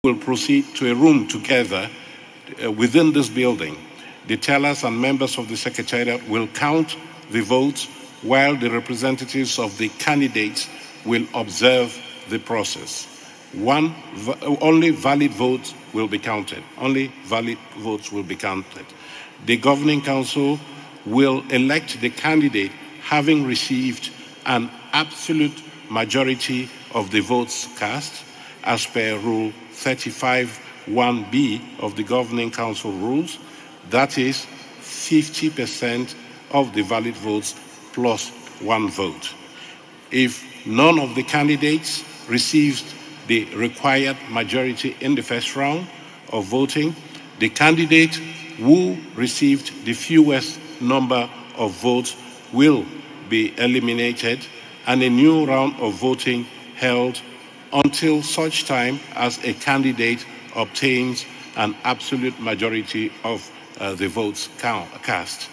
will proceed to a room together within this building. The tellers and members of the Secretariat will count the votes while the representatives of the candidates will observe the process. Only valid votes will be counted. Only valid votes will be counted. The Governing Council will elect the candidate having received an absolute majority of the votes cast as per Rule 35(1)(b) of the Governing Council rules. That is 50% of the valid votes plus one vote. If none of the candidates receives the required majority in the first round of voting, the candidate who received the fewest number of votes will be eliminated and a new round of voting held until such time as a candidate obtains an absolute majority of the votes cast.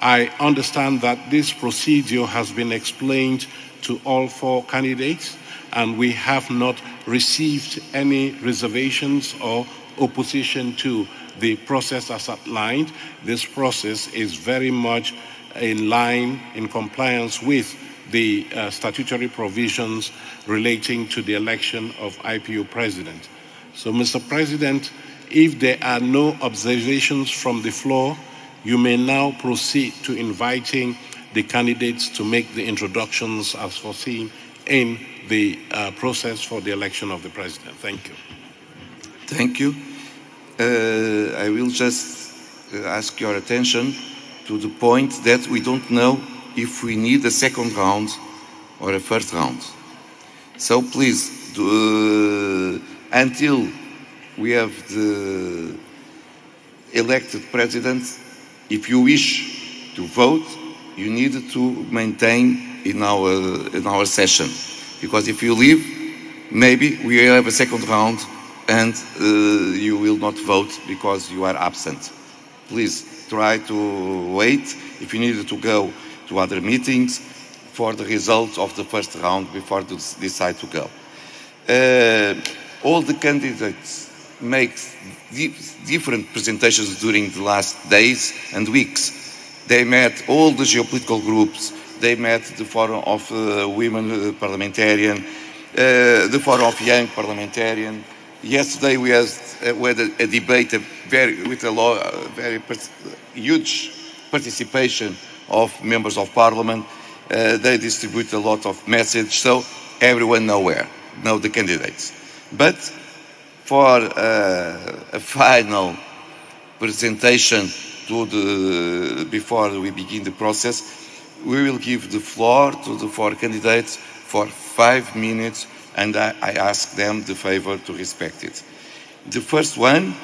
I understand that this procedure has been explained to all four candidates, and we have not received any reservations or opposition to the process as outlined. This process is very much in line, in compliance with the statutory provisions relating to the election of IPU president. So, Mr. President, if there are no observations from the floor, you may now proceed to inviting the candidates to make the introductions as foreseen in the process for the election of the president. Thank you. Thank you. I will just ask your attention to the point that we don't know if we need a second round or a first round. So please, until we have the elected president, if you wish to vote, you need to maintain in our session. Because if you leave, maybe we have a second round and you will not vote because you are absent. Please try to wait if you need to go to other meetings for the results of the first round before you decide to go. All the candidates make different presentations during the last days and weeks. They met all the geopolitical groups. They met the Forum of Women Parliamentarian, the Forum of Young Parliamentarian. Yesterday we had a debate with a very huge participation of members of parliament. They distribute a lot of messages, so everyone know the candidates. But for a final presentation before we begin the process, we will give the floor to the four candidates for 5 minutes, and I ask them the favor to respect it. The first one,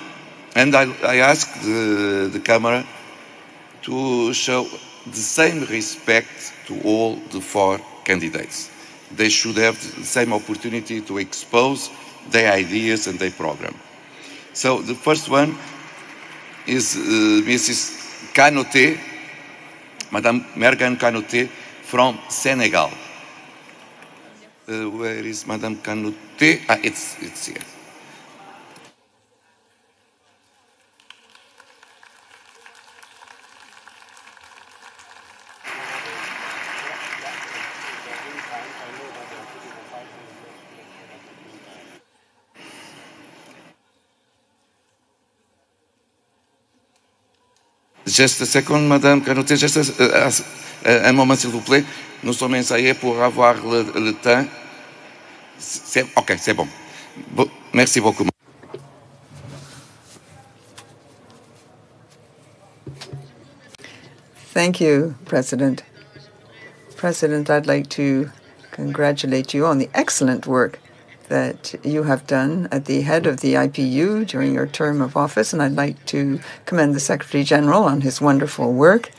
and I ask the camera to show the same respect to all the four candidates. They should have the same opportunity to expose their ideas and their program. So the first one is Mrs. Kanoté, Madame Mergan Kanoté from Senegal. Where is Madame Kanoté? It's here. Just a second, Madame Kanoté, just un moment, s'il vous plaît. Nous sommes ensayés pour avoir le temps. Ok, c'est bon. Merci beaucoup. Thank you, President. President, I'd like to congratulate you on the excellent work that you have done at the head of the IPU during your term of office, and I'd like to commend the Secretary General on his wonderful work,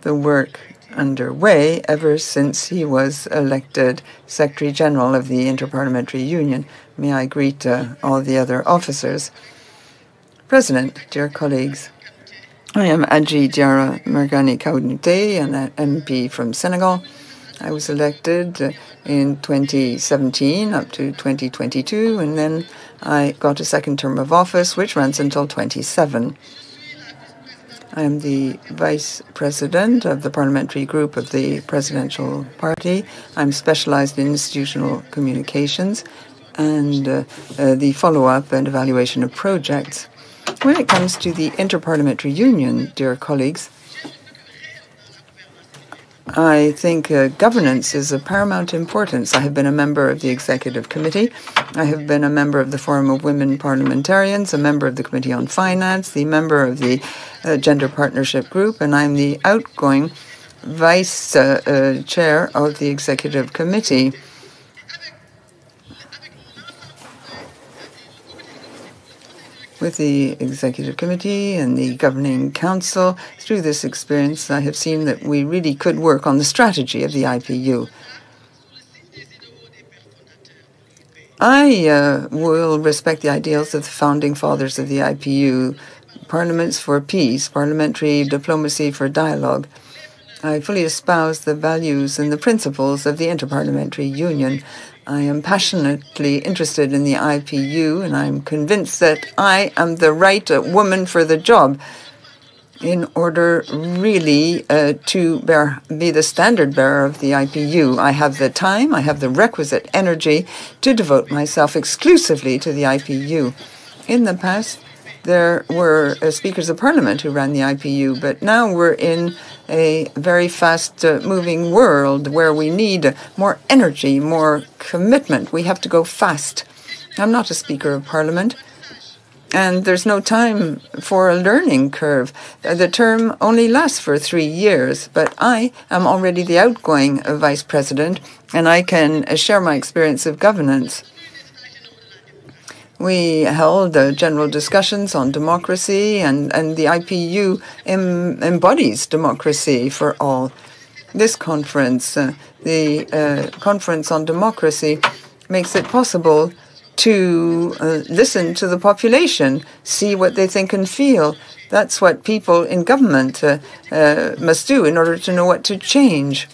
the work underway ever since he was elected Secretary General of the Interparliamentary Union. May I greet all the other officers. President, dear colleagues, I am Adji Diarra Mergani Kanoté, an MP from Senegal. I was elected in 2017 up to 2022, and then I got a second term of office, which runs until 27. I am the Vice President of the Parliamentary Group of the Presidential Party. I'm specialized in institutional communications and the follow-up and evaluation of projects. When it comes to the Interparliamentary Union, dear colleagues, I think governance is of paramount importance. I have been a member of the Executive Committee. I have been a member of the Forum of Women Parliamentarians, a member of the Committee on Finance, the member of the Gender Partnership Group, and I'm the outgoing Vice Chair of the Executive Committee. With the Executive Committee and the Governing Council, through this experience, I have seen that we really could work on the strategy of the IPU. I will respect the ideals of the founding fathers of the IPU, parliaments for peace, parliamentary diplomacy for dialogue. I fully espouse the values and the principles of the Interparliamentary Union. I am passionately interested in the IPU, and I'm convinced that I am the right woman for the job in order really to be the standard bearer of the IPU. I have the time, I have the requisite energy to devote myself exclusively to the IPU. In the past, there were speakers of parliament who ran the IPU, but now we're in a very fast-moving world where we need more energy, more commitment. We have to go fast. I'm not a speaker of parliament, and there's no time for a learning curve. The term only lasts for 3 years, but I am already the outgoing vice president, and I can share my experience of governance. We held general discussions on democracy, and the IPU embodies democracy for all. This conference, the Conference on Democracy, makes it possible to listen to the population, see what they think and feel. That's what people in government must do in order to know what to change.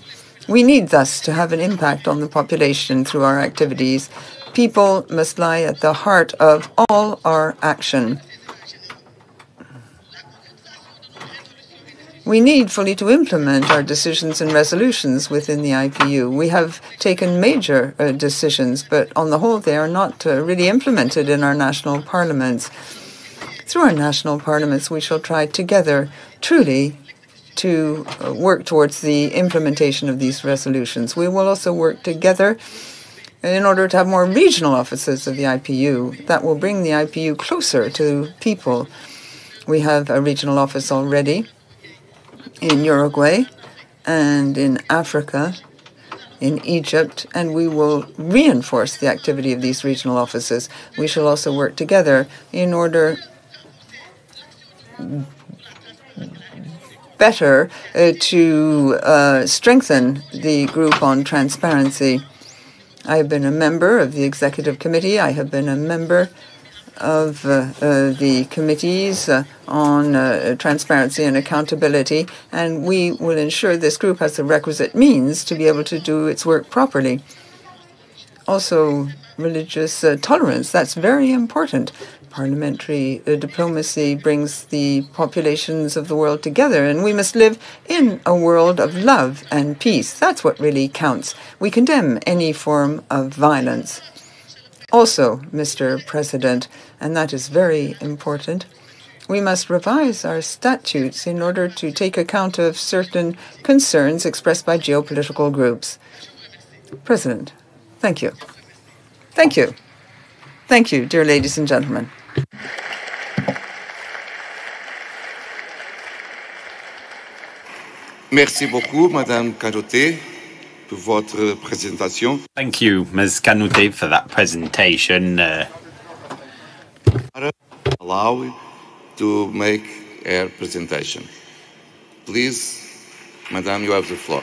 We need thus to have an impact on the population through our activities. People must lie at the heart of all our action. We need fully to implement our decisions and resolutions within the IPU. We have taken major decisions, but on the whole, they are not really implemented in our national parliaments. Through our national parliaments, we shall try together truly to work towards the implementation of these resolutions. We will also work together in order to have more regional offices of the IPU. That will bring the IPU closer to people. We have a regional office already in Uruguay and in Africa, in Egypt, and we will reinforce the activity of these regional offices. We shall also work together in order better to strengthen the group on transparency. I have been a member of the Executive Committee. I have been a member of the committees on transparency and accountability, and we will ensure this group has the requisite means to be able to do its work properly. Also, religious tolerance, that's very important. Parliamentary diplomacy brings the populations of the world together, and we must live in a world of love and peace. That's what really counts. We condemn any form of violence. Also, Mr. President, and that is very important, we must revise our statutes in order to take account of certain concerns expressed by geopolitical groups. President, thank you. Thank you. Thank you, dear ladies and gentlemen. Merci beaucoup, Madame Carotte, pour votre présentation. Thank you, Ms. Canute, for that presentation. Allow to make her presentation. Please, Madame, you have the floor.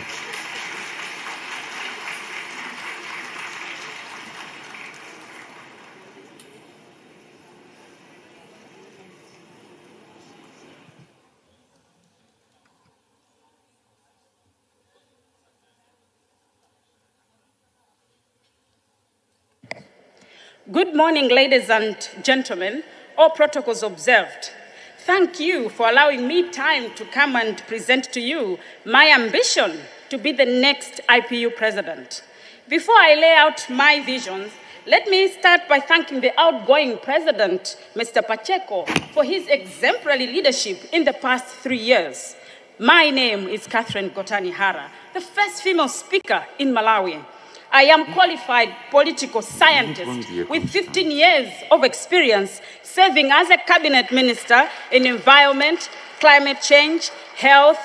Good morning, ladies and gentlemen, all protocols observed. Thank you for allowing me time to come and present to you my ambition to be the next IPU president. Before I lay out my visions, let me start by thanking the outgoing president, Mr. Pacheco, for his exemplary leadership in the past 3 years. My name is Catherine Gotani Hara, the first female speaker in Malawi. I am qualified political scientist with 15 years of experience serving as a cabinet minister in environment, climate change, health,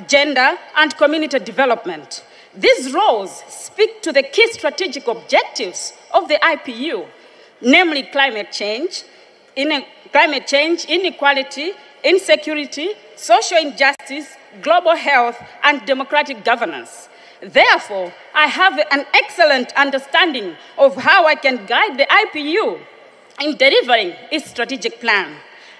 gender, and community development. These roles speak to the key strategic objectives of the IPU, namely climate change, inequality, insecurity, social injustice, global health, and democratic governance. Therefore, I have an excellent understanding of how I can guide the IPU in delivering its strategic plan.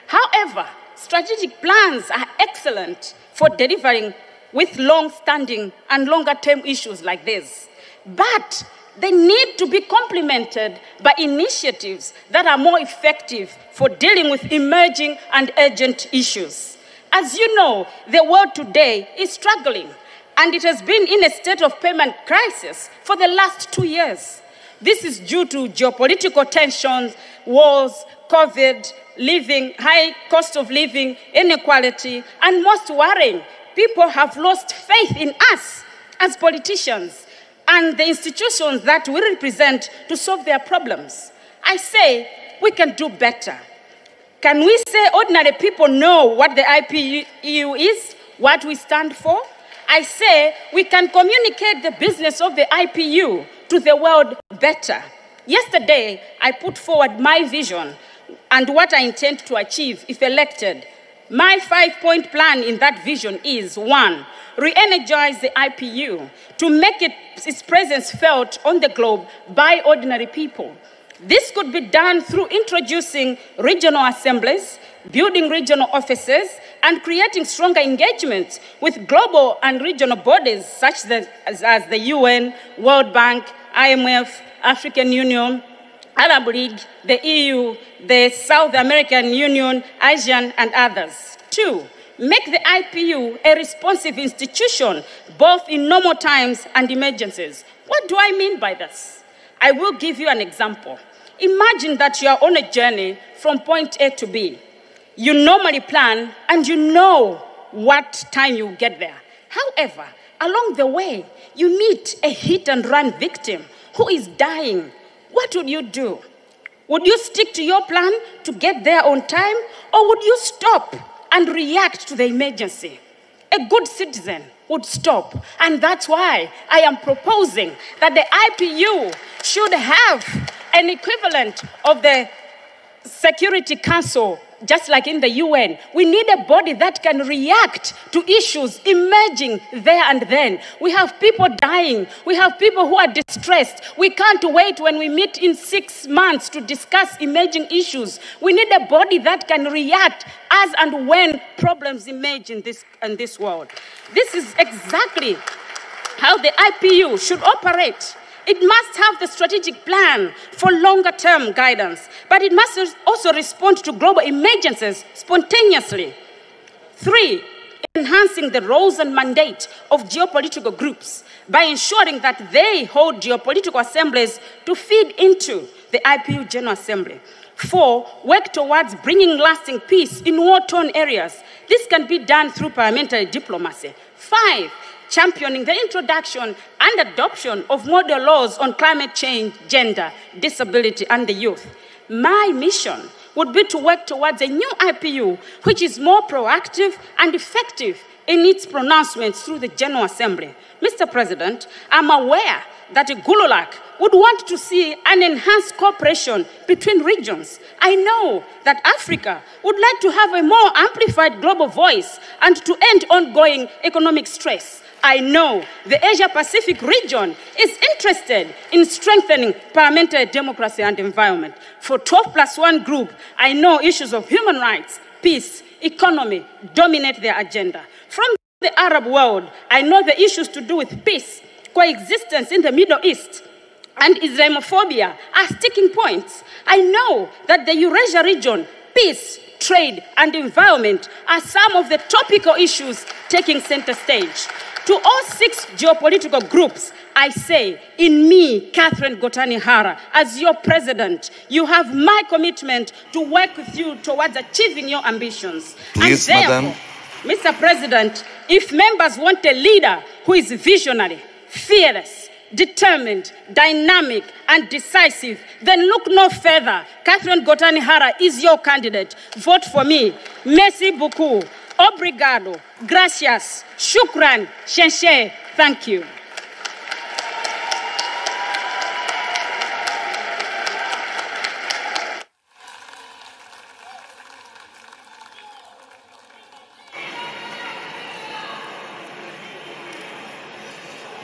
However, strategic plans are excellent for delivering with long-standing and longer-term issues like this. But they need to be complemented by initiatives that are more effective for dealing with emerging and urgent issues. As you know, the world today is struggling, and it has been in a state of permanent crisis for the last 2 years. This is due to geopolitical tensions, wars, COVID, high cost of living, inequality, and most worrying, people have lost faith in us as politicians and the institutions that we represent to solve their problems. I say we can do better. Can we say ordinary people know what the IPU is, what we stand for? I say we can communicate the business of the IPU to the world better. Yesterday, I put forward my vision and what I intend to achieve if elected. My 5-point plan in that vision is: 1, re-energize the IPU to make its presence felt on the globe by ordinary people. This could be done through introducing regional assemblies, building regional offices, and creating stronger engagements with global and regional bodies such as the UN, World Bank, IMF, African Union, Arab League, the EU, the South American Union, ASEAN, and others. 2, make the IPU a responsive institution, both in normal times and emergencies. What do I mean by this? I will give you an example. Imagine that you are on a journey from point A to B. You normally plan and you know what time you get there. However, along the way, you meet a hit-and-run victim who is dying. What would you do? Would you stick to your plan to get there on time, or would you stop and react to the emergency? A good citizen would stop, and that's why I am proposing that the IPU should have an equivalent of the Security Council, just like in the UN. We need a body that can react to issues emerging there and then. We have people dying. We have people who are distressed. We can't wait when we meet in 6 months to discuss emerging issues. We need a body that can react as and when problems emerge in this world. This is exactly how the IPU should operate. It must have the strategic plan for longer-term guidance, but it must also respond to global emergencies spontaneously. 3, enhancing the roles and mandate of geopolitical groups by ensuring that they hold geopolitical assemblies to feed into the IPU General Assembly. 4, work towards bringing lasting peace in war-torn areas. This can be done through parliamentary diplomacy. 5, championing the introduction and adoption of model laws on climate change, gender, disability, and the youth. My mission would be to work towards a new IPU which is more proactive and effective in its pronouncements through the General Assembly. Mr. President, I'm aware that Gululak would want to see an enhanced cooperation between regions. I know that Africa would like to have a more amplified global voice and to end ongoing economic stress. I know the Asia-Pacific region is interested in strengthening parliamentary democracy and environment. For 12+1 group, I know issues of human rights, peace, economy dominate their agenda. From the Arab world, I know the issues to do with peace, coexistence in the Middle East, and Islamophobia are sticking points. I know that the Eurasia region, peace, trade, and environment are some of the topical issues taking center stage. To all 6 geopolitical groups, I say, in me, Catherine Gotani Hara, as your president, you have my commitment to work with you towards achieving your ambitions. Please, and therefore, Madam. Mr. President, if members want a leader who is visionary, fearless, determined, dynamic, and decisive, then look no further. Catherine Gotani Hara is your candidate. Vote for me. Merci beaucoup. Obrigado. Gracias. Shukran. Shenshe. Thank you.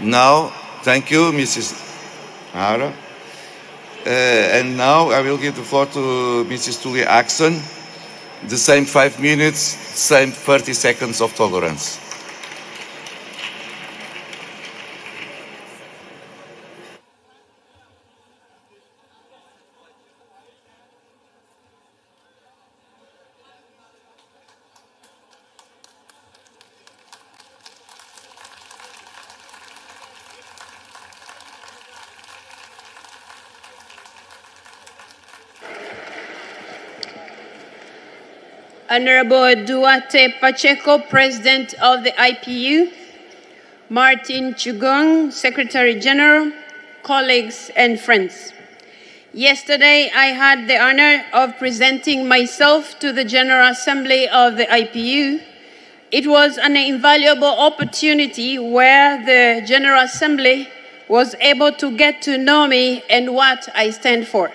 Now, thank you, Mrs. Hara. And now I will give the floor to Mrs. Tulia Axon. The same 5 minutes, same 30 seconds of tolerance. Honorable Duarte Pacheco, President of the IPU, Martin Chugong, Secretary General, colleagues and friends. Yesterday, I had the honor of presenting myself to the General Assembly of the IPU. It was an invaluable opportunity where the General Assembly was able to get to know me and what I stand for.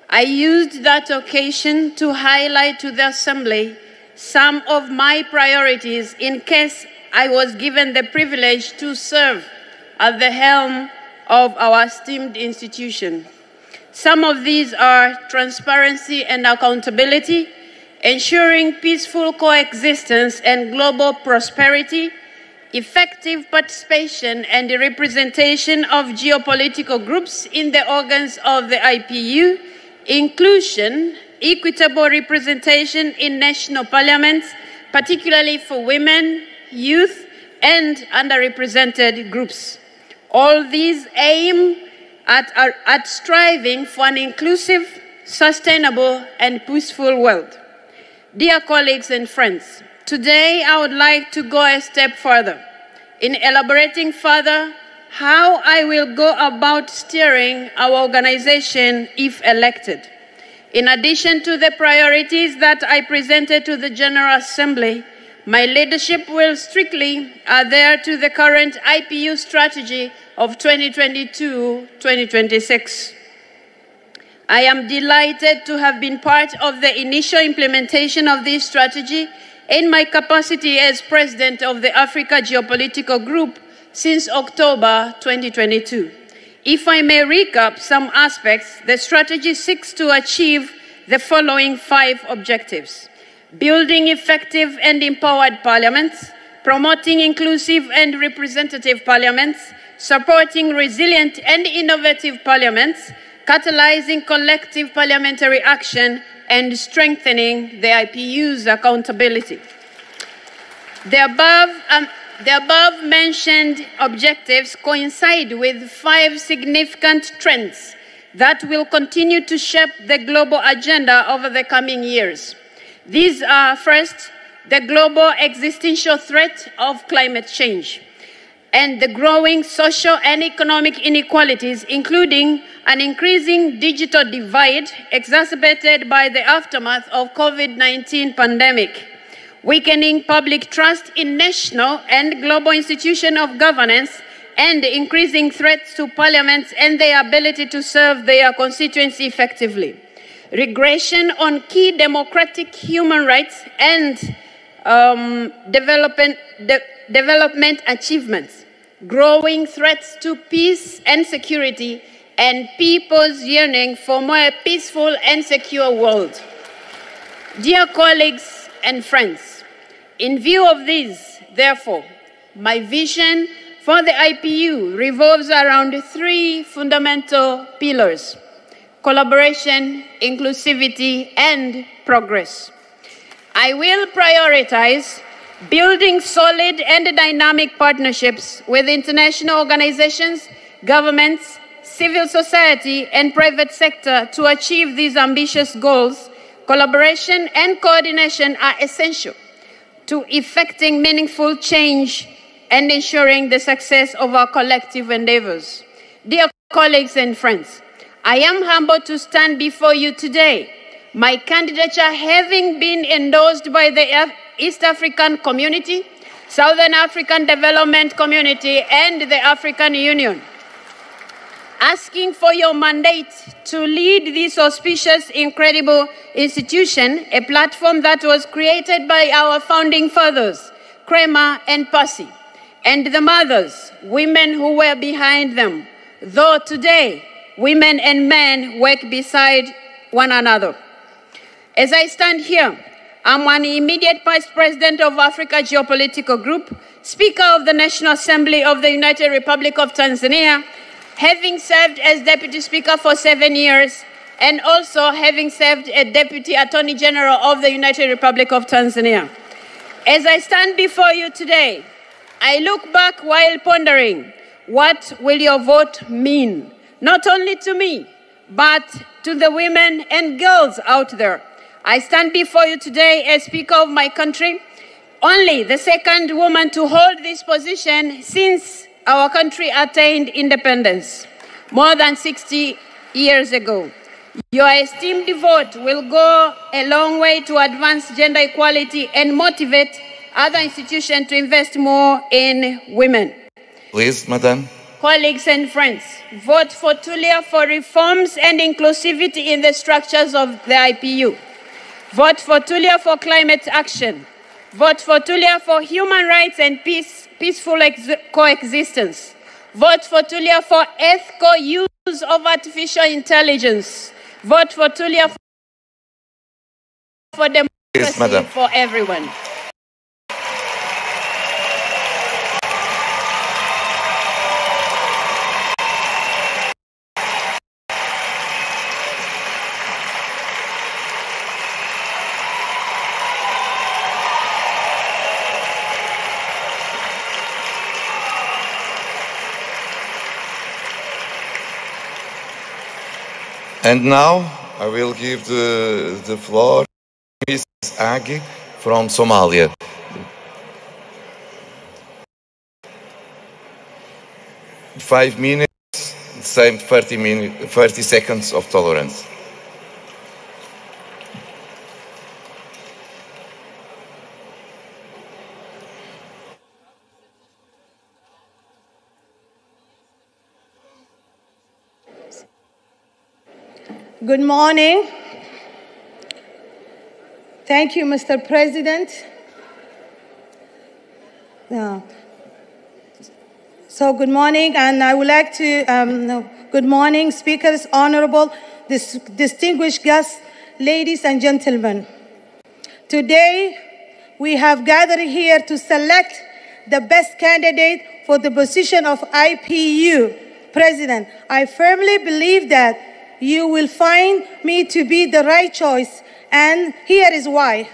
I used that occasion to highlight to the Assembly some of my priorities in case I was given the privilege to serve at the helm of our esteemed institution. Some of these are transparency and accountability, ensuring peaceful coexistence and global prosperity, effective participation and representation of geopolitical groups in the organs of the IPU, inclusion, equitable representation in national parliaments, particularly for women, youth, and underrepresented groups. All these aim at striving for an inclusive, sustainable, and peaceful world. Dear colleagues and friends, today I would like to go a step further in elaborating further how I will go about steering our organization if elected. In addition to the priorities that I presented to the General Assembly, my leadership will strictly adhere to the current IPU strategy of 2022-2026. I am delighted to have been part of the initial implementation of this strategy in my capacity as President of the Africa Geopolitical Group since October 2022. If I may recap some aspects, the strategy seeks to achieve the following 5 objectives: building effective and empowered parliaments, promoting inclusive and representative parliaments, supporting resilient and innovative parliaments, catalyzing collective parliamentary action, and strengthening the IPU's accountability. The above-mentioned objectives coincide with 5 significant trends that will continue to shape the global agenda over the coming years. These are, first, the global existential threat of climate change and the growing social and economic inequalities, including an increasing digital divide exacerbated by the aftermath of COVID-19 pandemic, weakening public trust in national and global institutions of governance, and increasing threats to parliaments and their ability to serve their constituency effectively. Regression on key democratic human rights and development achievements, growing threats to peace and security, and people's yearning for a more peaceful and secure world. Dear colleagues and friends, in view of these, therefore, my vision for the IPU revolves around three fundamental pillars: collaboration, inclusivity, and progress. I will prioritize building solid and dynamic partnerships with international organizations, governments, civil society, and private sector to achieve these ambitious goals. Collaboration and coordination are essential to effecting meaningful change and ensuring the success of our collective endeavors. Dear colleagues and friends, I am humbled to stand before you today, my candidature having been endorsed by the East African Community, Southern African Development Community, and the African Union, asking for your mandate to lead this auspicious, incredible institution, a platform that was created by our founding fathers, Kramer and Percy, and the mothers, women who were behind them, though today, women and men work beside one another. As I stand here, I'm an immediate Vice President of Africa Geopolitical Group, Speaker of the National Assembly of the United Republic of Tanzania, having served as Deputy Speaker for 7 years, and also having served as Deputy Attorney General of the United Republic of Tanzania. As I stand before you today, I look back while pondering, what will your vote mean? Not only to me, but to the women and girls out there. I stand before you today as Speaker of my country, only the second woman to hold this position since our country attained independence more than 60 years ago. Your esteemed vote will go a long way to advance gender equality and motivate other institutions to invest more in women. Please, Madam. Colleagues and friends, vote for Tulia for reforms and inclusivity in the structures of the IPU. Vote for Tulia for climate action. Vote for Tulia for human rights and peaceful coexistence. Vote for Tulia for ethical use of artificial intelligence. Vote for Tulia for democracy for everyone. And now I will give the floor to Mrs. Agi from Somalia. Five minutes, same 30 seconds of tolerance. Good morning. Thank you, Mr. President. So good morning, and I would like to, good morning, speakers, honorable, distinguished guests, ladies and gentlemen. Today, we have gathered here to select the best candidate for the position of IPU President. I firmly believe that you will find me to be the right choice, and here is why.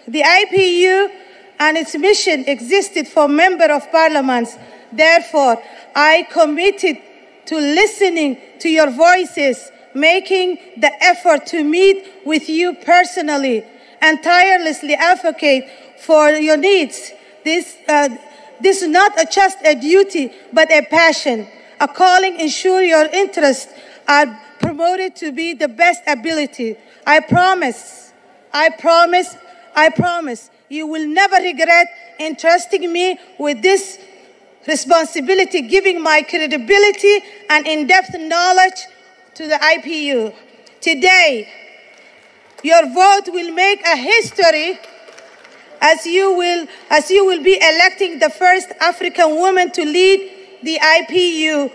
The IPU and its mission existed for members of parliaments. Therefore, I committed to listening to your voices, making the effort to meet with you personally, and tirelessly advocate for your needs. This is not just a duty, but a passion. A calling ensure your interests are promoted to be the best ability. I promise, you will never regret entrusting me with this responsibility, giving my credibility and in-depth knowledge to the IPU. Today, your vote will make a history as you will be electing the first African woman to lead the IPU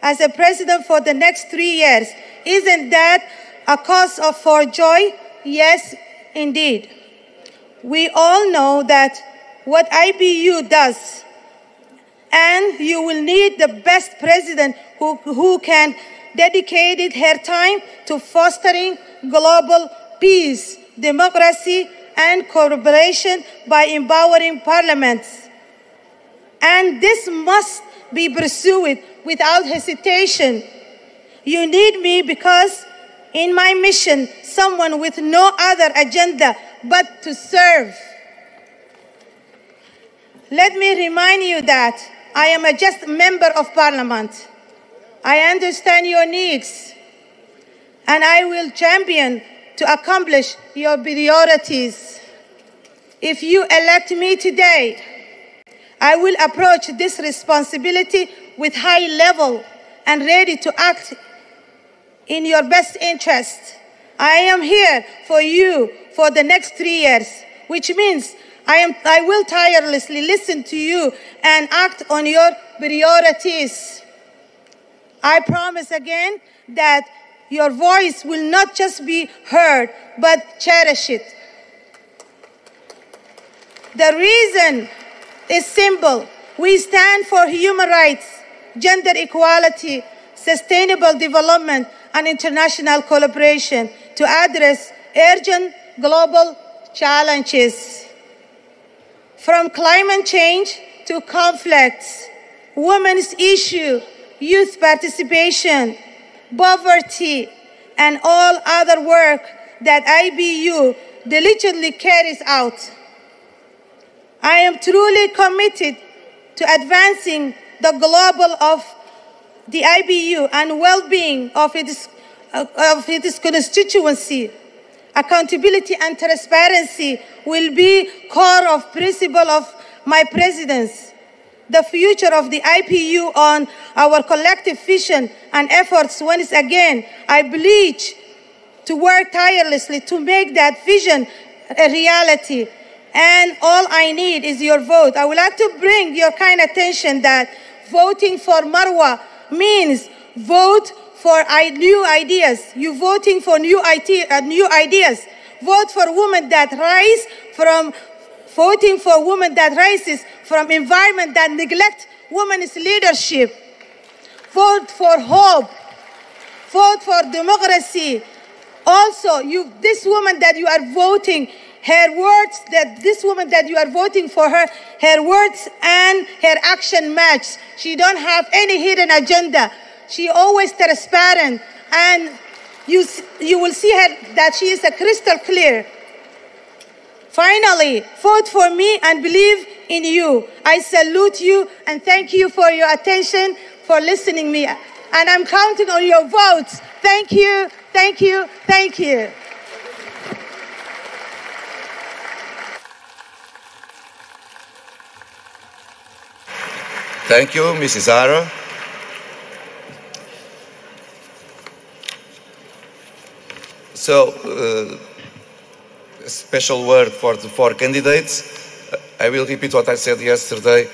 as a president for the next 3 years. Isn't that a cause for joy? Yes, indeed. We all know that what IPU does. And you will need the best president who can dedicate her time to fostering global peace, democracy, and cooperation by empowering parliaments. And this must be pursued without hesitation. You need me because in my mission, someone with no other agenda but to serve. Let me remind you that I am a just member of parliament. I understand your needs, and I will champion to accomplish your priorities. If you elect me today, I will approach this responsibility with high level and ready to act in your best interest. I am here for you for the next 3 years, which means I will tirelessly listen to you and act on your priorities. I promise again that your voice will not just be heard, but cherished. The reason is simple. We stand for human rights, gender equality, sustainable development, and international collaboration to address urgent global challenges. From climate change to conflicts, women's issue, youth participation, poverty, and all other work that IPU diligently carries out. I am truly committed to advancing the global of the IPU and well-being of its constituency. Accountability and transparency will be core of principle of my presidency. The future of the IPU on our collective vision and efforts once again, I pledge to work tirelessly to make that vision a reality. And all I need is your vote. I would like to bring your kind attention that voting for Marwa means vote for new ideas. You voting for new ideas. Vote for women that rise from voting for women that rises from environment that neglect women's leadership. Vote for hope. Vote for democracy. Also, this woman that you are voting, her words, that this woman that you are voting for her words and her action match. She don't have any hidden agenda. She always transparent, and you will see her that she is a crystal clear. Finally, vote for me and believe in you. I salute you and thank you for your attention, for listening to me. And I'm counting on your votes. Thank you, thank you, thank you. Thank you, Mrs. Ara. So, a special word for the 4 candidates. I will repeat what I said yesterday.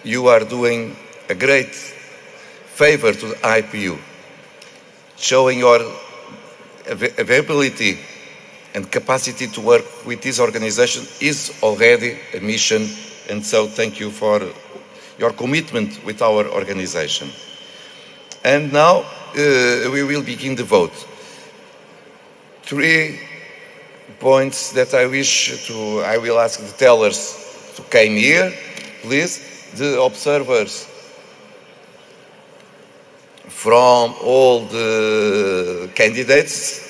You are doing a great favor to the IPU, showing your availability and capacity to work with this organization is already a mission, and so thank you for your commitment with our organization. And now we will begin the vote. 3 points that I will ask the tellers to come here, please. The observers from all the candidates.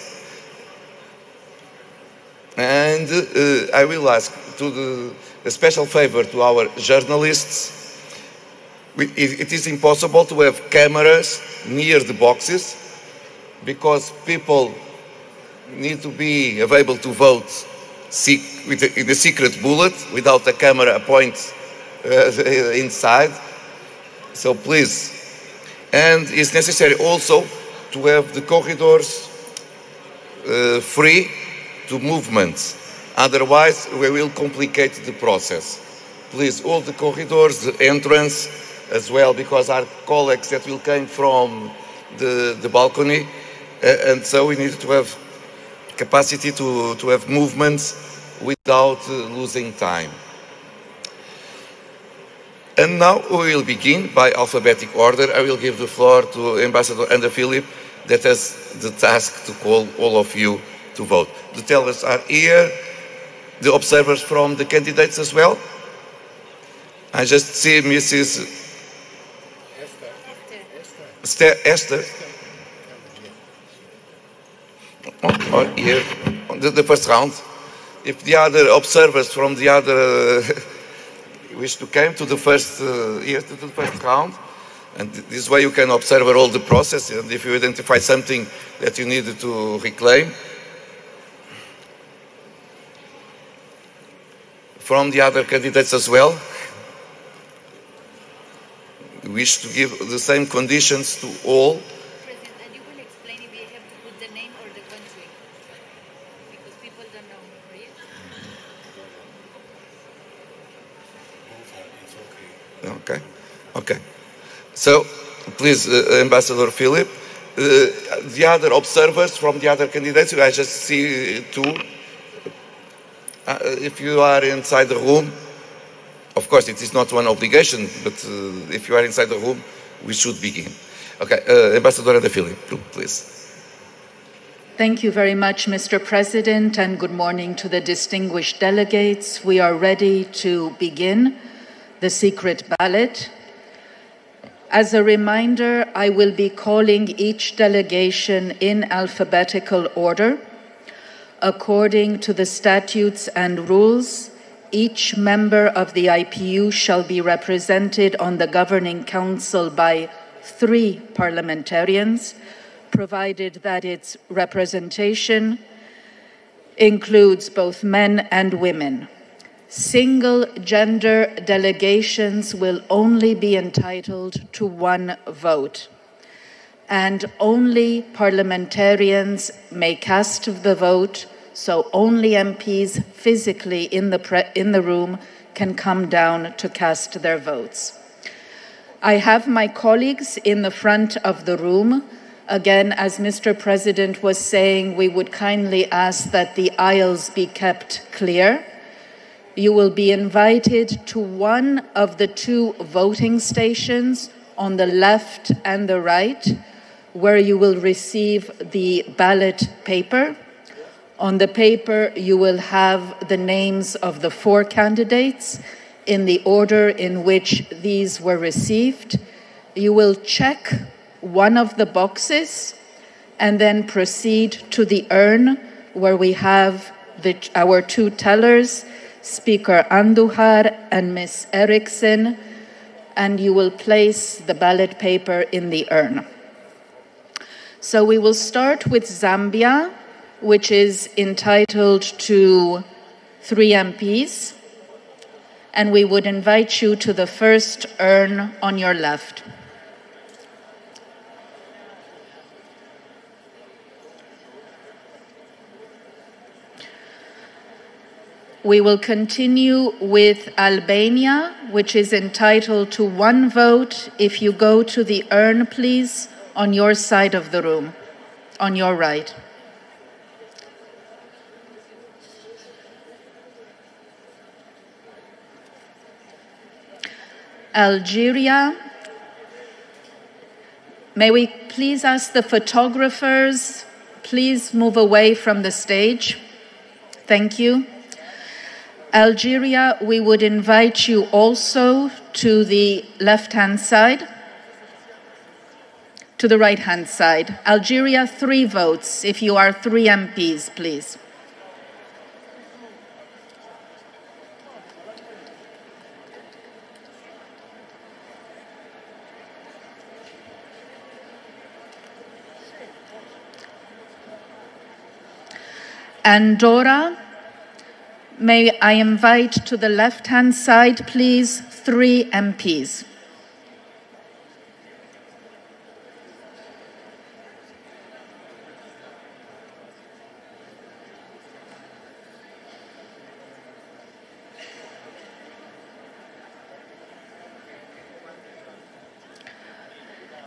And I will ask a special favor to our journalists. It is impossible to have cameras near the boxes because people need to be able to vote in a secret bullet without a camera point inside. So please. And it's necessary also to have the corridors free to movements. Otherwise, we will complicate the process. Please, all the corridors, the entrance as well, because our colleagues that will come from the balcony, and so we need to have capacity to have movements without losing time. And now we will begin by alphabetic order. I will give the floor to Ambassador Ana Philip, that has the task to call all of you to vote. The tellers are here, the observers from the candidates as well. I just see Mrs. Esther. Or here, the first round. If the other observers from the other wish to come to the first to the first round, and this way you can observe all the process, and if you identify something that you needed to reclaim from the other candidates as well, we wish to give the same conditions to all. President, and you will explain if we have to put the name or the country, because people don't know, right? Okay, okay. So, please, Ambassador Philip, the other observers from the other candidates, I just see two. If you are inside the room, of course, it is not one obligation, but if you are inside the room, we should begin. Okay, Ambassador Ana Philip, please. Thank you very much, Mr. President, and good morning to the distinguished delegates. We are ready to begin the secret ballot. As a reminder, I will be calling each delegation in alphabetical order. According to the statutes and rules, each member of the IPU shall be represented on the Governing Council by 3 parliamentarians, provided that its representation includes both men and women. Single-gender delegations will only be entitled to 1 vote, and only parliamentarians may cast the vote, so only MPs physically in the room can come down to cast their votes. I have my colleagues in the front of the room. Again, as Mr. President was saying, we would kindly ask that the aisles be kept clear. You will be invited to one of the 2 voting stations on the left and the right, where you will receive the ballot paper. On the paper, you will have the names of the 4 candidates in the order in which these were received. You will check one of the boxes and then proceed to the urn where we have our 2 tellers, Speaker Andujar and Ms. Eriksson, and you will place the ballot paper in the urn. So we will start with Zambia, which is entitled to 3 MPs, and we would invite you to the first urn on your left. We will continue with Albania, which is entitled to 1 vote. If you go to the urn, please, on your side of the room, on your right. Algeria. May we please ask the photographers, please move away from the stage. Thank you. Algeria, we would invite you also to the left-hand side, to the right-hand side. Algeria, 3 votes, if you are 3 MPs, please. Andorra, may I invite to the left-hand side, please, 3 MPs.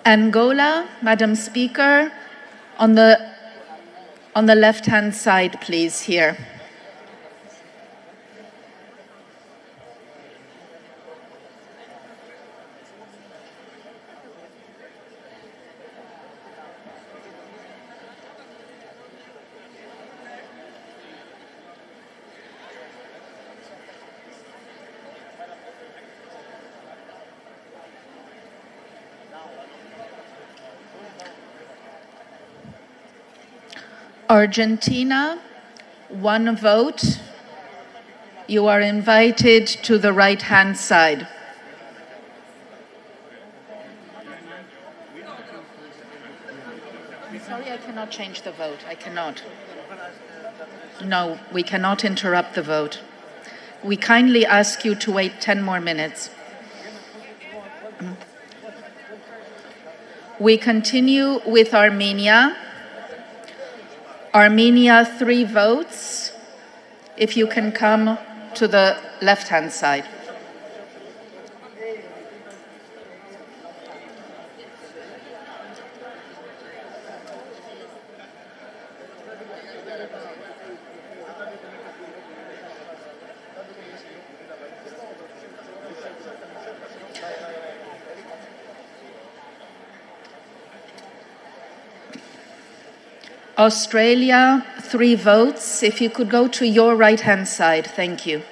Angola, Madam Speaker, on the left-hand side, please, here. Argentina, 1 vote. You are invited to the right-hand side. Sorry, I cannot change the vote. I cannot. No, we cannot interrupt the vote. We kindly ask you to wait 10 more minutes. We continue with Armenia. Armenia, 3 votes. If you can come to the left-hand side. Australia, 3 votes. If you could go to your right-hand side, thank you.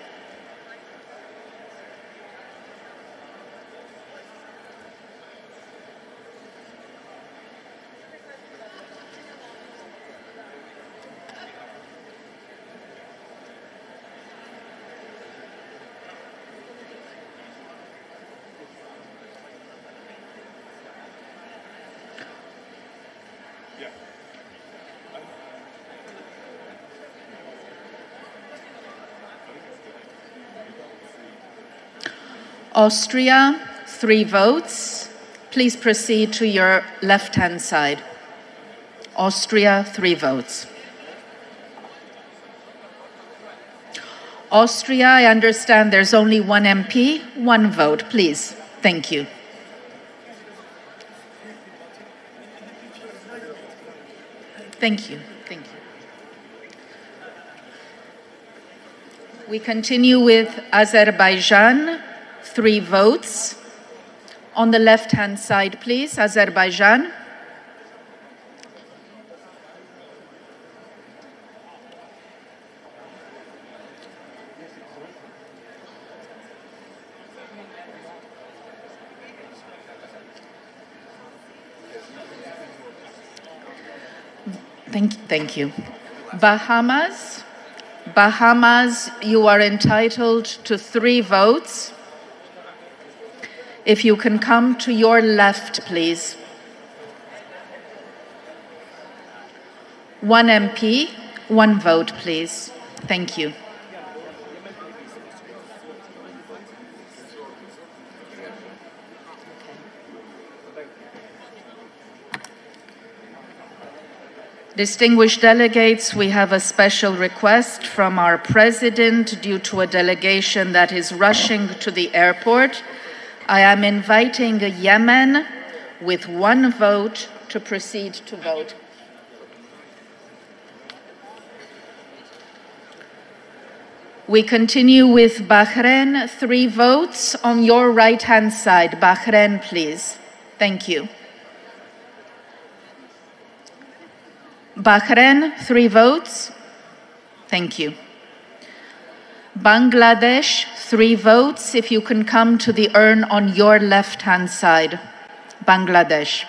Austria, 3 votes. Please proceed to your left-hand side. Austria, 3 votes. Austria, I understand there's only 1 MP, 1 vote, please. Thank you. Thank you. Thank you. We continue with Azerbaijan. 3 votes. On the left-hand side, please, Azerbaijan. Thank you. Bahamas. Bahamas, you are entitled to 3 votes. If you can come to your left, please. 1 MP, 1 vote, please. Thank you. Distinguished delegates, we have a special request from our president due to a delegation that is rushing to the airport. I am inviting Yemen with 1 vote to proceed to vote. We continue with Bahrain, 3 votes on your right-hand side. Bahrain, please. Thank you. Bahrain, 3 votes. Thank you. Bangladesh, 3 votes. If you can come to the urn on your left-hand side. Bangladesh.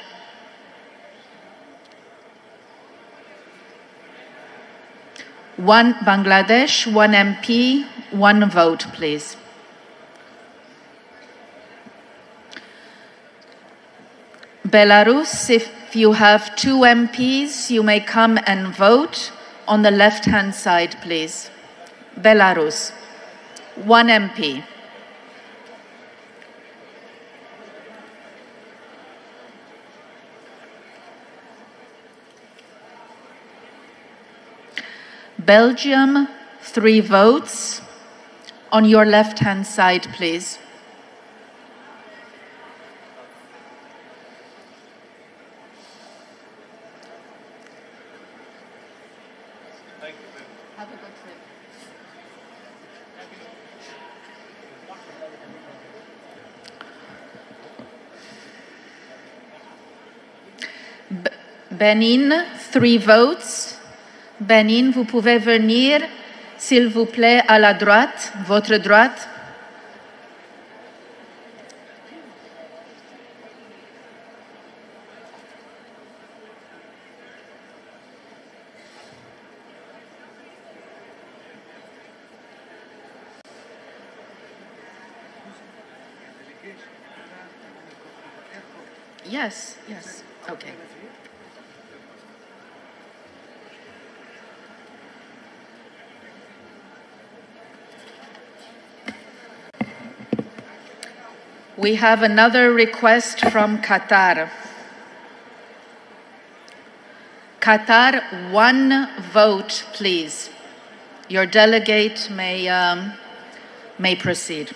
One Bangladesh, 1 MP, 1 vote, please. Belarus, if you have 2 MPs, you may come and vote on the left-hand side, please. Belarus, 1 MP. Belgium, 3 votes. On your left-hand side, please. Have a good trip. Benin, 3 votes. Benin, vous pouvez venir, s'il vous plaît, à la droite, votre droite. Yes, yes. Okay. We have another request from Qatar. Qatar, one vote, please. Your delegate may proceed.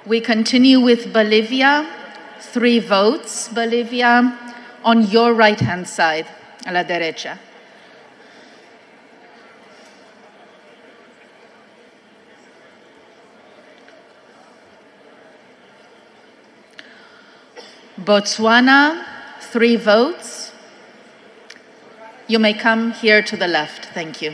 We continue with Bolivia. 3 votes, Bolivia, on your right-hand side, a la derecha. Botswana, 3 votes. You may come here to the left. Thank you.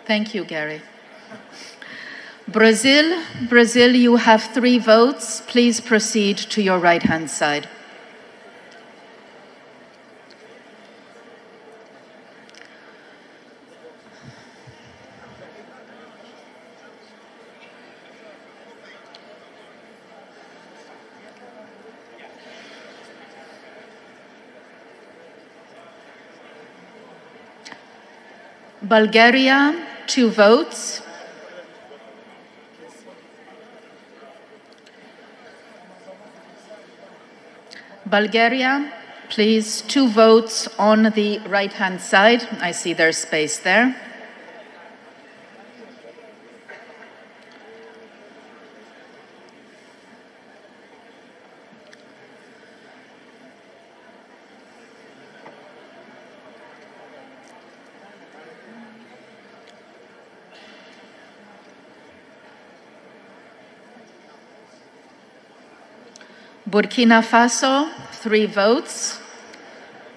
Thank you, Gary. Brazil, you have 3 votes. Please proceed to your right-hand side. Bulgaria, 2 votes. Bulgaria, please, 2 votes on the right-hand side. I see there's space there. Burkina Faso, 3 votes.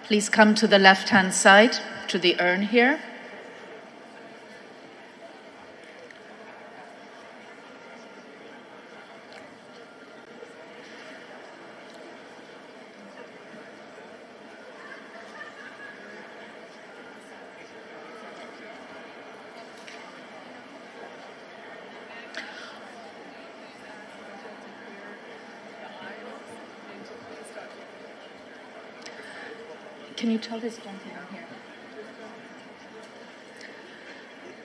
Please come to the left-hand side, to the urn here. Can you tell this gentleman here?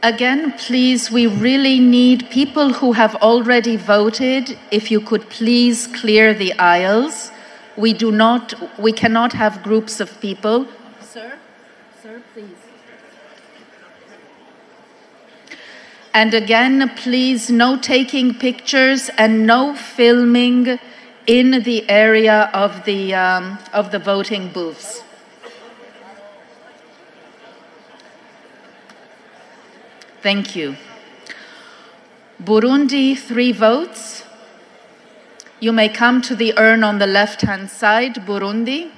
Again, please, we really need people who have already voted. If you could please clear the aisles. We cannot have groups of people. Sir, please. And again, please, no taking pictures and no filming in the area of the voting booths. Thank you. Burundi, 3 votes. You may come to the urn on the left-hand side, Burundi.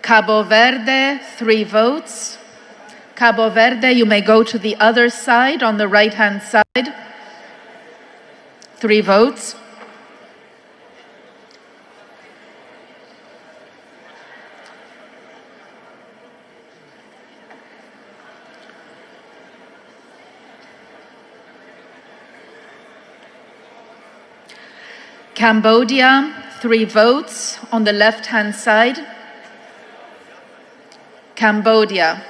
Cabo Verde, 3 votes. Cabo Verde, you may go to the other side on the right-hand side. 3 votes. Cambodia, 3 votes on the left-hand side. Cambodia.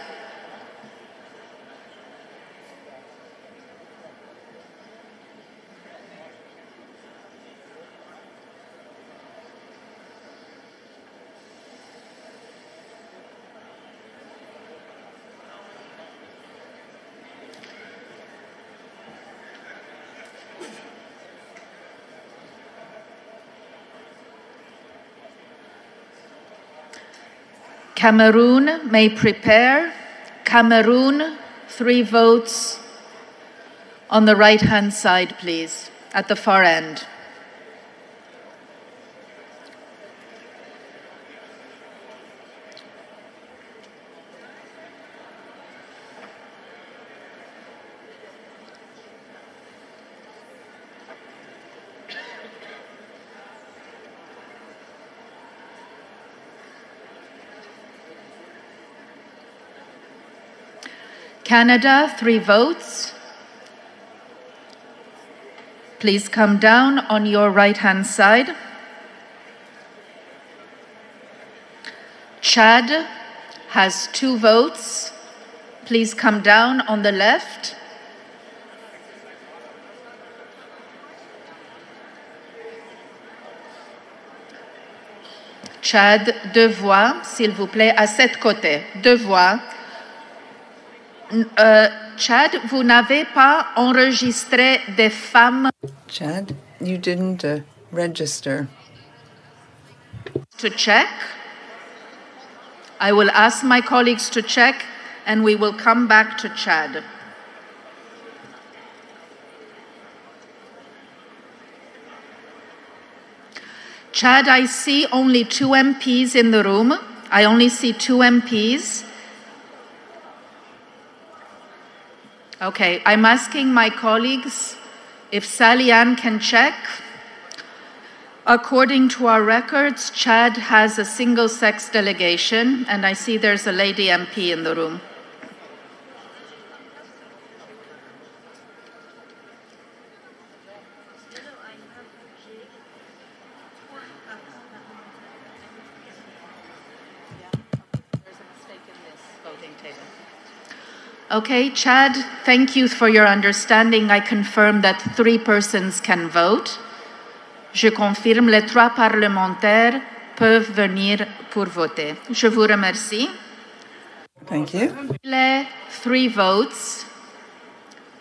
Cameroon may prepare. Cameroon, 3 votes on the right-hand side, please, at the far end. Canada, 3 votes. Please come down on your right-hand side. Chad has 2 votes. Please come down on the left. Chad, 2 voix, s'il vous plaît, à cette côté. 2 voix. Chad, vous n'avez pas enregistré des femmes. Chad, you didn't register. To check. I will ask my colleagues to check, and we will come back to Chad. Chad, I see only 2 MPs in the room. I only see 2 MPs. Okay, I'm asking my colleagues if Sally Ann can check. According to our records, Chad has a single-sex delegation, and I see there's a lady MP in the room. Okay, Chad, thank you for your understanding. I confirm that 3 persons can vote. Je confirme les 3 parlementaires peuvent venir pour voter. Je vous remercie. Thank you. Chile, 3 votes.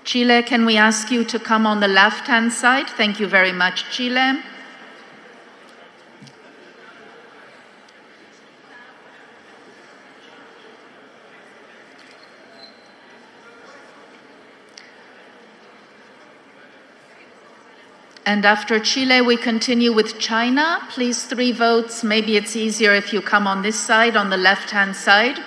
Chile, can we ask you to come on the left-hand side? Thank you very much, Chile. And after Chile, we continue with China. Please, 3 votes. Maybe it's easier if you come on this side, on the left-hand side.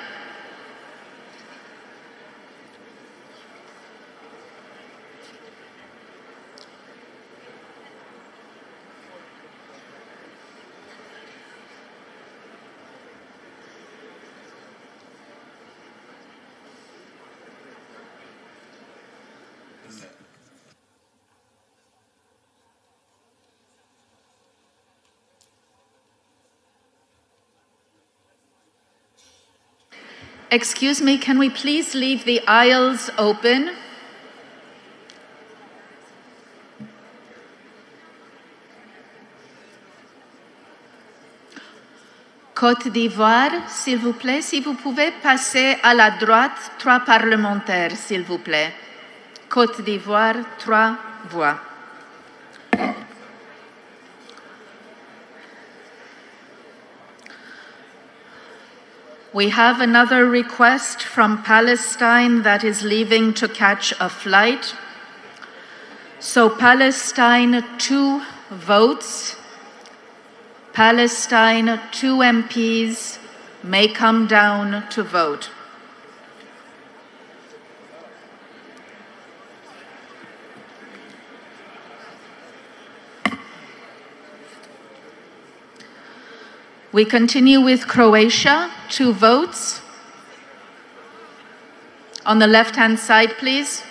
Excuse me, can we please leave the aisles open? Côte d'Ivoire, s'il vous plaît, si vous pouvez passer à la droite, 3 parlementaires, s'il vous plaît. Côte d'Ivoire, 3 voix. We have another request from Palestine that is leaving to catch a flight. So Palestine, 2 votes. Palestine, 2 MPs may come down to vote. We continue with Croatia, 2 votes. On the left-hand side, please.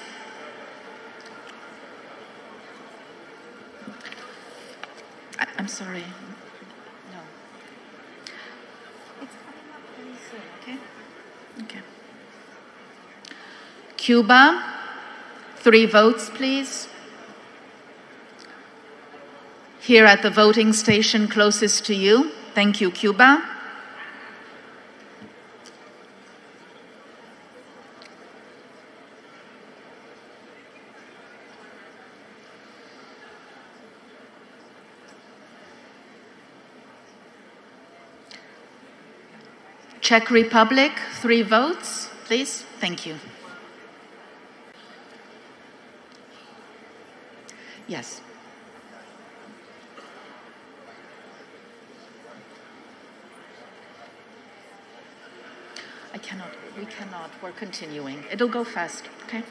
I'm sorry. No. It's coming up very soon, okay? Okay. Cuba, 3 votes, please. Here at the voting station closest to you. Thank you, Cuba. Czech Republic, 3 votes, please. Thank you. Yes. We cannot, we're continuing. It'll go fast, okay?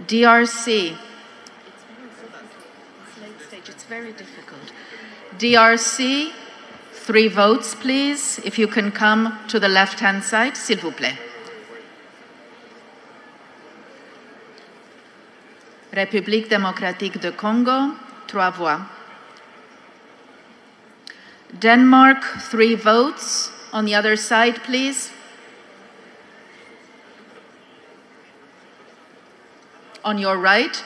DRC. It's late stage, it's very difficult. DRC, 3 votes, please. If you can come to the left-hand side, s'il vous plaît. République démocratique de Congo, 3 voix. Denmark, 3 votes. On the other side, please. On your right.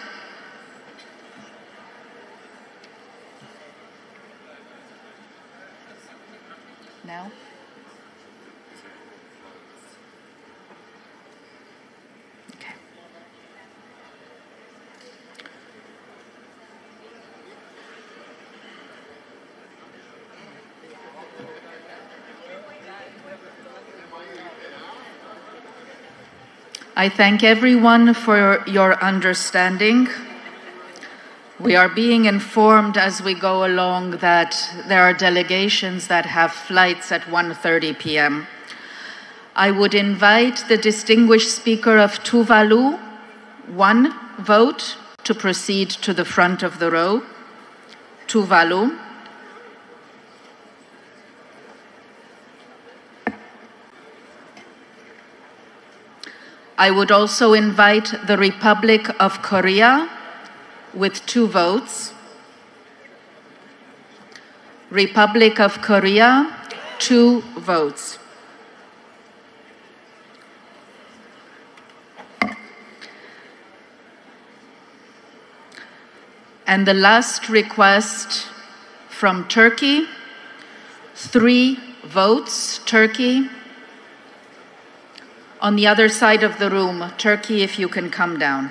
Now. Okay. I thank everyone for your understanding. We are being informed as we go along that there are delegations that have flights at 1:30 p.m. I would invite the distinguished speaker of Tuvalu, 1 vote, to proceed to the front of the row. Tuvalu. I would also invite the Republic of Korea with 2 votes. Republic of Korea, 2 votes. And the last request from Turkey, 3 votes, Turkey. On the other side of the room, Turkey, if you can come down.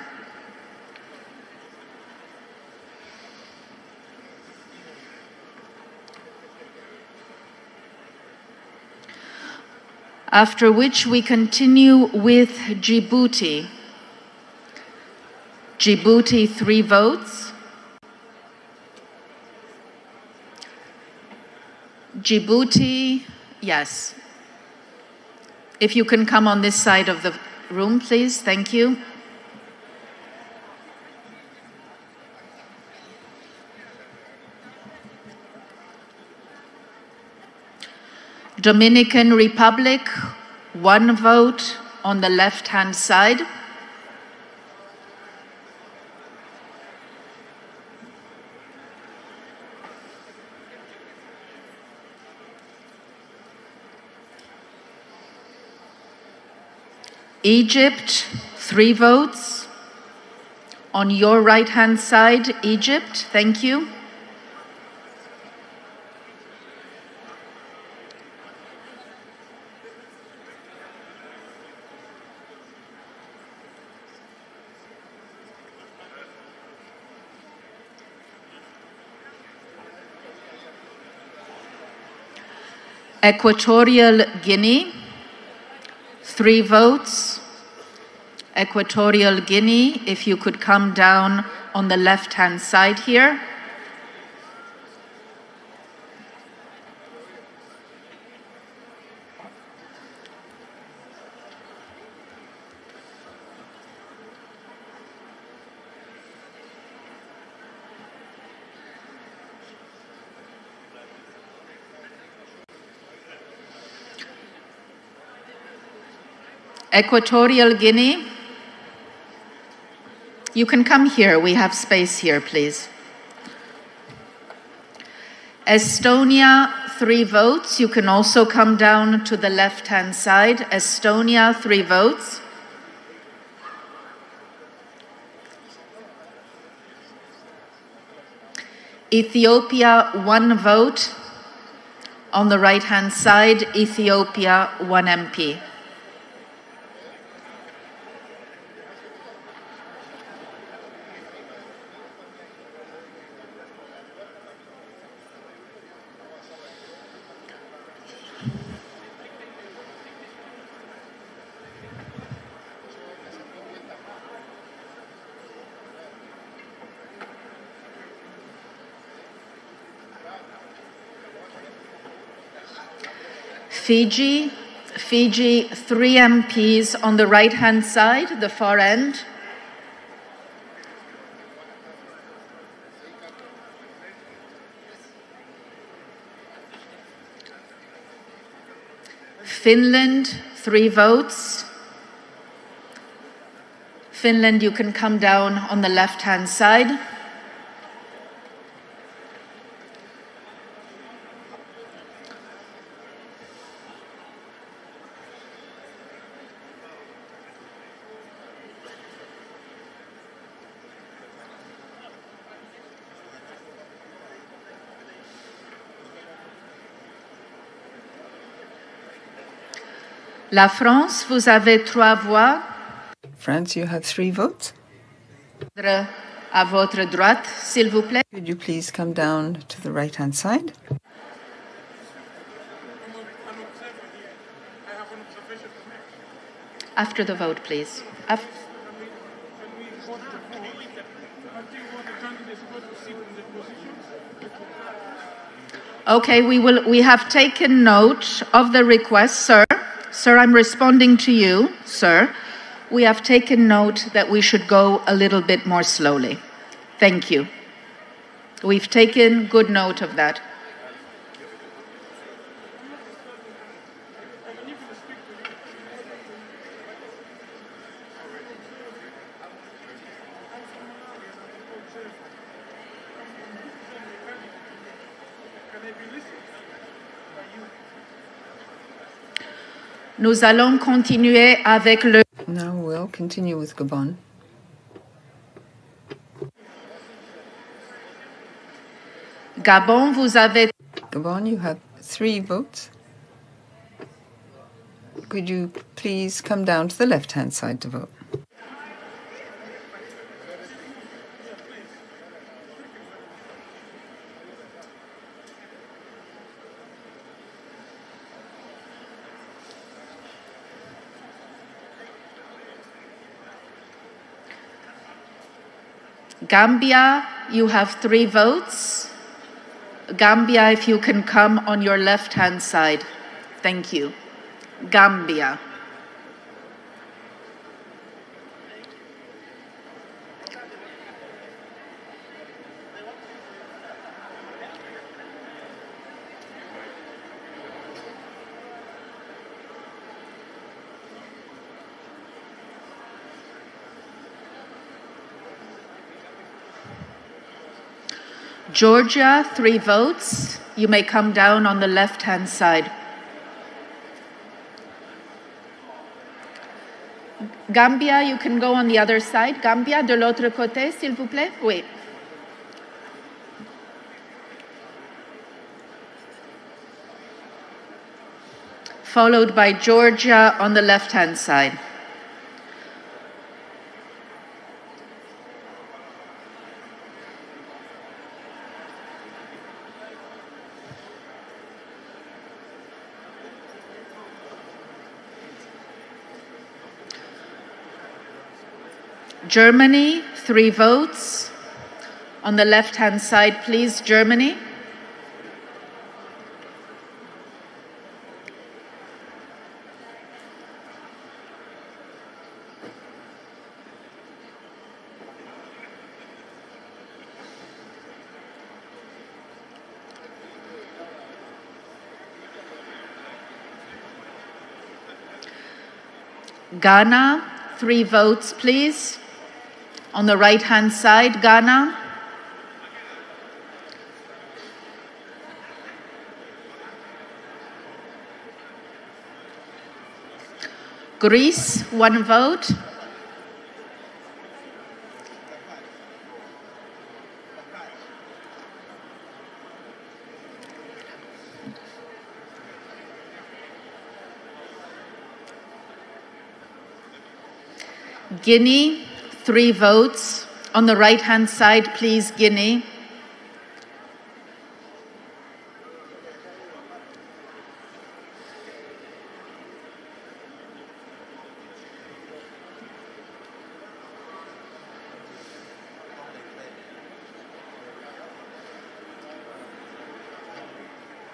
After which we continue with Djibouti. Djibouti, 3 votes. Djibouti, yes. If you can come on this side of the room, please. Thank you. Dominican Republic, 1 vote on the left-hand side. Egypt, 3 votes. On your right-hand side, Egypt, thank you. Equatorial Guinea, 3 votes. Equatorial Guinea, if you could come down on the left-hand side here. Equatorial Guinea, you can come here. We have space here, please. Estonia, 3 votes. You can also come down to the left-hand side. Estonia, 3 votes. Ethiopia, 1 vote. On the right-hand side, Ethiopia, 1 MP. Fiji, 3 MPs on the right-hand side, the far end. Finland, 3 votes. Finland, you can come down on the left-hand side. La France, vous avez 3 voix. France, you have 3 votes. À votre droite, s'il vous plaît. Could you please come down to the right-hand side? After the vote, please. Okay, we have taken note of the request, sir. Sir, I'm responding to you, sir. We have taken note that we should go a little bit more slowly. Thank you. We've taken good note of that. Nous allons continuer avec le... Now we'll continue with Gabon. Gabon, vous avez... Gabon, you have 3 votes. Could you please come down to the left-hand side to vote? Gambia, you have 3 votes. Gambia, if you can come on your left-hand side. Thank you. Gambia. Georgia, 3 votes. You may come down on the left-hand side. Gambia, you can go on the other side. Gambia, de l'autre côté, s'il vous plaît. Oui. Followed by Georgia on the left-hand side. Germany, 3 votes. On the left-hand side, please, Germany. Ghana, 3 votes, please. On the right-hand side, Ghana. Greece, 1 vote. Guinea, 3 votes. On the right-hand side, please, Guinea.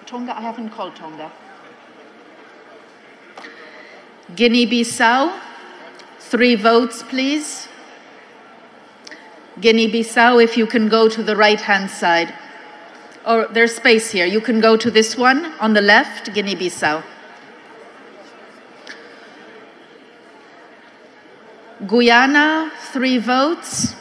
Tonga, I haven't called Tonga. Guinea-Bissau, 3 votes, please. Guinea-Bissau, if you can go to the right-hand side. Or there's space here. You can go to this one on the left, Guinea-Bissau. Guyana, 3 votes.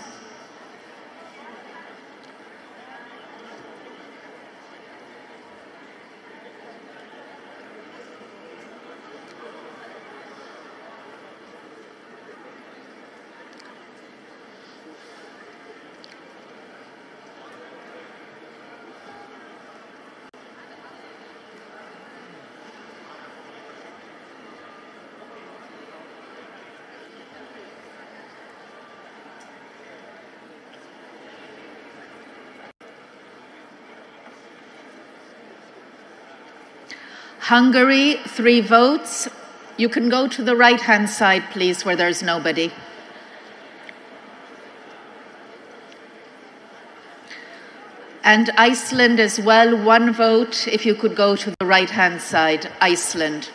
Hungary, 3 votes. You can go to the right-hand side, please, where there's nobody. And Iceland as well, 1 vote. If you could go to the right-hand side, Iceland.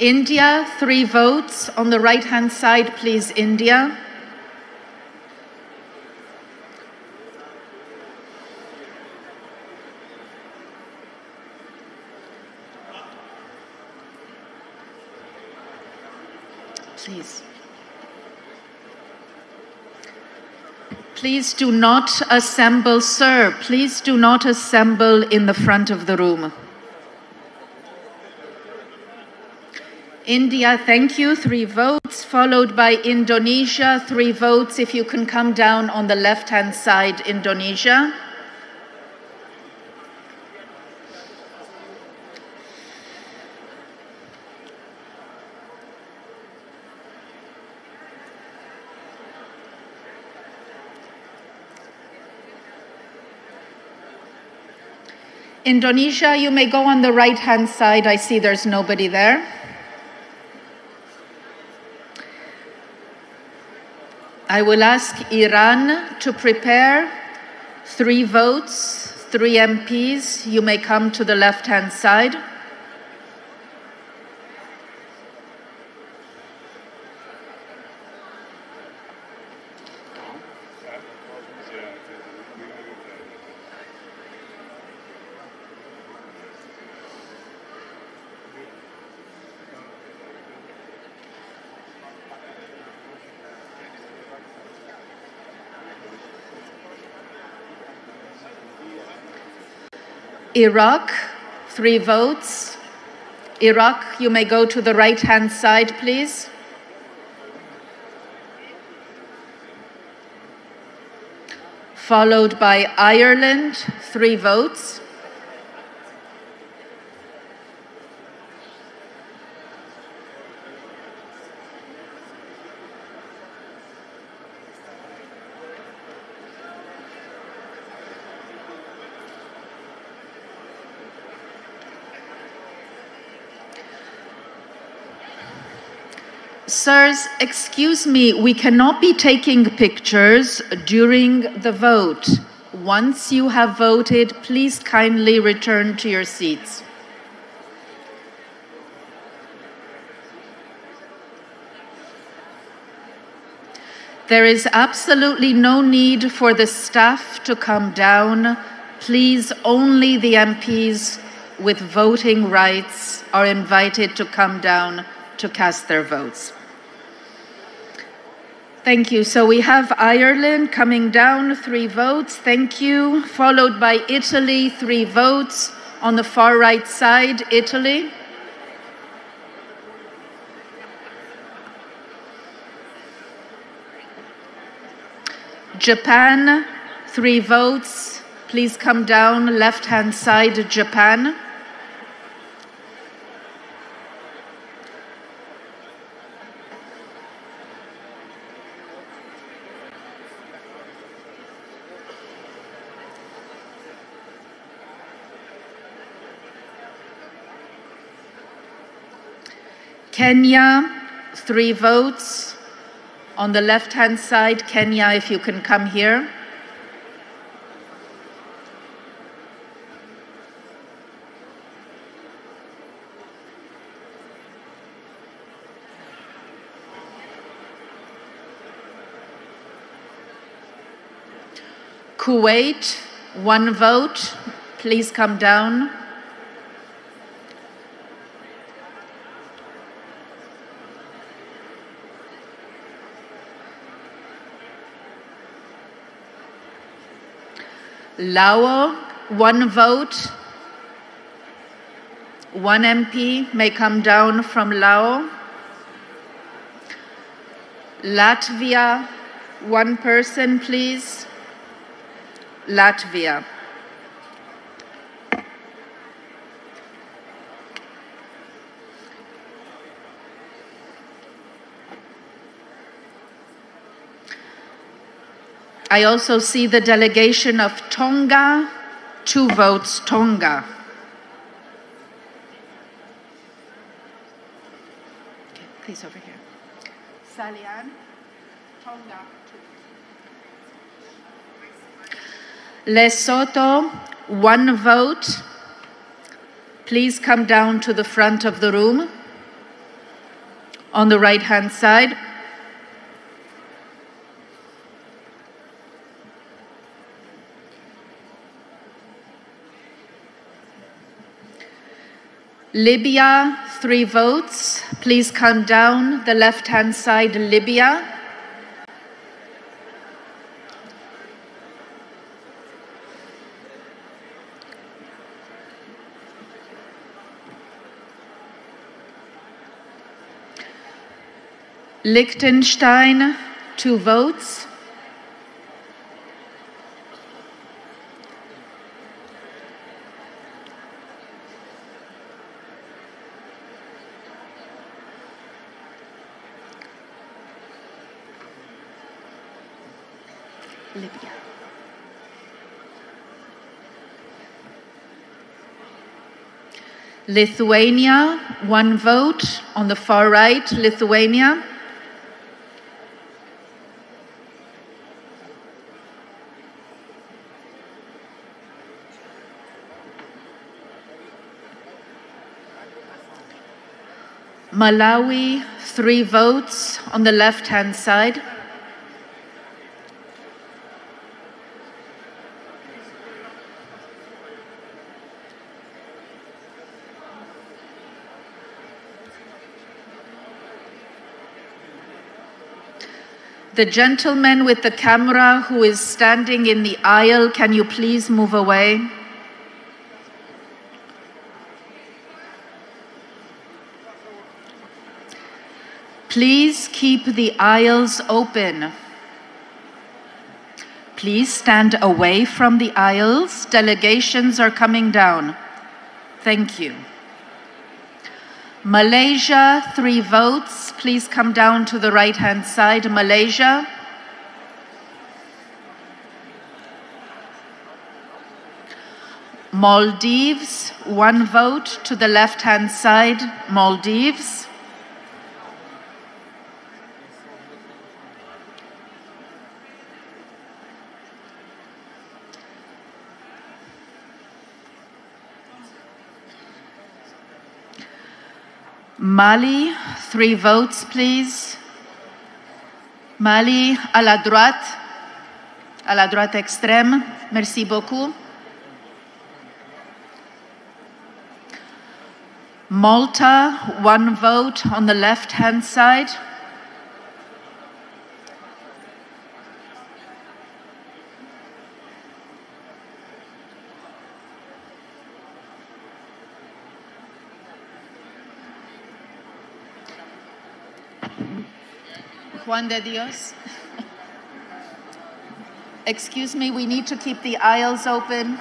India, 3 votes. On the right-hand side, please, India. Please. Please do not assemble, sir. Please do not assemble in the front of the room. India, thank you, 3 votes, followed by Indonesia, 3 votes. If you can come down on the left-hand side, Indonesia. Indonesia, you may go on the right-hand side. I see there's nobody there. I will ask Iran to prepare 3 votes, 3 MPs. You may come to the left-hand side. Iraq, 3 votes. Iraq, you may go to the right-hand side, please. Followed by Ireland, 3 votes. Sirs, excuse me, we cannot be taking pictures during the vote. Once you have voted, please kindly return to your seats. There is absolutely no need for the staff to come down. Please, only the MPs with voting rights are invited to come down to cast their votes. Thank you. So we have Ireland coming down, 3 votes. Thank you. Followed by Italy, 3 votes. On the far right side, Italy. Japan, 3 votes. Please come down, left-hand side, Japan. Kenya, 3 votes. On the left-hand side, Kenya, if you can come here. Kuwait, 1 vote. Please come down. Laos, 1 vote. 1 MP may come down from Laos. Latvia, 1 person, please. Latvia. I also see the delegation of Tonga, 2 votes, Tonga. Okay, please over here. Salian, Tonga, 2. Lesotho, 1 vote. Please come down to the front of the room. On the right-hand side. Libya, 3 votes. Please come down the left-hand side, Libya. Liechtenstein, 2 votes. Libya. Lithuania, 1 vote. On the far right, Lithuania. Malawi, 3 votes. On the left-hand side. The gentleman with the camera who is standing in the aisle, can you please move away? Please keep the aisles open. Please stand away from the aisles. Delegations are coming down. Thank you. Malaysia, 3 votes. Please come down to the right-hand side, Malaysia. Maldives, 1 vote to the left-hand side, Maldives. Mali, 3 votes, please. Mali, à la droite extrême. Merci beaucoup. Malta, 1 vote on the left-hand side. Juan de Dios. Excuse me, we need to keep the aisles open.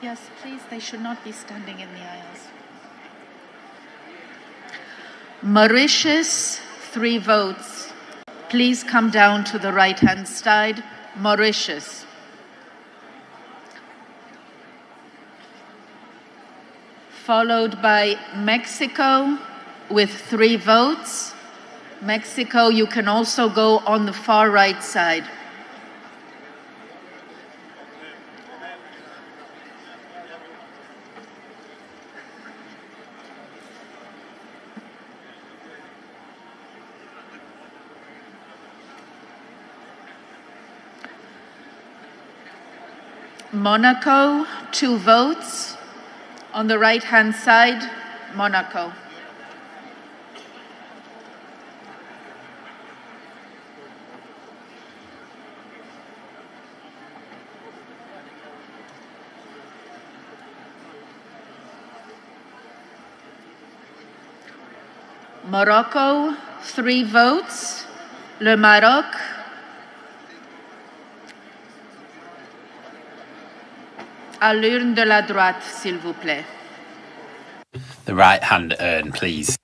Yes, please, they should not be standing in the aisles. Mauritius, 3 votes. Please come down to the right-hand side, Mauritius. followed by Mexico with 3 votes. Mexico, you can also go on the far right side. Monaco, 2 votes. On the right-hand side, Monaco. Morocco, 3 votes. Le Maroc. À l'urne de la droite, s'il vous plaît. The right-hand urn, please.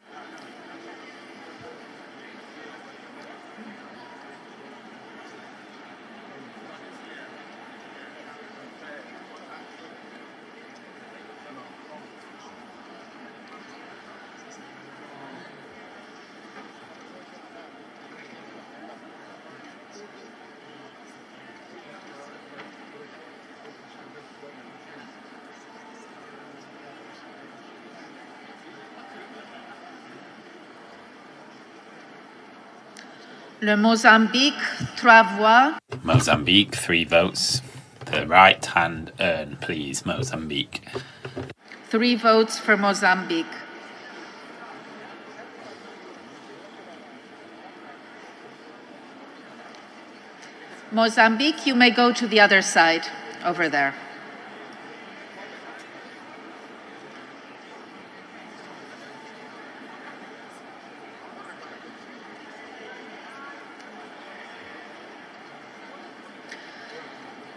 Le Mozambique, 3 voix. Mozambique, 3 votes. The right-hand urn, please, Mozambique. 3 votes for Mozambique. Mozambique, you may go to the other side, over there.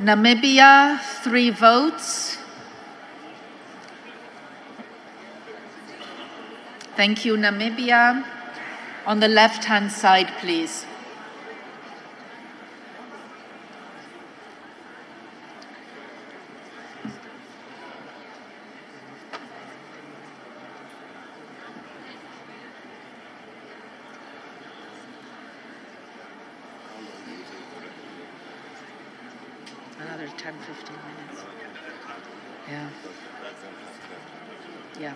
Namibia, 3 votes. Thank you, Namibia. On the left-hand side, please. Another 10, 15 minutes. Yeah. Yeah.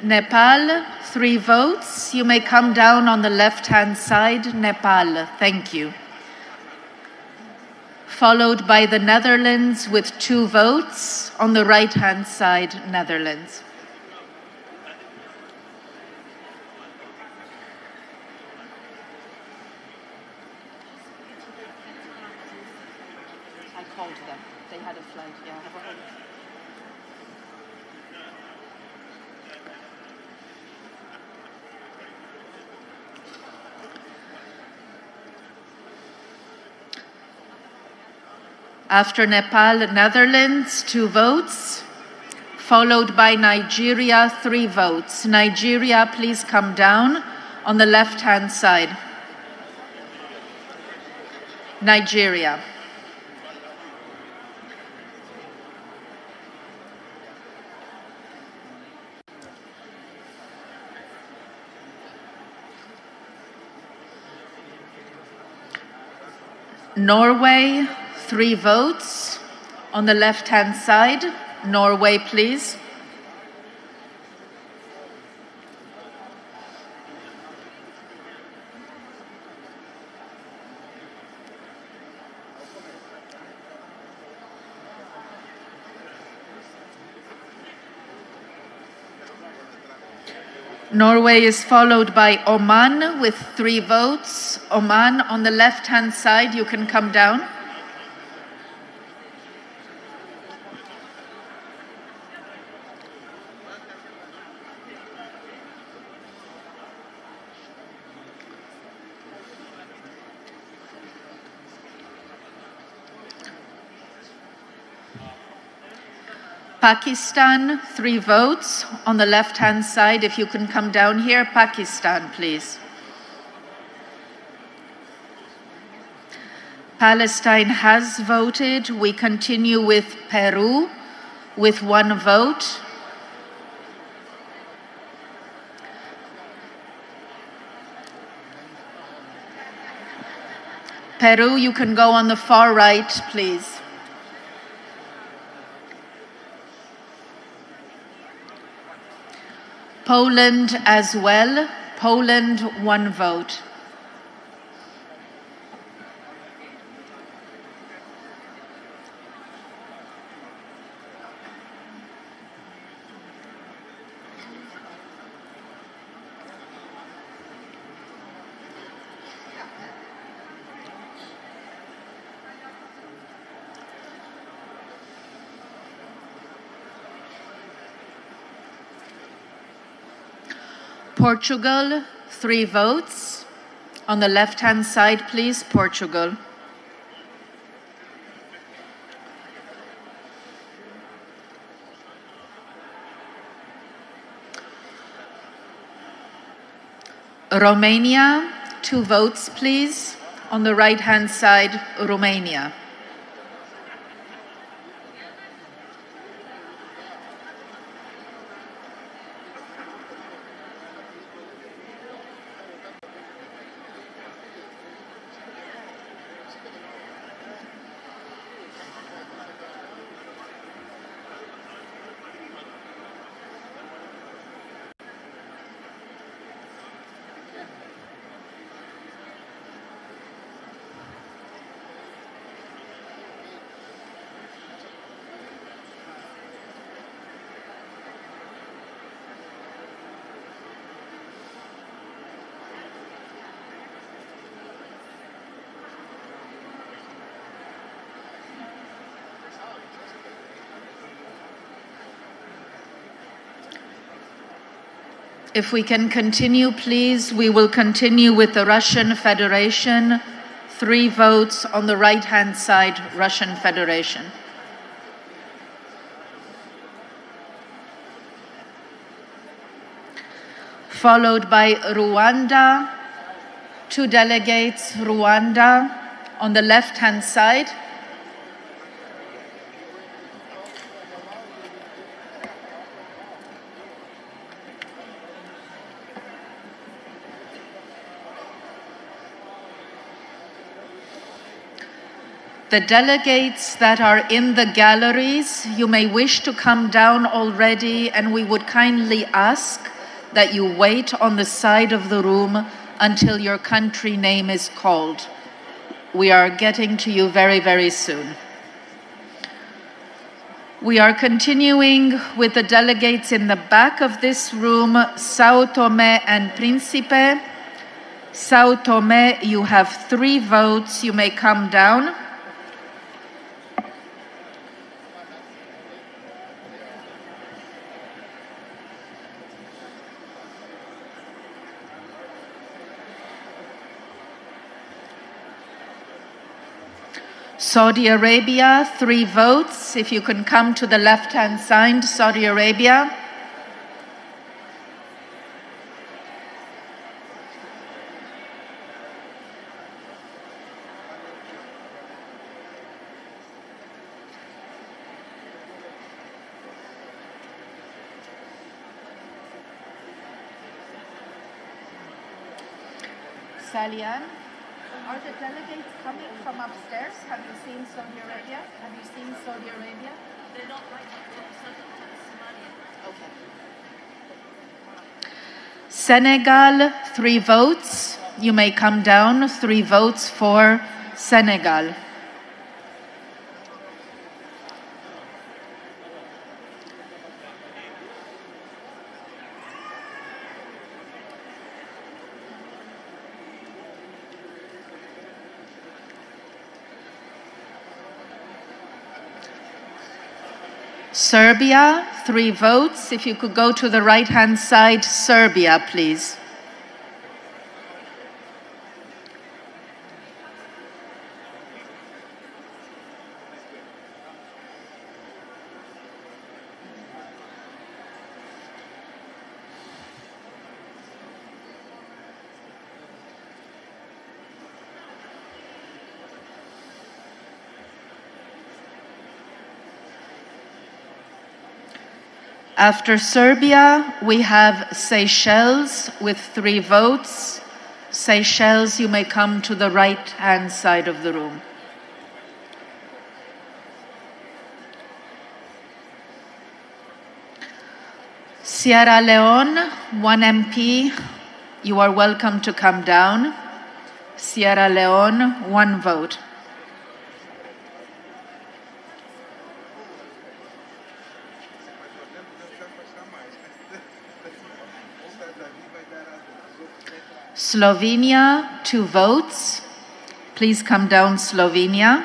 Nepal, 3 votes. You may come down on the left-hand side. Nepal, thank you. Followed by the Netherlands with 2 votes. On the right-hand side, Netherlands. I called them. They had a flight, yeah. After Nepal, Netherlands, 2 votes. Followed by Nigeria, 3 votes. Nigeria, please come down on the left-hand side. Nigeria. Norway, 3 votes. On the left-hand side, Norway, please. Norway is followed by Oman with 3 votes. Oman, on the left-hand side, you can come down. Pakistan, 3 votes. On the left-hand side, if you can come down here. Pakistan, please. Palestine has voted. We continue with Peru with 1 vote. Peru, you can go on the far right, please. Poland as well. Poland, 1 vote. Portugal, 3 votes. On the left-hand side, please, Portugal. Romania, 2 votes, please. On the right-hand side, Romania. If we can continue, please, we will continue with the Russian Federation. 3 votes on the right-hand side, Russian Federation. Followed by Rwanda, 2 delegates, Rwanda, on the left-hand side. The delegates that are in the galleries, you may wish to come down already, and we would kindly ask that you wait on the side of the room until your country name is called. We are getting to you very, very soon. We are continuing with the delegates in the back of this room, São Tomé and Príncipe. São Tomé, you have 3 votes. You may come down. Saudi Arabia, 3 votes. If you can come to the left-hand side, Saudi Arabia. Salian. Are the delegates coming from upstairs? Have you seen Saudi Arabia? Have you seen Saudi Arabia? They're not right now. Okay. Senegal, 3 votes. You may come down. 3 votes for Senegal. Serbia, 3 votes. If you could go to the right-hand side, Serbia, please. After Serbia, we have Seychelles with 3 votes. Seychelles, you may come to the right-hand side of the room. Sierra Leone, 1 MP, you are welcome to come down. Sierra Leone, 1 vote. Slovenia, 2 votes. Please come down, Slovenia.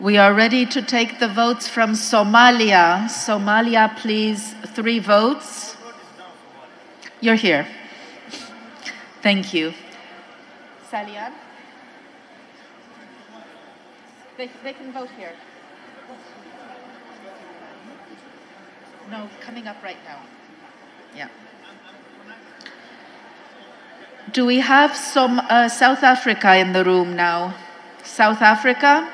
We are ready to take the votes from Somalia. Somalia, please, 3 votes. You're here. Thank you. Salian? They can vote here. No, coming up right now. Yeah. Do we have some South Africa in the room now? South Africa?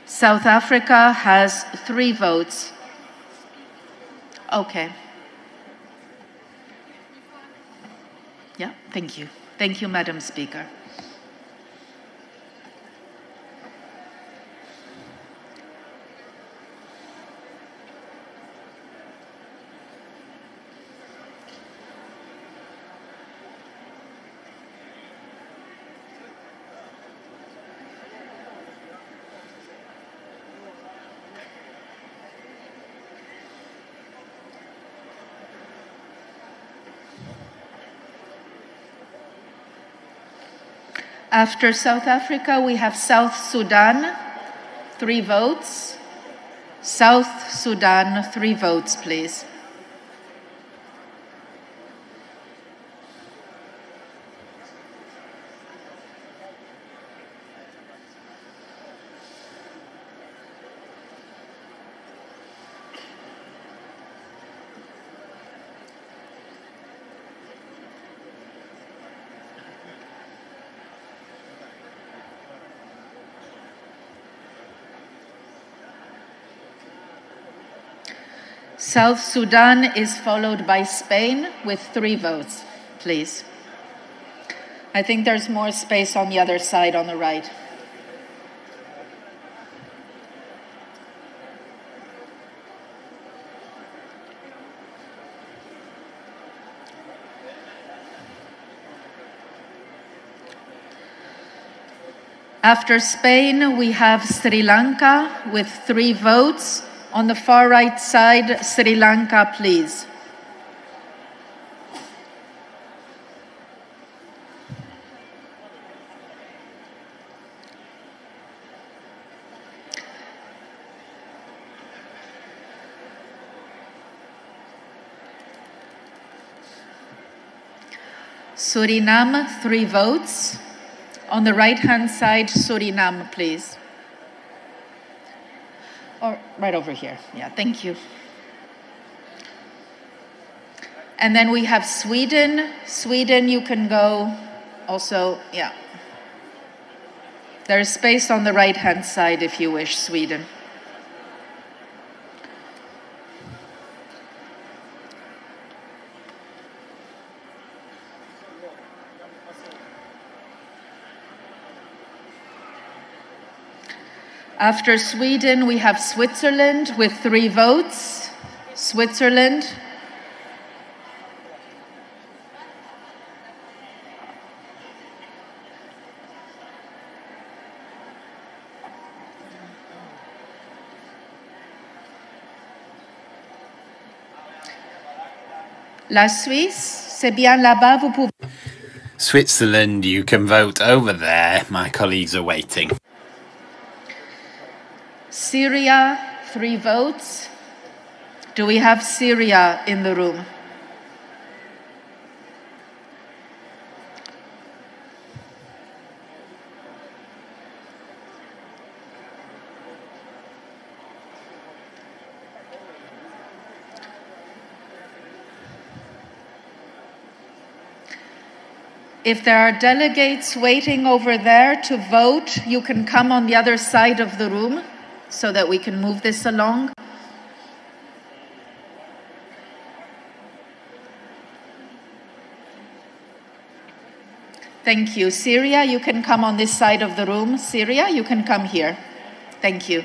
South Africa has 3 votes. Okay. Yeah, thank you. Thank you, Madam Speaker. After South Africa, we have South Sudan, 3 votes. South Sudan, 3 votes, please. South Sudan is followed by Spain with 3 votes, please. I think there's more space on the other side on the right. After Spain, we have Sri Lanka with 3 votes. On the far right side, Sri Lanka, please. Suriname, 3 votes. On the right-hand side, Suriname, please. Or right over here. Yeah, thank you. And then we have Sweden. Sweden, you can go also, yeah. There is space on the right-hand side if you wish, Sweden. After Sweden, we have Switzerland with 3 votes. Switzerland. La Suisse, c'est bien là-bas, vous pouvez... Switzerland, you can vote over there. My colleagues are waiting. Syria, 3 votes. Do we have Syria in the room? If there are delegates waiting over there to vote, you can come on the other side of the room so that we can move this along. Thank you. Syria, you can come on this side of the room. Syria, you can come here. Thank you.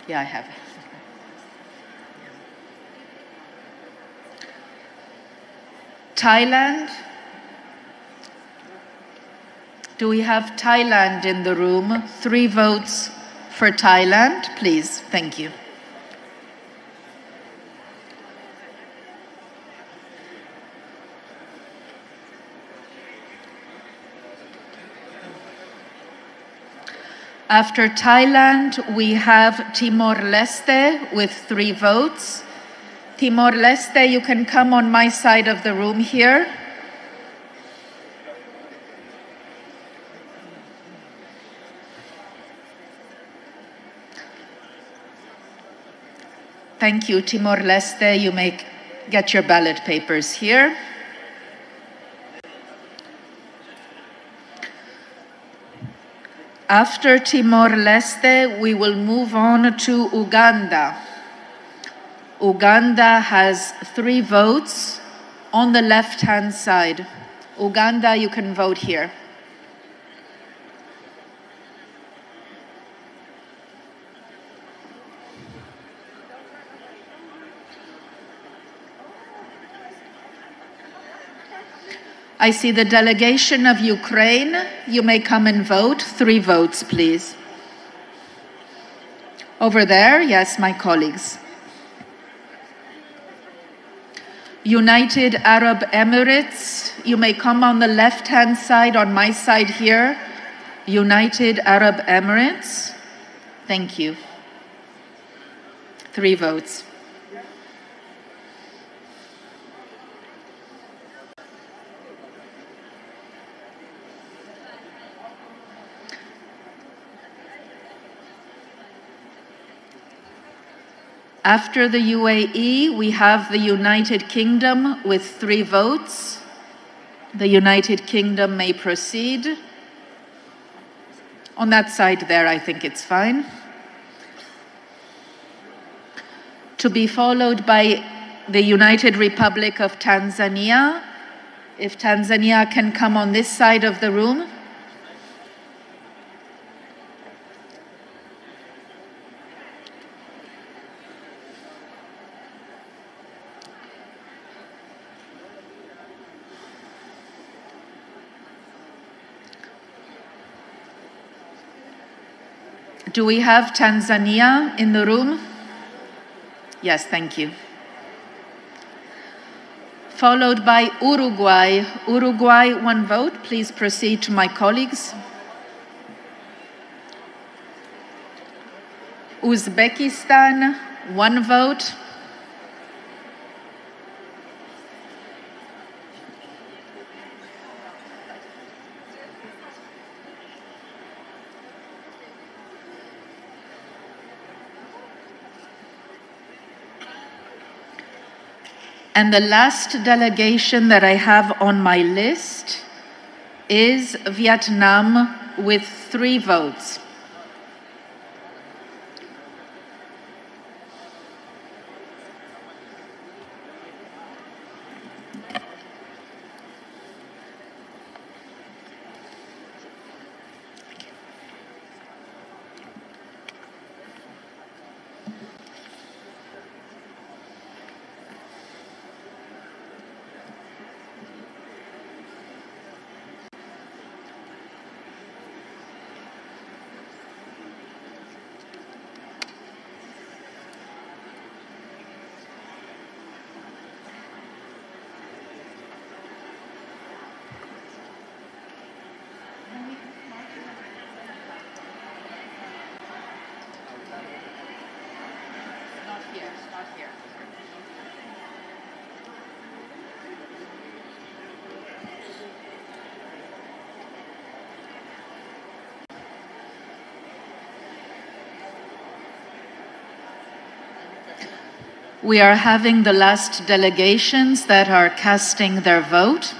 Yeah, I have. Thailand. Do we have Thailand in the room? 3 votes for Thailand, please. Thank you. After Thailand, we have Timor-Leste with 3 votes. Timor-Leste, you can come on my side of the room here. Thank you, Timor-Leste. You may get your ballot papers here. After Timor-Leste, we will move on to Uganda. Uganda has 3 votes on the left-hand side. Uganda, you can vote here. I see the delegation of Ukraine. You may come and vote. 3 votes, please. Over there, yes, my colleagues. United Arab Emirates, you may come on the left-hand side, on my side here. United Arab Emirates, thank you. 3 votes. After the UAE, we have the United Kingdom with 3 votes. The United Kingdom may proceed. On that side there, I think it's fine. To be followed by the United Republic of Tanzania. If Tanzania can come on this side of the room. Do we have Tanzania in the room? Yes, thank you. Followed by Uruguay. Uruguay, 1 vote. Please proceed to my colleagues. Uzbekistan, 1 vote. And the last delegation that I have on my list is Vietnam with 3 votes. We are having the last delegations that are casting their vote.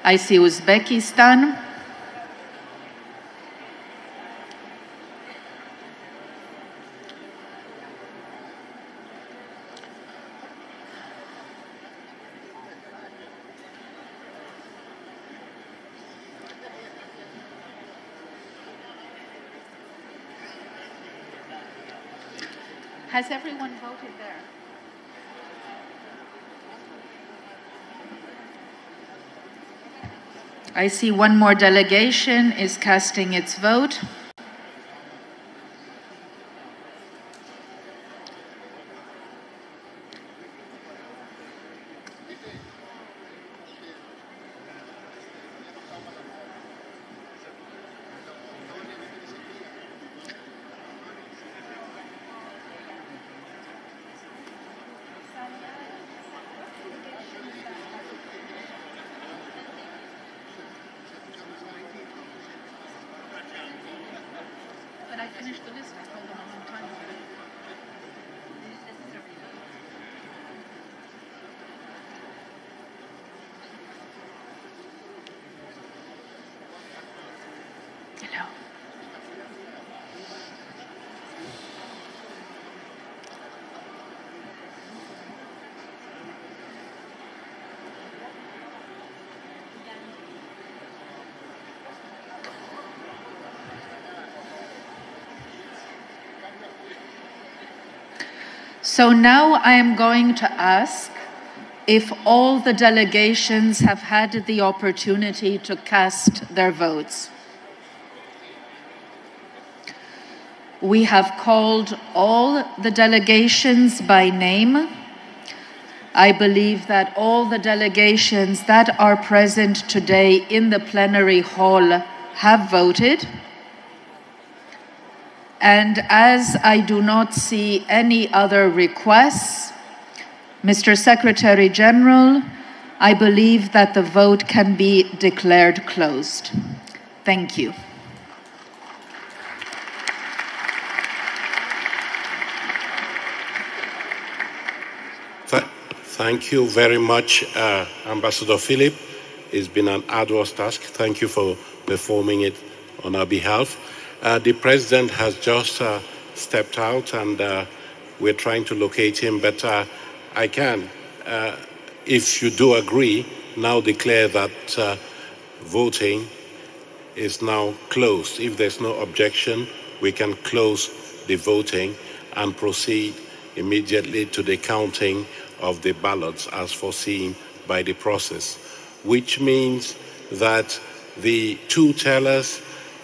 I see Uzbekistan. Has everyone voted there? I see one more delegation is casting its vote. So now I am going to ask if all the delegations have had the opportunity to cast their votes. We have called all the delegations by name. I believe that all the delegations that are present today in the plenary hall have voted. And as I do not see any other requests, Mr. Secretary General, I believe that the vote can be declared closed. Thank you. Thank you very much, Ambassador Philip. It's been an arduous task. Thank you for performing it on our behalf. The President has just stepped out and we're trying to locate him, but I can, if you do agree, now declare that voting is now closed. If there's no objection, we can close the voting and proceed immediately to the counting of the ballots as foreseen by the process, which means that the two tellers,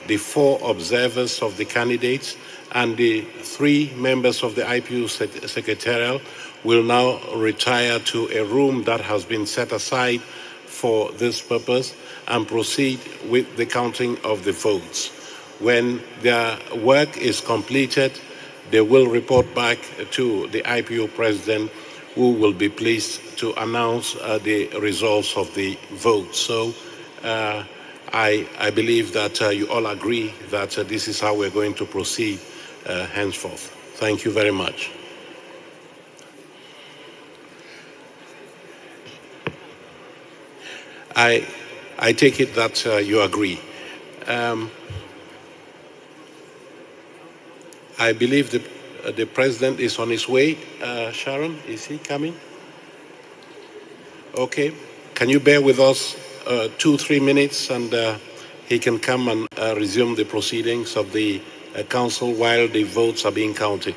the 4 observers of the candidates, and the 3 members of the IPU Secretarial will now retire to a room that has been set aside for this purpose and proceed with the counting of the votes. When their work is completed, they will report back to the IPU President, who will be pleased to announce the results of the vote. So I believe that you all agree that this is how we're going to proceed henceforth. Thank you very much. I take it that you agree. I believe the President is on his way. Sharon, is he coming? Okay. Can you bear with us 2-3 minutes and he can come and resume the proceedings of the Council while the votes are being counted?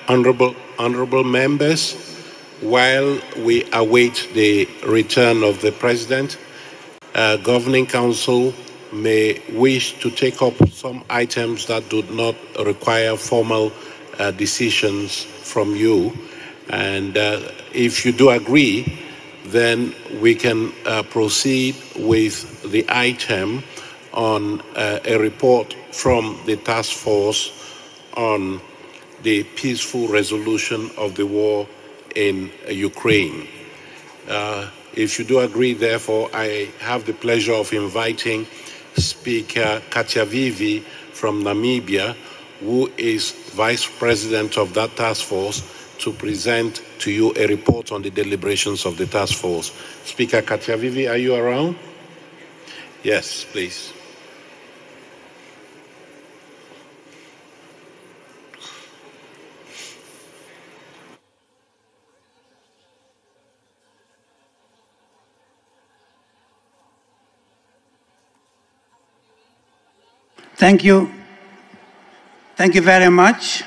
Honorable members, while we await the return of the President, Governing Council may wish to take up some items that do not require formal decisions from you. And if you do agree, then we can proceed with the item on a report from the task force on the peaceful resolution of the war in Ukraine. If you do agree, therefore, I have the pleasure of inviting Speaker Katjavivi from Namibia, who is Vice President of that task force, to present to you a report on the deliberations of the task force. Speaker Katjavivi, are you around? Yes, please. Thank you. Thank you very much.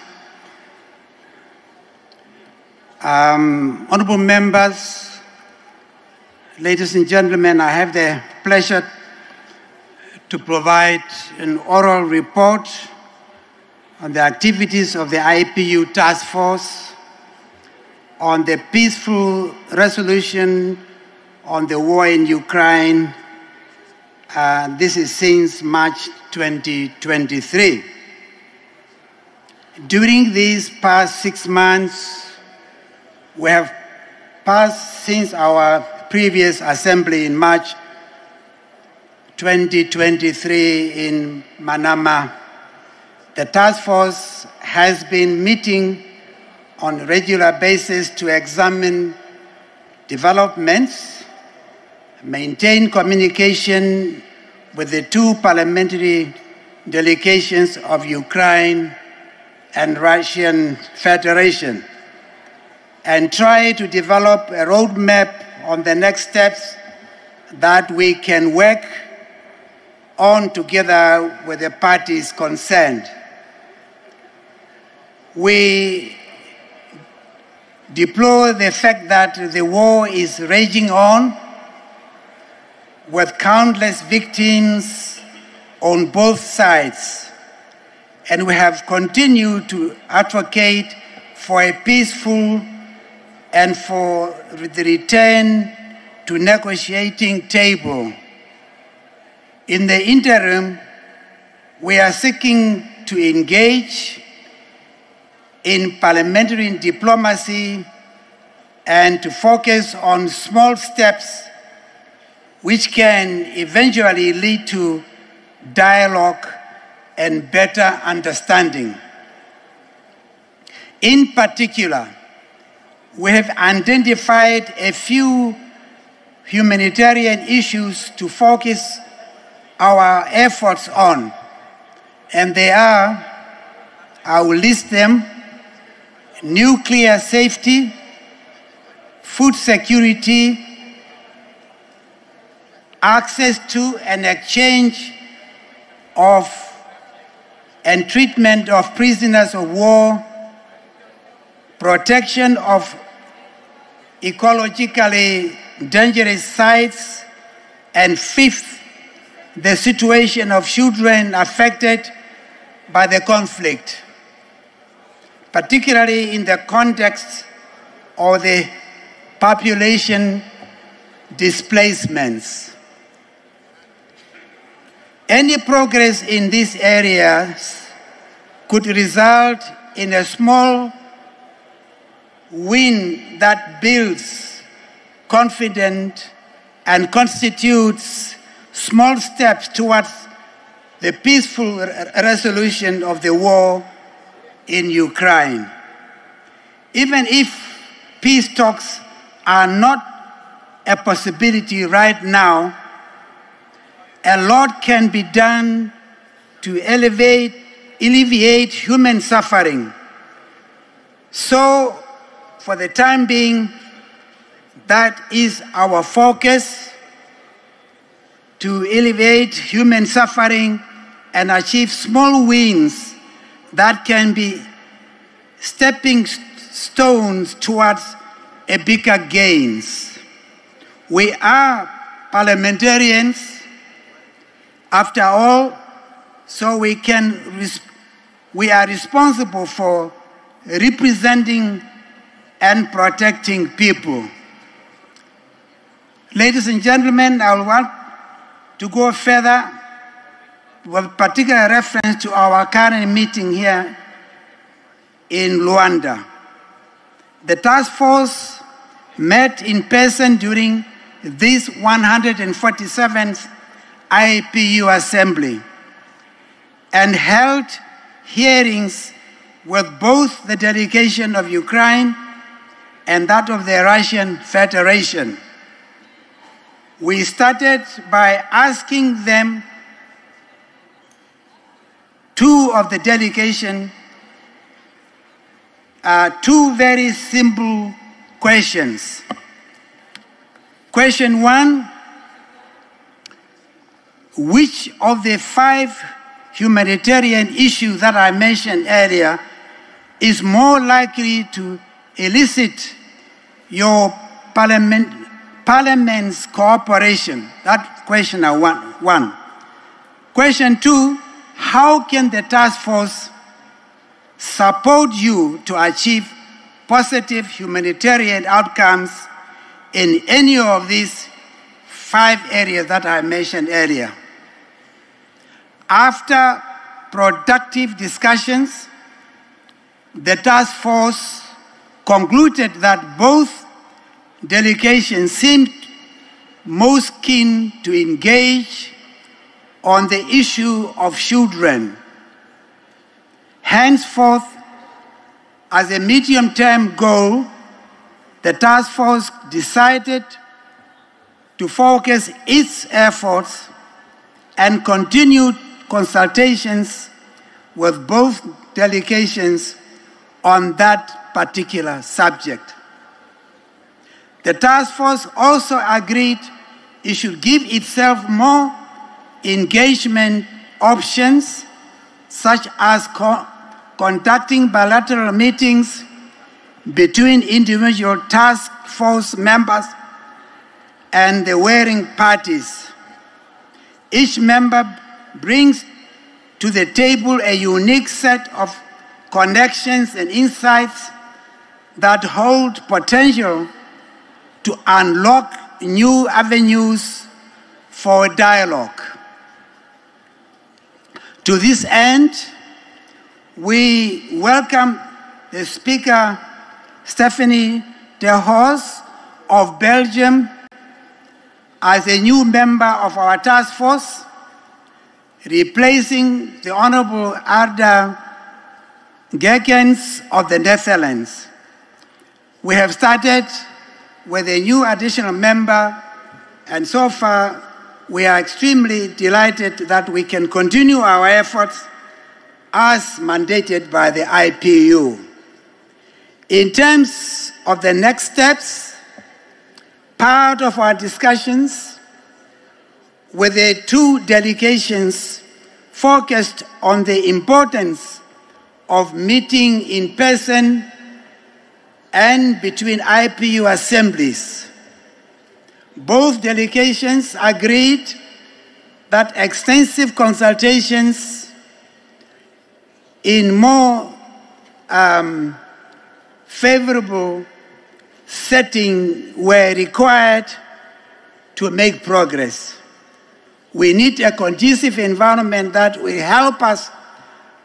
Honorable members, ladies and gentlemen, I have the pleasure to provide an oral report on the activities of the IPU task force on the peaceful resolution on the war in Ukraine. This is since March 2023. During these past 6 months, we have passed since our previous assembly in March 2023 in Manama. The task force has been meeting on a regular basis to examine developments, maintain communication with the two parliamentary delegations of Ukraine and Russian Federation, and try to develop a roadmap on the next steps that we can work on together with the parties concerned. We deplore the fact that the war is raging on with countless victims on both sides, and we have continued to advocate for a peaceful and for the return to negotiating table. In the interim, we are seeking to engage in parliamentary diplomacy and to focus on small steps which can eventually lead to dialogue and better understanding. In particular, we have identified a few humanitarian issues to focus our efforts on, and they are, I will list them: nuclear safety, food security, access to and exchange of and treatment of prisoners of war, protection of ecologically dangerous sites, and fifth, the situation of children affected by the conflict, particularly in the context of the population displacements. Any progress in these areas could result in a small win that builds confidence and constitutes small steps towards the peaceful resolution of the war in Ukraine. Even if peace talks are not a possibility right now, a lot can be done to alleviate human suffering. So, for the time being, that is our focus, to alleviate human suffering and achieve small wins that can be stepping stones towards a bigger gains. We are parliamentarians, after all, so we are responsible for representing and protecting people. Ladies and gentlemen, I want to go further with particular reference to our current meeting here in Luanda. The task force met in person during this 147th IPU assembly and held hearings with both the delegation of Ukraine and that of the Russian Federation. We started by asking them, two of the delegation, two very simple questions. Question one, which of the 5 humanitarian issues that I mentioned earlier is more likely to elicit your Parliament's cooperation? That's question one. Question two, how can the task force support you to achieve positive humanitarian outcomes in any of these 5 areas that I mentioned earlier? After productive discussions, the task force concluded that both delegations seemed most keen to engage on the issue of children. Henceforth, as a medium-term goal, the task force decided to focus its efforts and continue consultations with both delegations on that particular subject. The task force also agreed it should give itself more engagement options, such as conducting bilateral meetings between individual task force members and the warring parties. Each member brings to the table a unique set of connections and insights that hold potential to unlock new avenues for dialogue. To this end, we welcome the Speaker, Stephanie de Hoos of Belgium, as a new member of our task force, replacing the Honorable Arda Gekens of the Netherlands. We have started with a new additional member, and so far we are extremely delighted that we can continue our efforts as mandated by the IPU. In terms of the next steps, part of our discussions with the 2 delegations focused on the importance of meeting in person and between IPU assemblies. Both delegations agreed that extensive consultations in more favorable setting were required to make progress. We need a conducive environment that will help us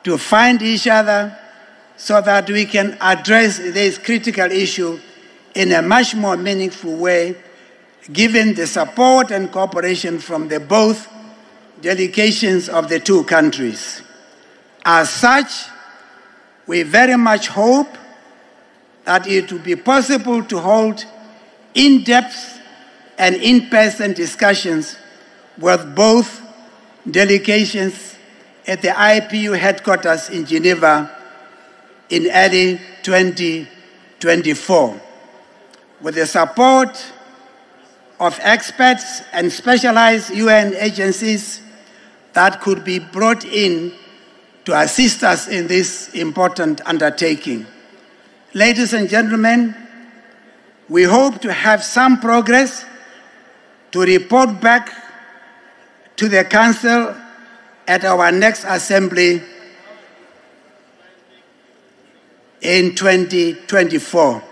to find each other so that we can address this critical issue in a much more meaningful way, given the support and cooperation from the both delegations of the 2 countries. As such, we very much hope that it will be possible to hold in-depth and in-person discussions with both delegations at the IPU headquarters in Geneva in early 2024. With the support of experts and specialized UN agencies that could be brought in to assist us in this important undertaking. Ladies and gentlemen, we hope to have some progress to report back to the Council at our next assembly in 2024.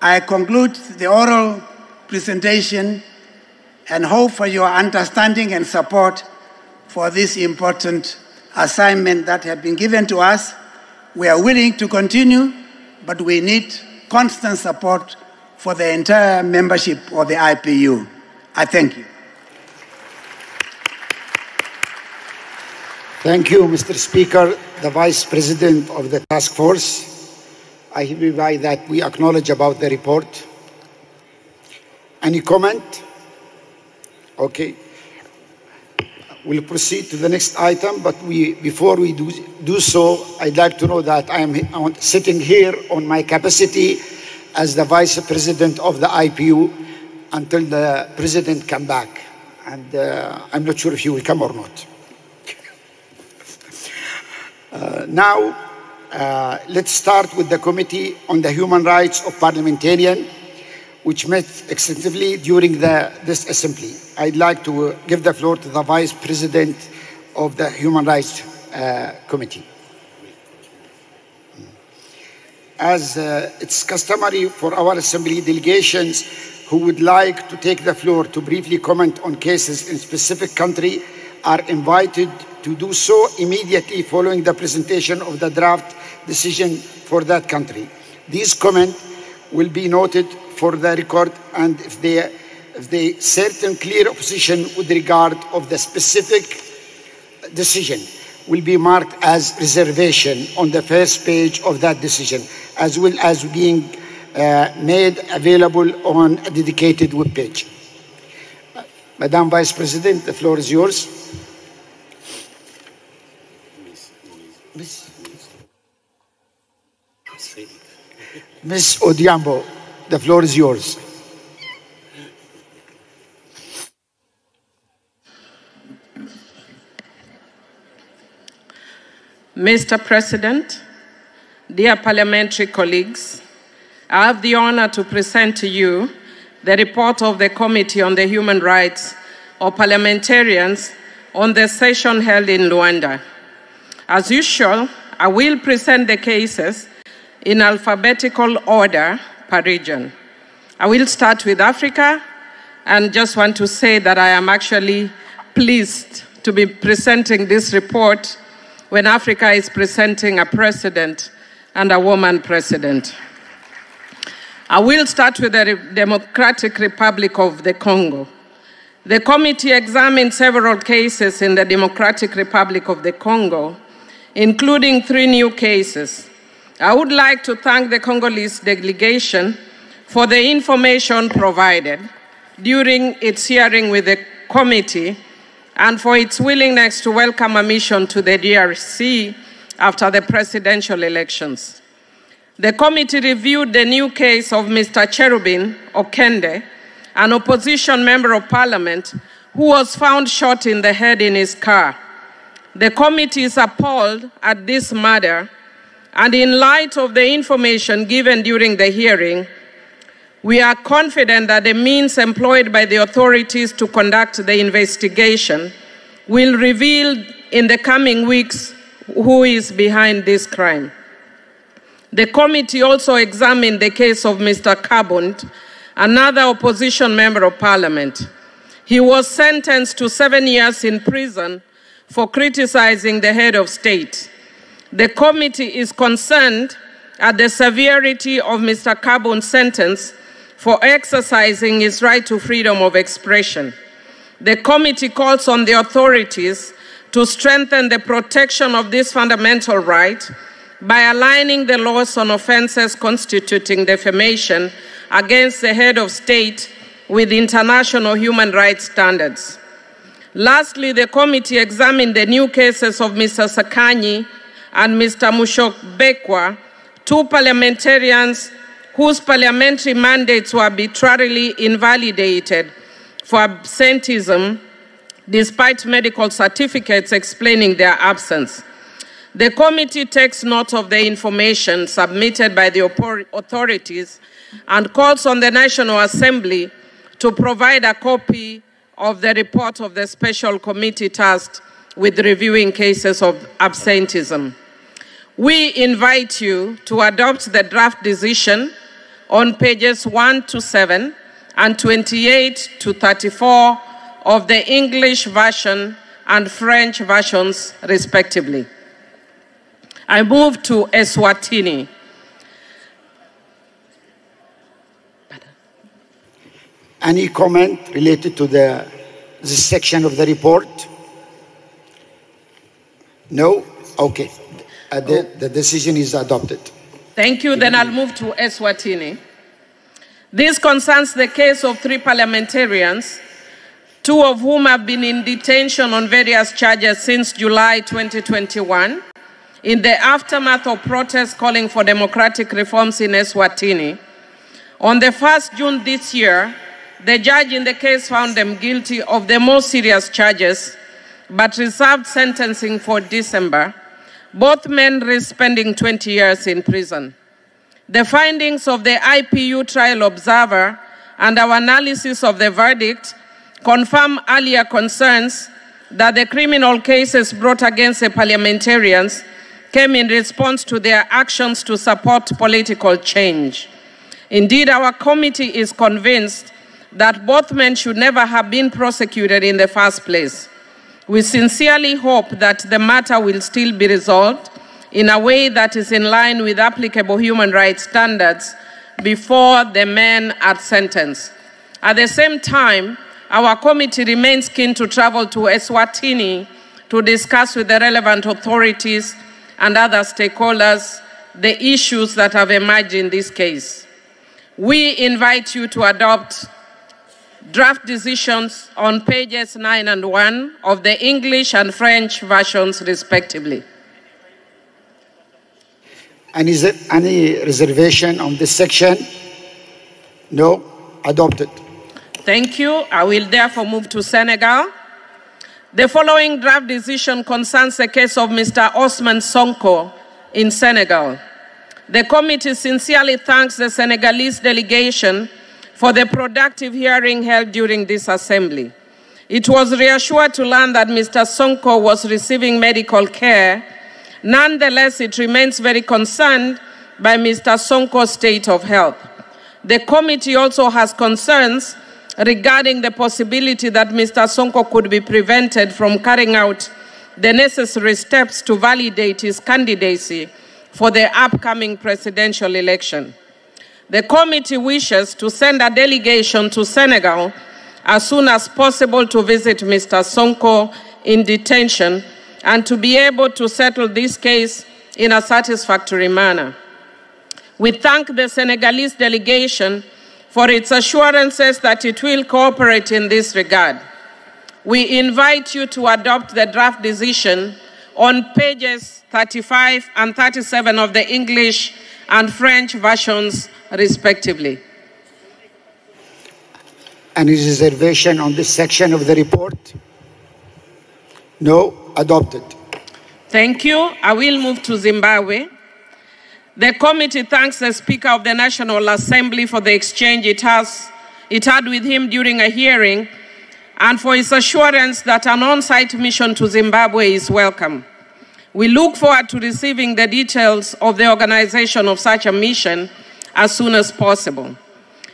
I conclude the oral presentation and hope for your understanding and support for this important assignment that has been given to us. We are willing to continue, but we need constant support for the entire membership of the IPU. I thank you. Thank you, Mr. Speaker, the Vice President of the Task Force. I hereby that we acknowledge about the report. Any comment? Okay. We'll proceed to the next item, but before we do so, I'd like to know that I'm sitting here on my capacity as the Vice President of the IPU until the President come back. And I'm not sure if he will come or not. Now, let's start with the Committee on the Human Rights of Parliamentarians, which met extensively during this assembly. I'd like to give the floor to the Vice President of the Human Rights Committee. As it's customary for our assembly, delegations who would like to take the floor to briefly comment on cases in specific country are invited to do so immediately following the presentation of the draft decision for that country. These comments will be noted for the record, and if they certain clear opposition with regard of the specific decision will be marked as reservation on the first page of that decision, as well as being made available on a dedicated web page. Madam Vice President, the floor is yours. Ms. Odhiambo, the floor is yours. Mr. President, dear parliamentary colleagues, I have the honor to present to you the report of the Committee on the Human Rights of Parliamentarians on the session held in Luanda. As usual, I will present the cases in alphabetical order per region. I will start with Africa, and just want to say that I am actually pleased to be presenting this report when Africa is presenting a president and a woman president. I will start with the Democratic Republic of the Congo. The committee examined several cases in the Democratic Republic of the Congo, including 3 new cases. I would like to thank the Congolese delegation for the information provided during its hearing with the committee and for its willingness to welcome a mission to the DRC after the presidential elections. The committee reviewed the new case of Mr. Cherubin Okende, an opposition member of parliament who was found shot in the head in his car. The committee is appalled at this murder, and in light of the information given during the hearing, we are confident that the means employed by the authorities to conduct the investigation will reveal in the coming weeks who is behind this crime. The committee also examined the case of Mr. Kabund, another opposition member of parliament. He was sentenced to 7 years in prison for criticizing the head of state. The committee is concerned at the severity of Mr. Kabund's sentence for exercising his right to freedom of expression. The committee calls on the authorities to strengthen the protection of this fundamental right by aligning the laws on offenses constituting defamation against the head of state with international human rights standards. Lastly, the committee examined the new cases of Mr. Sakanyi and Mr. Mushok-Bekwa, 2 parliamentarians whose parliamentary mandates were arbitrarily invalidated for absenteeism despite medical certificates explaining their absence. The committee takes note of the information submitted by the authorities and calls on the National Assembly to provide a copy of the report of the special committee tasked with reviewing cases of absenteeism. We invite you to adopt the draft decision on pages 1 to 7 and 28 to 34 of the English version and French versions, respectively. I move to Eswatini. Any comment related to this section of the report? No? Okay. The decision is adopted. Thank you. Then I'll move to Eswatini. This concerns the case of 3 parliamentarians, 2 of whom have been in detention on various charges since July 2021, in the aftermath of protests calling for democratic reforms in Eswatini. On the 1st June this year, the judge in the case found them guilty of the most serious charges, but reserved sentencing for December. Both men risk spending 20 years in prison. The findings of the IPU trial observer and our analysis of the verdict confirm earlier concerns that the criminal cases brought against the parliamentarians came in response to their actions to support political change. Indeed, our committee is convinced that both men should never have been prosecuted in the first place. We sincerely hope that the matter will still be resolved in a way that is in line with applicable human rights standards before the men are sentenced. At the same time, our committee remains keen to travel to Eswatini to discuss with the relevant authorities and other stakeholders the issues that have emerged in this case. We invite you to adopt draft decisions on pages 9 and 1 of the English and French versions, respectively. Any reservation on this section? No? Adopted. Thank you. I will therefore move to Senegal. The following draft decision concerns the case of Mr. Osman Sonko in Senegal. The committee sincerely thanks the Senegalese delegation for the productive hearing held during this assembly. It was reassured to learn that Mr. Sonko was receiving medical care. Nonetheless, it remains very concerned by Mr. Sonko's state of health. The committee also has concerns regarding the possibility that Mr. Sonko could be prevented from carrying out the necessary steps to validate his candidacy for the upcoming presidential election. The committee wishes to send a delegation to Senegal as soon as possible to visit Mr. Sonko in detention and to be able to settle this case in a satisfactory manner. We thank the Senegalese delegation for its assurances that it will cooperate in this regard. We invite you to adopt the draft decision on pages 35 and 37 of the English and French versions, respectively. Any reservation on this section of the report? No? Adopted. Thank you. I will move to Zimbabwe. The committee thanks the Speaker of the National Assembly for the exchange it had with him during a hearing and for his assurance that an on-site mission to Zimbabwe is welcome. We look forward to receiving the details of the organization of such a mission as soon as possible.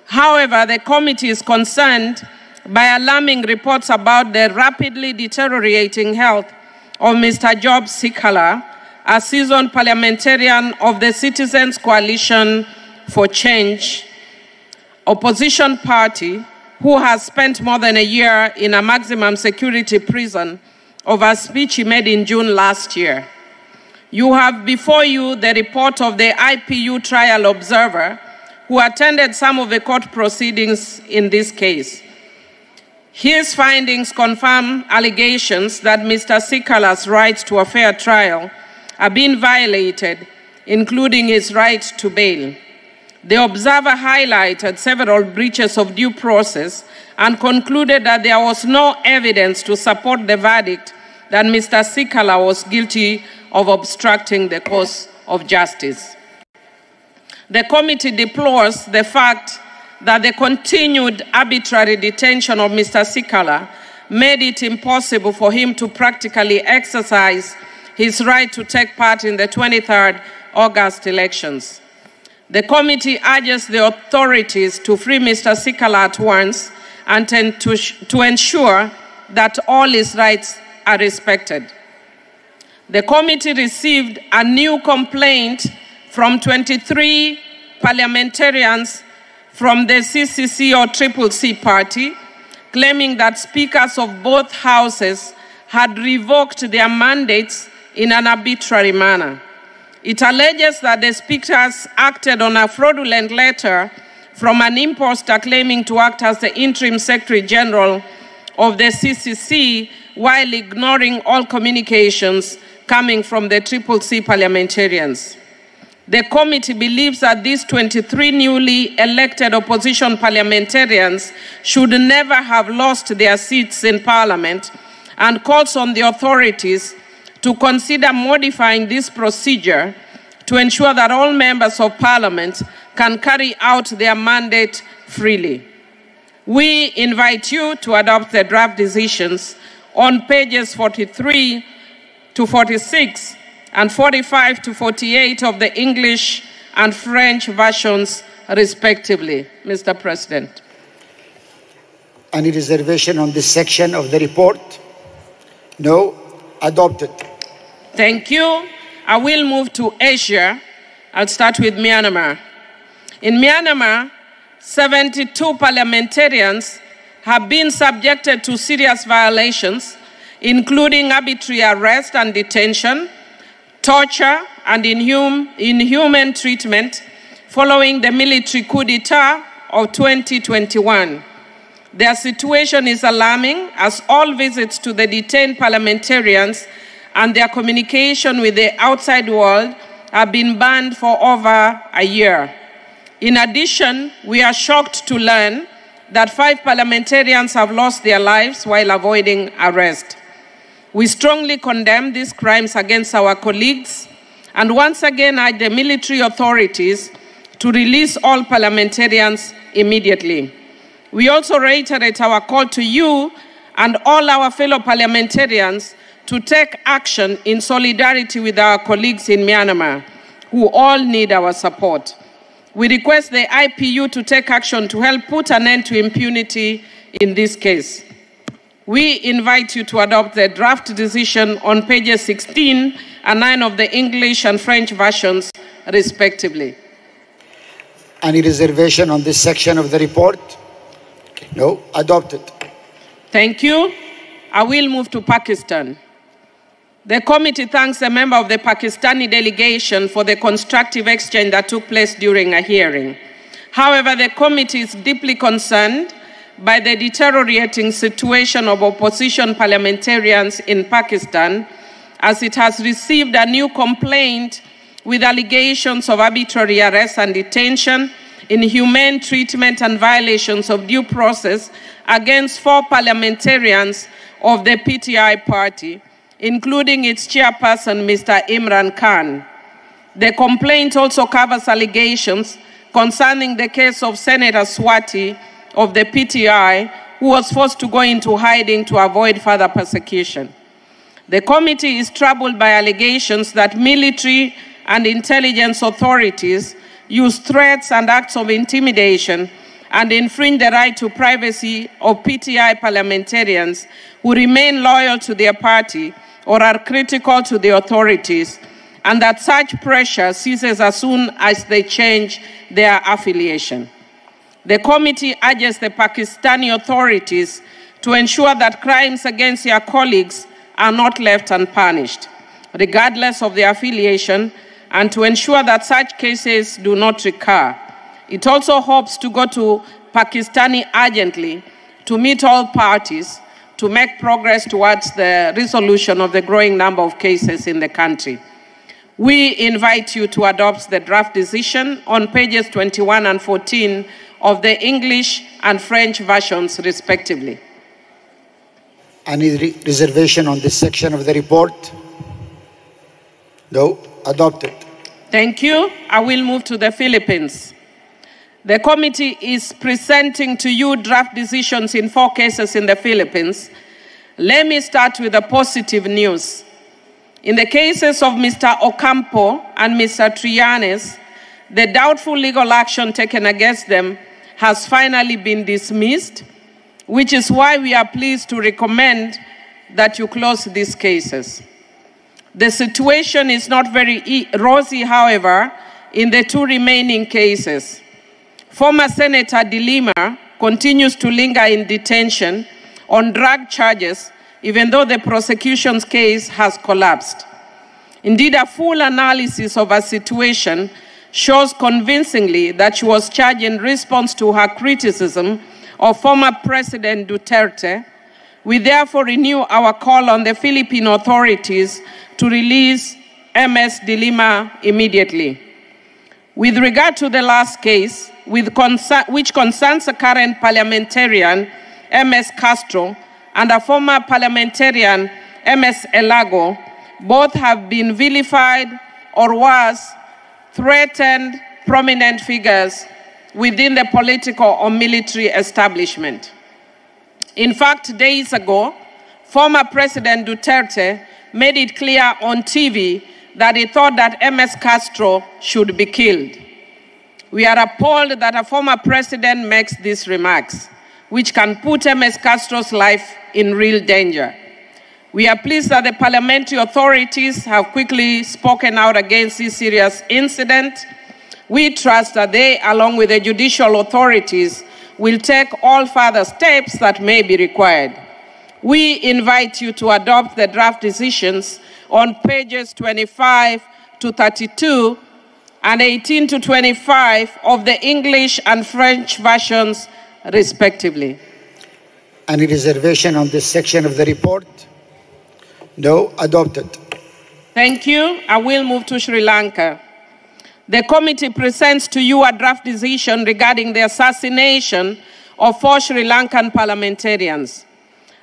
However, the committee is concerned by alarming reports about the rapidly deteriorating health of Mr. Job Sikhala, a seasoned parliamentarian of the Citizens Coalition for Change opposition party, who has spent more than a year in a maximum security prison over a speech he made in June last year. You have before you the report of the IPU trial observer who attended some of the court proceedings in this case. His findings confirm allegations that Mr. Sikhala's rights to a fair trial are being violated, including his right to bail. The observer highlighted several breaches of due process and concluded that there was no evidence to support the verdict that Mr. Sikhala was guilty of obstructing the course of justice. The committee deplores the fact that the continued arbitrary detention of Mr. Sikala made it impossible for him to practically exercise his right to take part in the 23rd August elections. The committee urges the authorities to free Mr. Sikala at once and to ensure that all his rights are respected. The committee received a new complaint from 23 parliamentarians from the CCC or CCC party, claiming that speakers of both houses had revoked their mandates in an arbitrary manner. It alleges that the speakers acted on a fraudulent letter from an imposter claiming to act as the interim Secretary General of the CCC while ignoring all communications coming from the CCC parliamentarians. The committee believes that these 23 newly elected opposition parliamentarians should never have lost their seats in Parliament and calls on the authorities to consider modifying this procedure to ensure that all members of Parliament can carry out their mandate freely. We invite you to adopt the draft decisions on pages 43 to 46 and 45 to 48 of the English and French versions, respectively. Mr. President. Any reservation on this section of the report? No. Adopted. Thank you. I will move to Asia. I'll start with Myanmar. In Myanmar, 72 parliamentarians have been subjected to serious violations, including arbitrary arrest and detention, torture, and inhuman treatment following the military coup d'etat of 2021. Their situation is alarming, as all visits to the detained parliamentarians and their communication with the outside world have been banned for over a year. In addition, we are shocked to learn that 5 parliamentarians have lost their lives while avoiding arrest. We strongly condemn these crimes against our colleagues and once again urge the military authorities to release all parliamentarians immediately. We also reiterate our call to you and all our fellow parliamentarians to take action in solidarity with our colleagues in Myanmar, who all need our support. We request the IPU to take action to help put an end to impunity in this case. We invite you to adopt the draft decision on pages 16 and 9 of the English and French versions, respectively. Any reservation on this section of the report? No. Adopted. Thank you. I will move to Pakistan. The committee thanks a member of the Pakistani delegation for the constructive exchange that took place during a hearing. However, the committee is deeply concerned by the deteriorating situation of opposition parliamentarians in Pakistan, as it has received a new complaint with allegations of arbitrary arrest and detention, inhumane treatment and violations of due process against 4 parliamentarians of the PTI party, including its chairperson, Mr. Imran Khan. The complaint also covers allegations concerning the case of Senator Swati of the PTI, who was forced to go into hiding to avoid further persecution. The committee is troubled by allegations that military and intelligence authorities use threats and acts of intimidation and infringe the right to privacy of PTI parliamentarians who remain loyal to their party or are critical to the authorities, and that such pressure ceases as soon as they change their affiliation. The committee urges the Pakistani authorities to ensure that crimes against their colleagues are not left unpunished, regardless of their affiliation, and to ensure that such cases do not recur. It also hopes to go to Pakistan urgently to meet all parties to make progress towards the resolution of the growing number of cases in the country. We invite you to adopt the draft decision on pages 21 and 14 of the English and French versions, respectively. Any reservation on this section of the report? No. Adopted. Thank you. I will move to the Philippines. The committee is presenting to you draft decisions in 4 cases in the Philippines. Let me start with the positive news. In the cases of Mr. Ocampo and Mr. Trillanes, the doubtful legal action taken against them has finally been dismissed, which is why we are pleased to recommend that you close these cases. The situation is not very rosy, however, in the 2 remaining cases. Former Senator De Lima continues to linger in detention on drug charges, even though the prosecution's case has collapsed. Indeed, a full analysis of her situation shows convincingly that she was charged in response to her criticism of former President Duterte. We therefore renew our call on the Philippine authorities to release MS De Lima immediately. With regard to the last case, which concerns a current parliamentarian, MS Castro, and a former parliamentarian, MS Elago, both have been vilified or worse, threatened prominent figures within the political or military establishment. In fact, days ago, former President Duterte made it clear on TV that he thought that MS Castro should be killed. We are appalled that a former president makes these remarks, which can put MS Castro's life in real danger. We are pleased that the parliamentary authorities have quickly spoken out against this serious incident. We trust that they, along with the judicial authorities, will take all further steps that may be required. We invite you to adopt the draft decisions on pages 25 to 32 and 18 to 25 of the English and French versions, respectively. Any reservation on this section of the report? No. Adopted. Thank you. I will move to Sri Lanka. The committee presents to you a draft decision regarding the assassination of 4 Sri Lankan parliamentarians.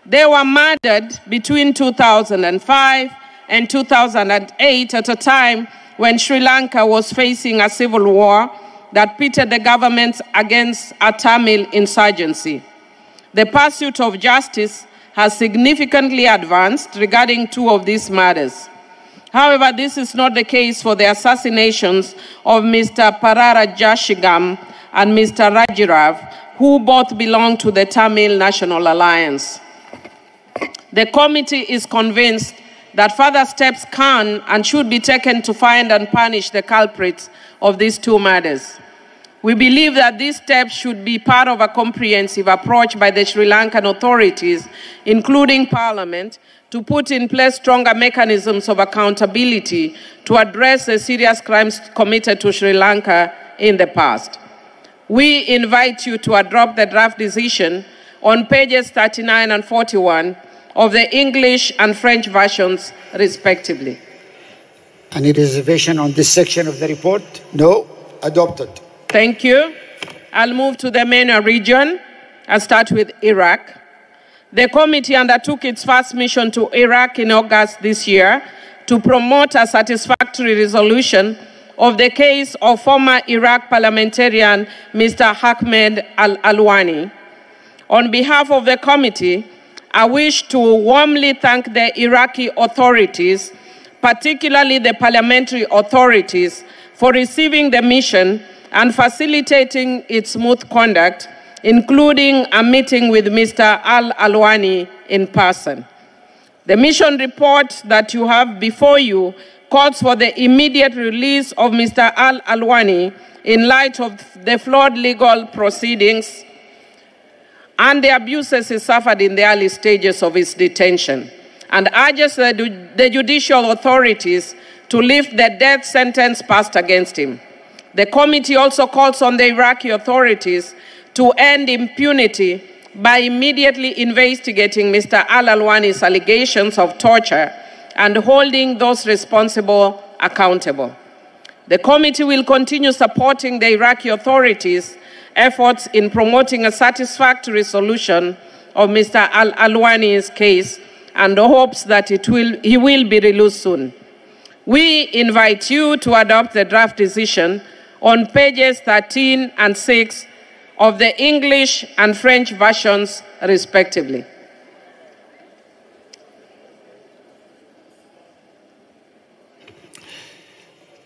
They were murdered between 2005 and 2008 at a time when Sri Lanka was facing a civil war that pitted the government against a Tamil insurgency. The pursuit of justice has significantly advanced regarding 2 of these murders. However, this is not the case for the assassinations of Mr. Parara Jashigam and Mr. Rajirav, who both belong to the Tamil National Alliance. The committee is convinced that further steps can and should be taken to find and punish the culprits of these 2 murders. We believe that these steps should be part of a comprehensive approach by the Sri Lankan authorities, including Parliament, to put in place stronger mechanisms of accountability to address the serious crimes committed to Sri Lanka in the past. We invite you to adopt the draft decision on pages 39 and 41 of the English and French versions, respectively. Any reservation on this section of the report? No. Adopted. Thank you. I'll move to the MENA region. I'll start with Iraq. The committee undertook its first mission to Iraq in August this year to promote a satisfactory resolution of the case of former Iraq parliamentarian Mr. Ahmed Al-Alwani. On behalf of the committee, I wish to warmly thank the Iraqi authorities, particularly the parliamentary authorities, for receiving the mission and facilitating its smooth conduct, including a meeting with Mr. Al-Alwani in person. The mission report that you have before you calls for the immediate release of Mr. Al-Alwani in light of the flawed legal proceedings and the abuses he suffered in the early stages of his detention, and urges the judicial authorities to lift the death sentence passed against him. The committee also calls on the Iraqi authorities to end impunity by immediately investigating Mr. Al-Alwani's allegations of torture and holding those responsible accountable. The committee will continue supporting the Iraqi authorities' efforts in promoting a satisfactory solution of Mr. Al-Alwani's case and hopes that he will be released soon. We invite you to adopt the draft decision on pages 13 and 6 of the English and French versions, respectively.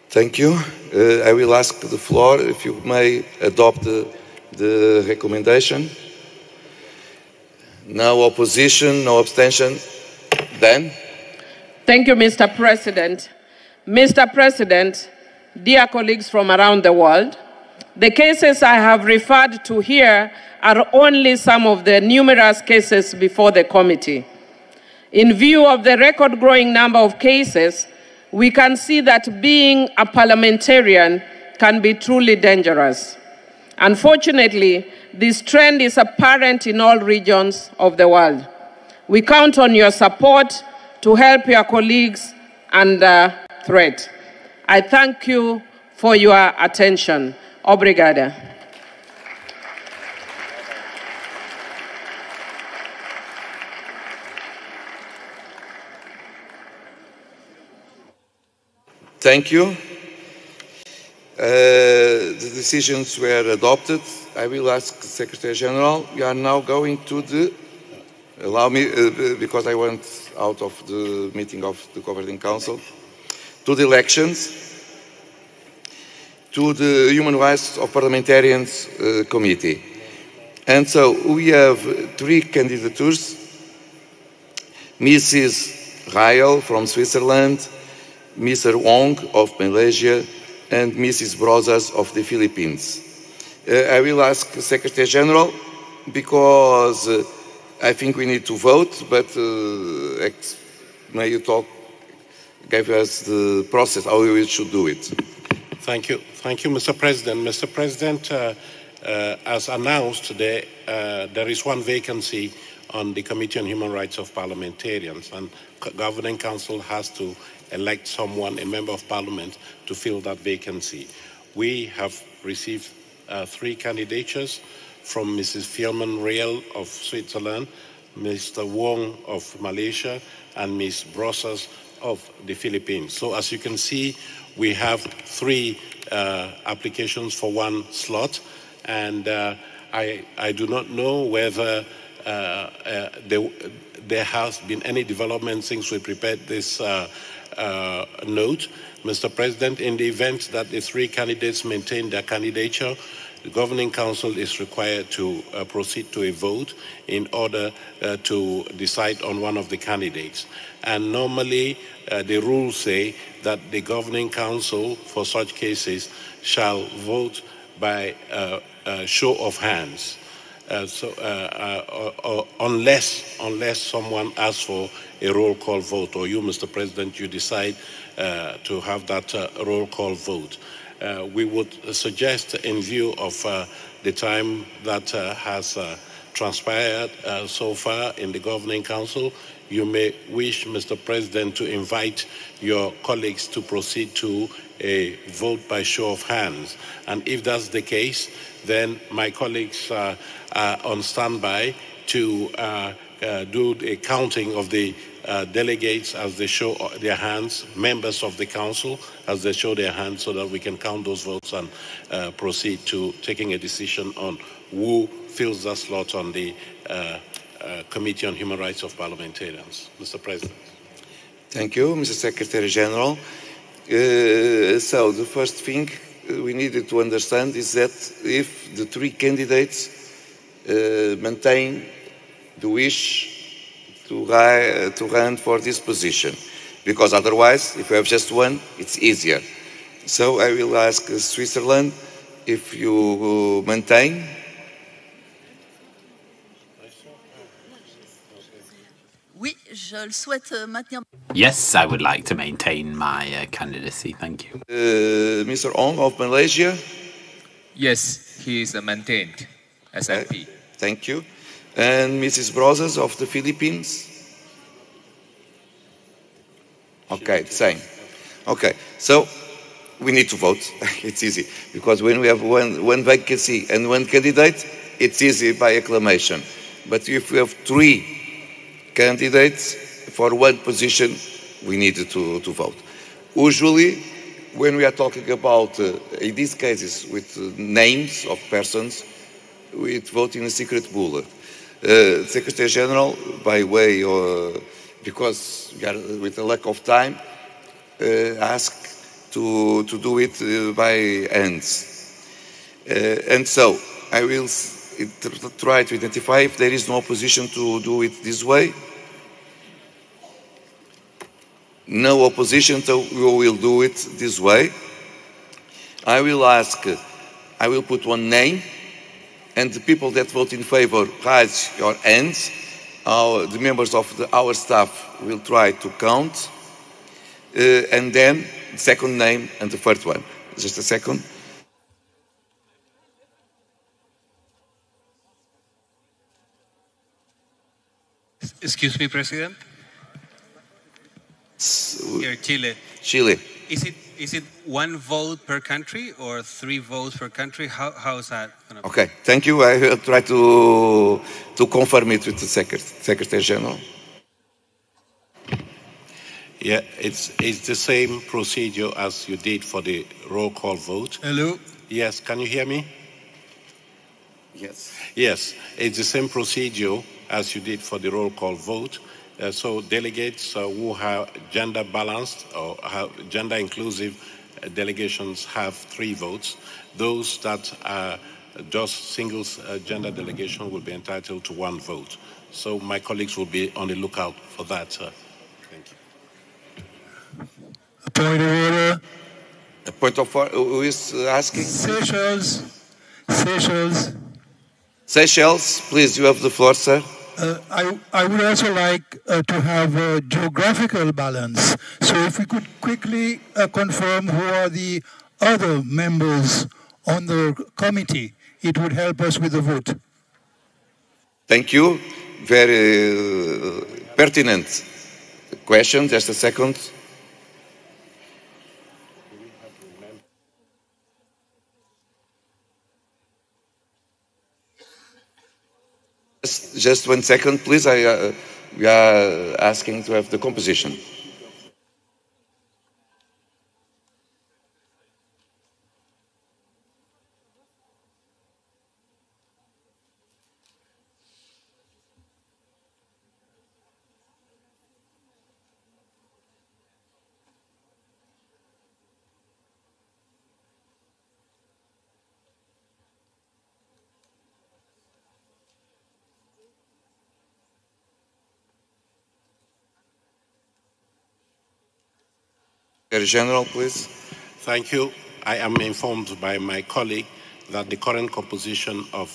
Thank you. I will ask the floor if you may adopt the recommendation. No opposition, no abstention. Then? Thank you, Mr. President. Mr. President, dear colleagues from around the world, the cases I have referred to here are only some of the numerous cases before the committee. In view of the record-growing number of cases, we can see that being a parliamentarian can be truly dangerous. Unfortunately, this trend is apparent in all regions of the world. We count on your support to help your colleagues under threat. I thank you for your attention. Obrigada. Thank you. The decisions were adopted. I will ask the Secretary General. We are now going to the, allow me, because I went out of the meeting of the Governing Council, to the elections, to the Human Rights of Parliamentarians Committee. And so we have 3 candidatures: Mrs. Rael from Switzerland, Mr. Wong of Malaysia, and Mrs. Brosas of the Philippines. I will ask the Secretary General, because I think we need to vote, but may you give us the process, how we should do it. Thank you, Mr. President. Mr. President, as announced today, there is 1 vacancy on the Committee on Human Rights of Parliamentarians, and Governing Council has to elect someone, a member of parliament, to fill that vacancy. We have received 3 candidatures from Mrs. Fielman Rael of Switzerland, Mr. Wong of Malaysia, and Ms. Brosas of the Philippines. So as you can see, we have 3 applications for 1 slot, and I do not know whether there has been any development since we prepared this note. Mr. President, in the event that the 3 candidates maintain their candidature, the Governing Council is required to proceed to a vote in order to decide on one of the candidates. And normally, the rules say that the Governing Council, for such cases, shall vote by show of hands. Unless someone asks for a roll call vote, or you, Mr. President, you decide to have that roll call vote. We would suggest, in view of the time that has transpired so far in the Governing Council, you may wish, Mr. President, to invite your colleagues to proceed to a vote by show of hands. And if that's the case, then my colleagues are on standby to do the counting of the delegates as they show their hands, members of the council as they show their hands, so that we can count those votes and proceed to taking a decision on who fills that slot on the Committee on Human Rights of Parliamentarians. Mr. President. Thank you, Mr. Secretary General. So the first thing we needed to understand is that if the 3 candidates maintain the wish to run for this position, because otherwise, if you have just 1, it's easier. So I will ask Switzerland if you maintain. Yes, I would like to maintain my candidacy. Thank you. Mr. Ong of Malaysia? Yes, he is maintained as MP. Thank you. And Mrs. Brosas of the Philippines? Okay, same. Okay, so we need to vote. It's easy, because when we have one vacancy and 1 candidate, it's easy by acclamation. But if we have 3 candidates for 1 position, we need to vote. Usually, when we are talking about, in these cases, with names of persons, we vote in a secret bull. Secretary General, by way of, because we are with a lack of time, asked to do it by hands. And so, I will try to identify if there is no opposition to do it this way. No opposition, so we will do it this way. I will put one name, and the people that vote in favor, raise your hands. The members of our staff will try to count. And then the second name and the first one. Just a second. Excuse me, President. Here, Chile. Chile. Is it one vote per country or 3 votes per country? How is that going to be? Okay, thank you. I will try to confirm it with the Secretary General. Yeah, it's the same procedure as you did for the roll call vote. Hello? Yes, can you hear me? Yes. Yes, it's the same procedure as you did for the roll call vote. So delegates who have gender balanced or have gender inclusive delegations have 3 votes. Those that are just singles gender delegation will be entitled to 1 vote. So my colleagues will be on the lookout for that. Thank you. A point of order. A point of order. Who is asking? Seychelles. Seychelles, please, you have the floor, sir. I would also like to have a geographical balance. So if we could quickly confirm who are the other members on the committee, it would help us with the vote. Thank you. Very pertinent question. Just a second. Just 1 second, please. We are asking to have the composition. Secretary General, please. Thank you. I am informed by my colleague that the current composition of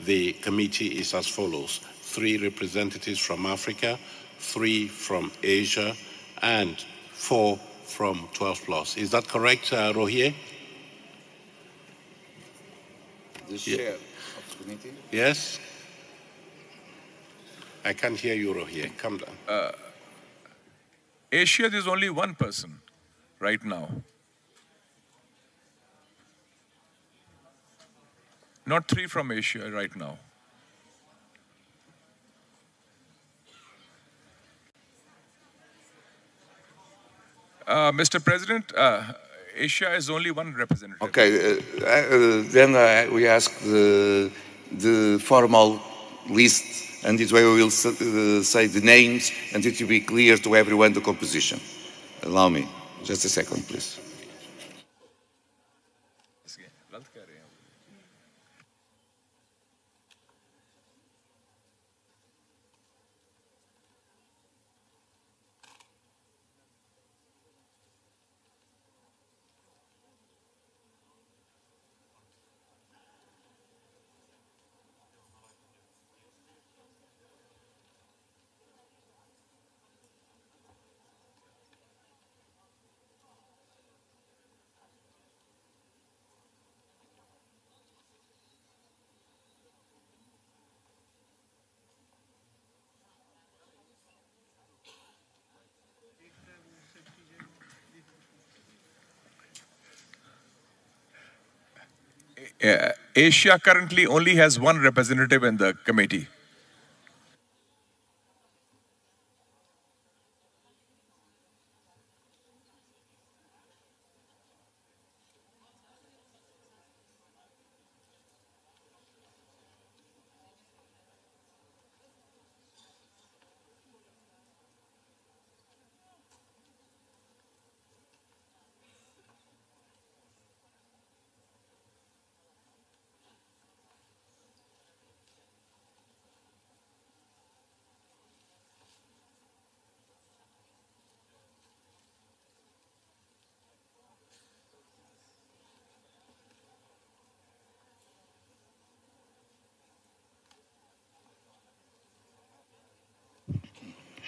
the committee is as follows: 3 representatives from Africa, 3 from Asia, and 4 from 12+. Is that correct, Rohier? The chair of the committee? Yes? I can't hear you, Rohier. Come down. Asia, there's only 1 person right now. Not 3 from Asia right now. Mr. President, Asia is only 1 representative. Okay, then we ask the formal list, and this way we will say the names, and it will be clear to everyone the composition. Allow me, just a second, please. Asia currently only has 1 representative in the committee.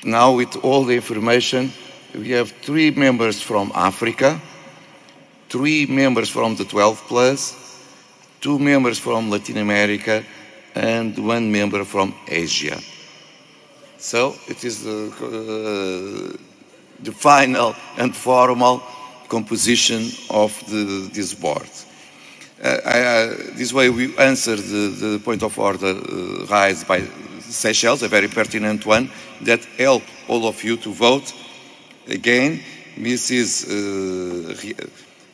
Now with all the information, we have 3 members from Africa, 3 members from the 12 plus, 2 members from Latin America, and 1 member from Asia. So it is the final and formal composition of this board. This way we answer the point of order raised by Seychelles, a very pertinent one, that help all of you to vote. Again, Mrs.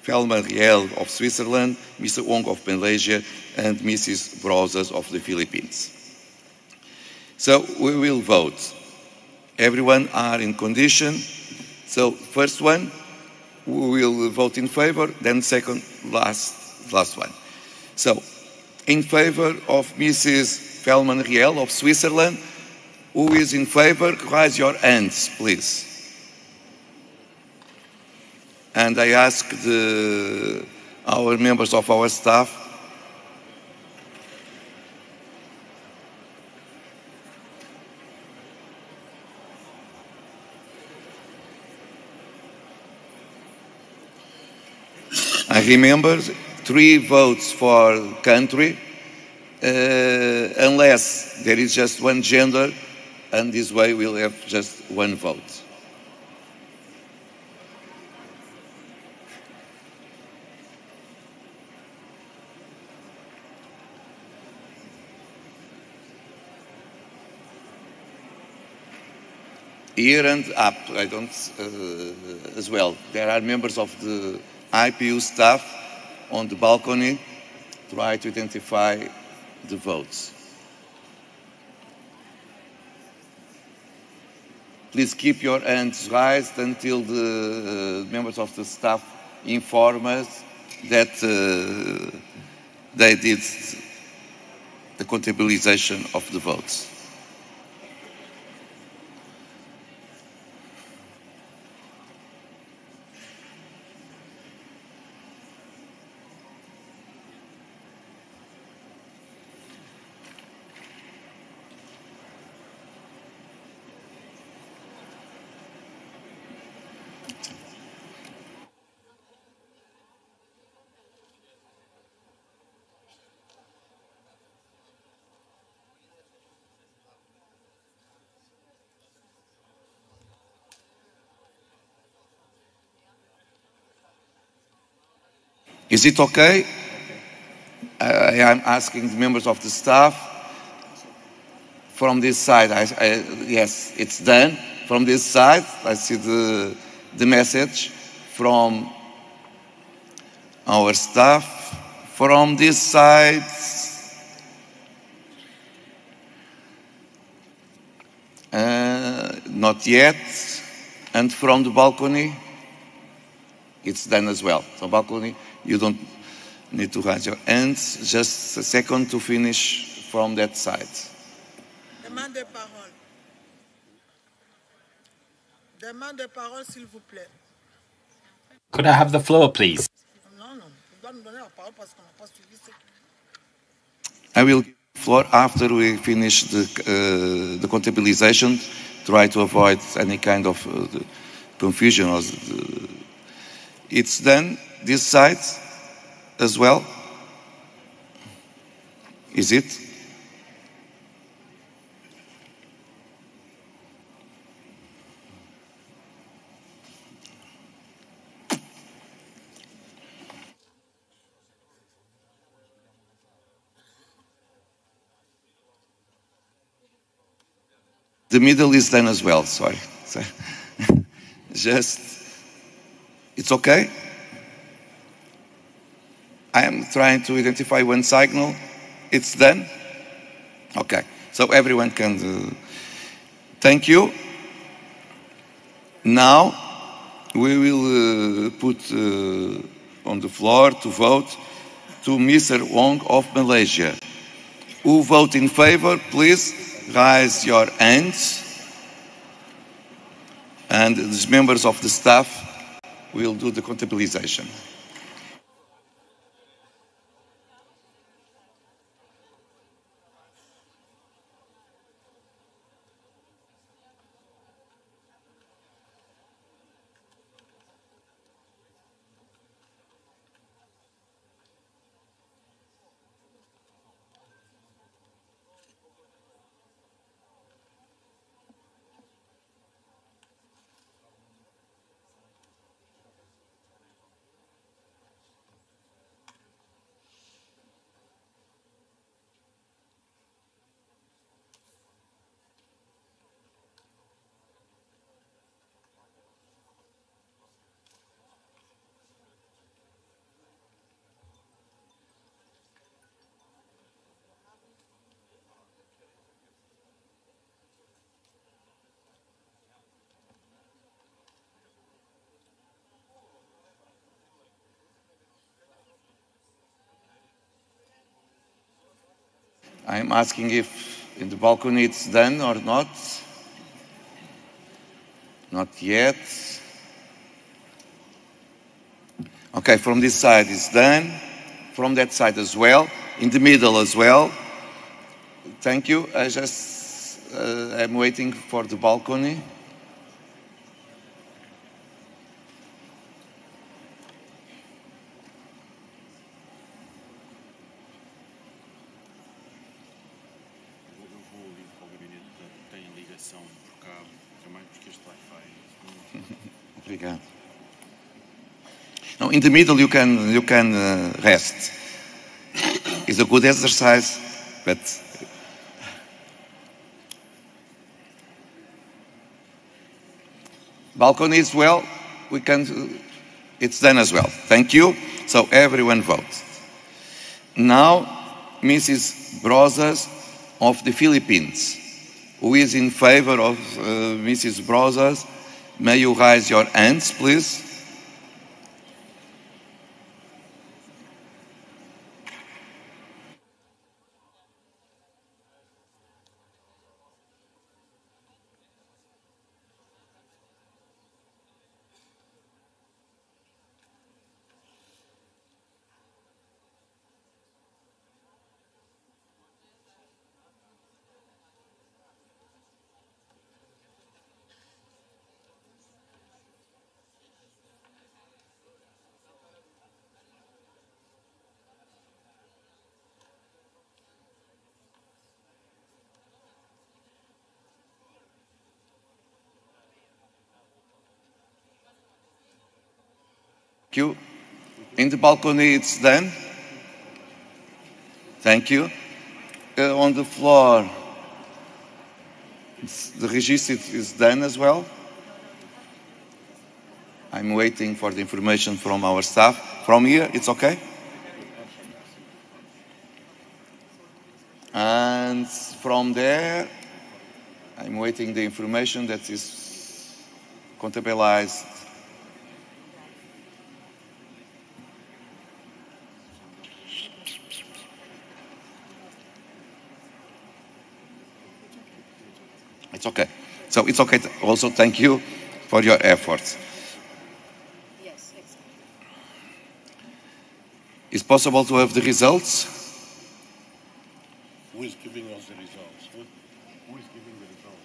Felman Riel of Switzerland, Mr. Wong of Malaysia, and Mrs. Brozas of the Philippines. So we will vote. Everyone are in condition. So first one, we will vote in favor, then second, last one. So, in favor of Mrs. Felman Riel of Switzerland, who is in favor, raise your hands, please. And I ask our members of our staff I remember 3 votes for country, unless there is just one gender, and this way we'll have just 1 vote. Here and up, I don't, as well. There are members of the IPU staff on the balcony, try to identify the votes. Please keep your hands raised until the members of the staff inform us that they did the contabilization of the votes. Is it okay? I am asking the members of the staff from this side. Yes, it's done. From this side, I see the message from our staff. From this side, not yet. And from the balcony, it's done as well. So balcony, you don't need to raise your hands. Just a second to finish from that side. Demande de parole. Demande de parole, s'il vous plaît. Could I have the floor, please? I will give the floor after we finish the contabilization. Try to avoid any kind of confusion. It's done. This side as well. Is it? The middle is done as well, sorry. Just, it's okay? I am trying to identify one signal. It's done? Okay, so everyone can thank you. Now, we will put on the floor to vote to Mr. Wong of Malaysia. Who vote in favor, please raise your hands. And the members of the staff will do the contabilization. I'm asking if in the balcony it's done or not. Not yet. Okay, from this side it's done. From that side as well. In the middle as well. Thank you. I'm waiting for the balcony. Obrigado. Now, in the middle, you can rest. It's a good exercise, but balcony as well. It's done as well. Thank you. So everyone votes. Now, Mrs. Brosas of the Philippines, who is in favor of Mrs. Brosas. May you raise your hands, please? Thank you. In the balcony, it's done. Thank you. On the floor, the register is done as well. I'm waiting for the information from our staff. From here, it's okay? And from there, I'm waiting the information that is contabilized. It's okay. So it's okay. Also, thank you for your efforts. Yes, exactly. Is it possible to have the results? Who is giving us the results? Who is giving the results?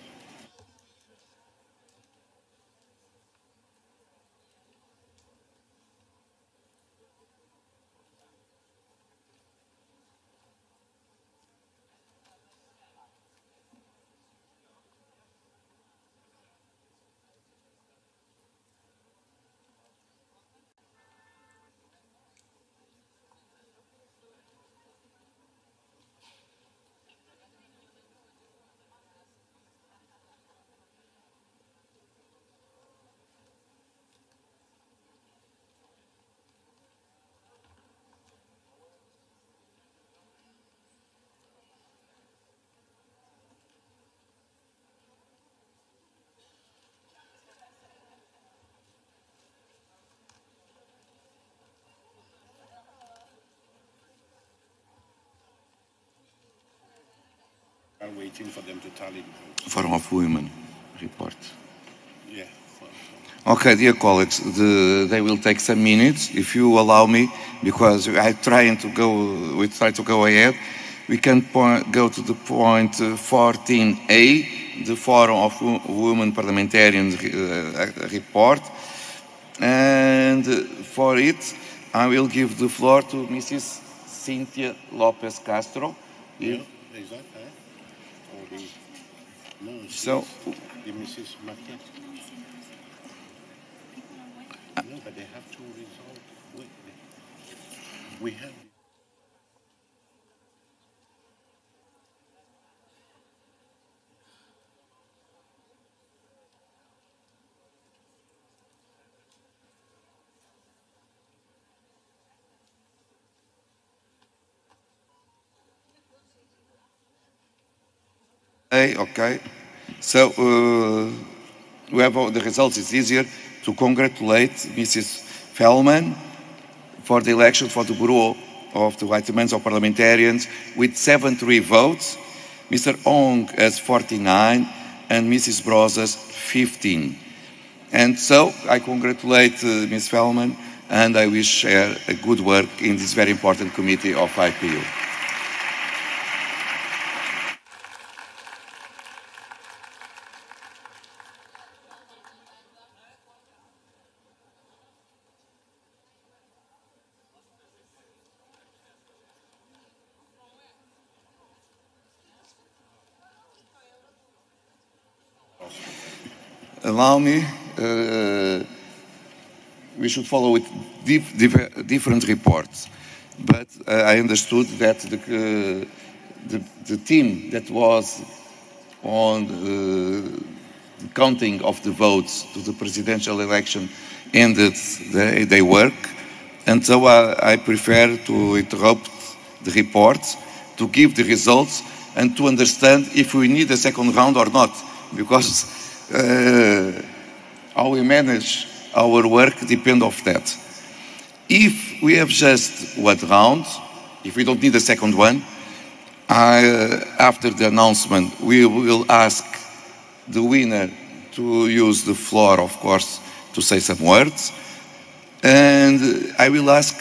I'm waiting for them to tally the votes. For of women report. Yeah. Okay, dear colleagues, they will take some minutes, if you allow me, because we try to go ahead. We can go to the point 14A, the Forum of Women Parliamentarians report. And for it, I will give the floor to Mrs. Cynthia Lopez Castro. Yeah, is that her? Or the... No, So, the Mrs. Marquette. No, but they have to resolve. Wait, we have... Okay. So, we have the results. It's easier to congratulate Mrs. Fellman for the election for the Bureau of the White Amends of Parliamentarians with 73 votes. Mr. Ong has 49 and Mrs. Brosas 15. And so I congratulate Ms. Fellman and I wish her a good work in this very important committee of IPU. Allow me, we should follow with different reports. But I understood that the team that was on the counting of the votes to the presidential election ended their work. And so I prefer to interrupt the reports, to give the results, and to understand if we need a second round or not. Because how we manage our work depends on that. If we have just one round, if we don't need a second one, after the announcement, we will ask the winner to use the floor, of course, to say some words. And I will ask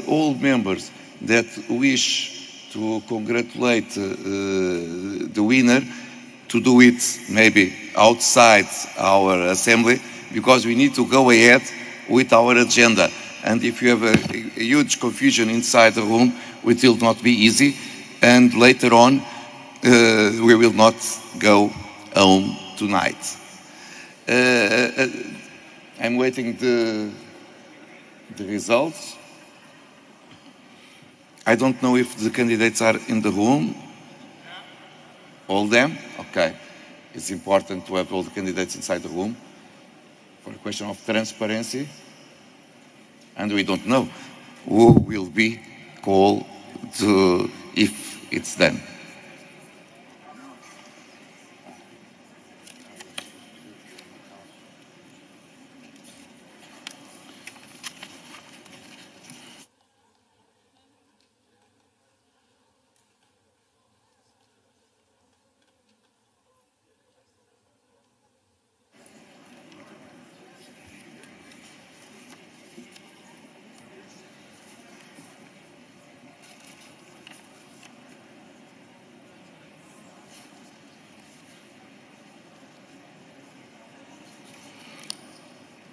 all members that wish to congratulate the winner to do it maybe outside our assembly, because we need to go ahead with our agenda. And if you have a huge confusion inside the room, it will not be easy. And later on, we will not go home tonight. I'm waiting the results. I don't know if the candidates are in the room. All them? Okay. It's important to have all the candidates inside the room for a question of transparency. And we don't know who will be called to if it's done.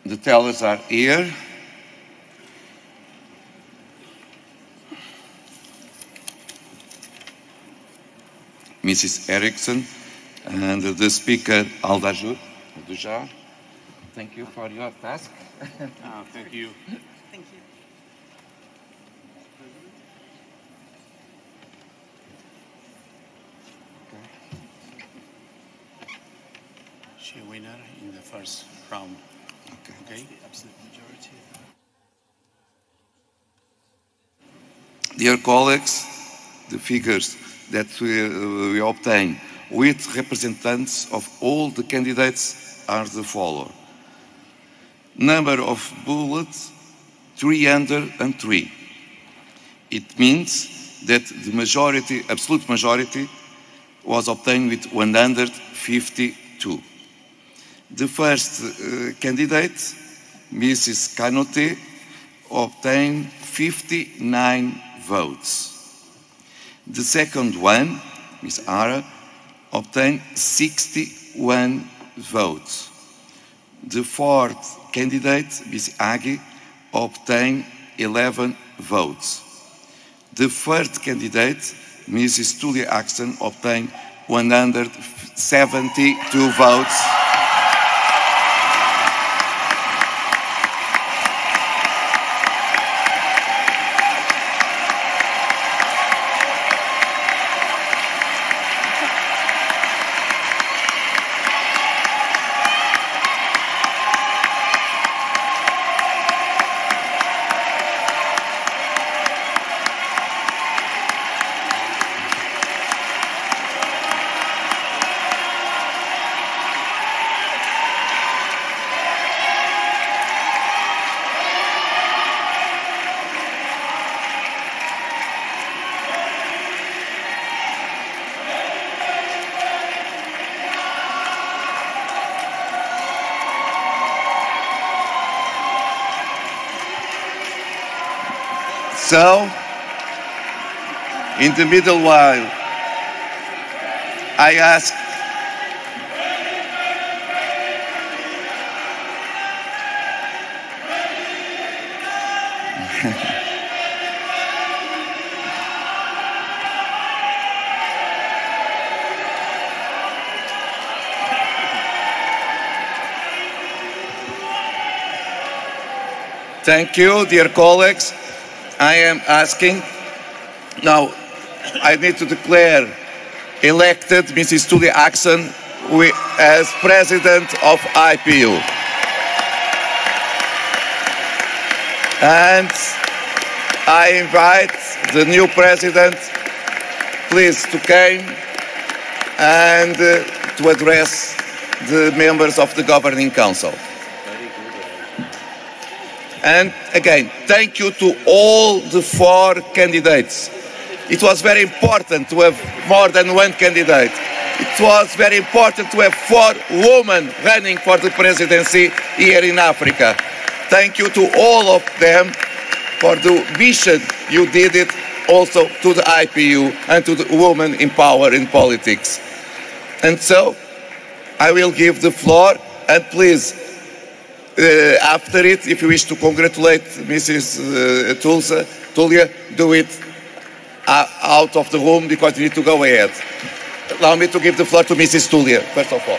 The tellers are here. Mrs. Eriksson and the speaker Aldajur. Thank you for your task. Thank you. Thank you. She a winner in the first round. Okay. The absolute majority. Dear colleagues, the figures that we obtain with representatives of all the candidates are the following. Number of bullets, 303. It means that the majority, absolute majority, was obtained with 152. The first candidate, Mrs. Canote, obtained 59 votes. The second one, Ms. Ara, obtained 61 votes. The fourth candidate, Ms. Agi, obtained 11 votes. The third candidate, Mrs. Tulia obtained 172 votes. So, in the middle while, I ask Thank you, dear colleagues. I am asking, now I need to declare elected Mrs. Tulia as President of IPU. And I invite the new President, please, to come and to address the members of the Governing Council. And again, thank you to all the 4 candidates. It was very important to have more than one candidate. It was very important to have 4 women running for the presidency here in Africa. Thank you to all of them for the mission you did it also to the IPU and to the women in power in politics. And so, I will give the floor, and please, after it, if you wish to congratulate Mrs. Tulia, do it out of the room because you need to go ahead. Allow me to give the floor to Mrs. Tulia, first of all.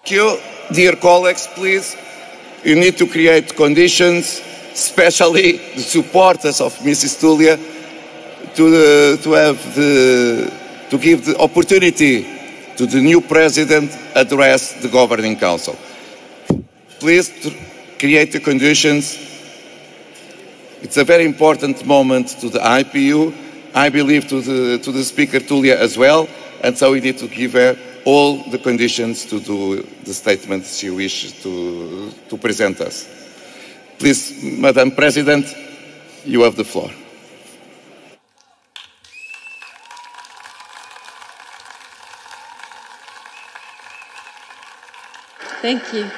Thank you, dear colleagues, please. You need to create conditions, especially the supporters of Mrs. Tulia, to give the opportunity to the new president address the governing council. Please create the conditions. It's a very important moment to the IPU, I believe to the speaker Tulia as well, and so we need to give her all the conditions to do the statements she wishes to present us. Please, Madam President, you have the floor. Thank you.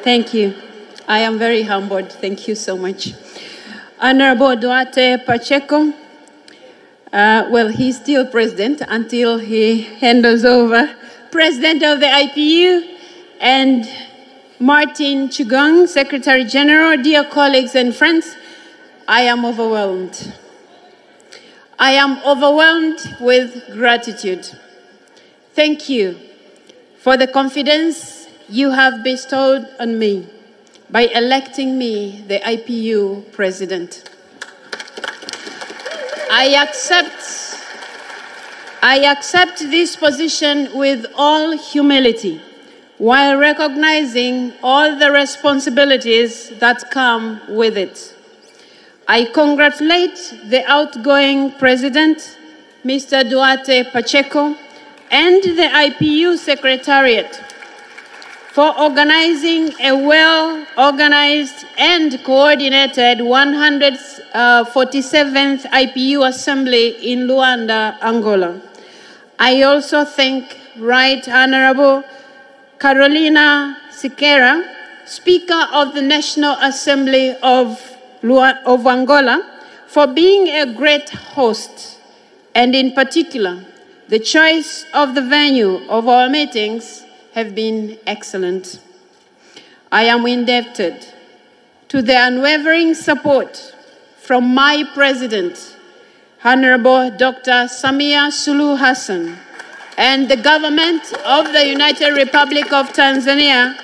Thank you. I am very humbled. Thank you so much. Honorable Duarte Pacheco, well, he's still president until he hands over president of the IPU, and Martin Chugong, Secretary General. Dear colleagues and friends, I am overwhelmed. I am overwhelmed with gratitude. Thank you for the confidence you have bestowed on me by electing me the IPU president. I accept this position with all humility, while recognizing all the responsibilities that come with it. I congratulate the outgoing president, Mr. Duarte Pacheco, and the IPU Secretariat for organizing a well-organized and coordinated 147th IPU Assembly in Luanda, Angola. I also thank Right Honorable Carolina Siqueira, Speaker of the National Assembly of Angola, for being a great host, and in particular, the choice of the venue of our meetings have been excellent. I am indebted to the unwavering support from my president, Honorable Dr. Samia Suluhu Hassan, and the government of the United Republic of Tanzania,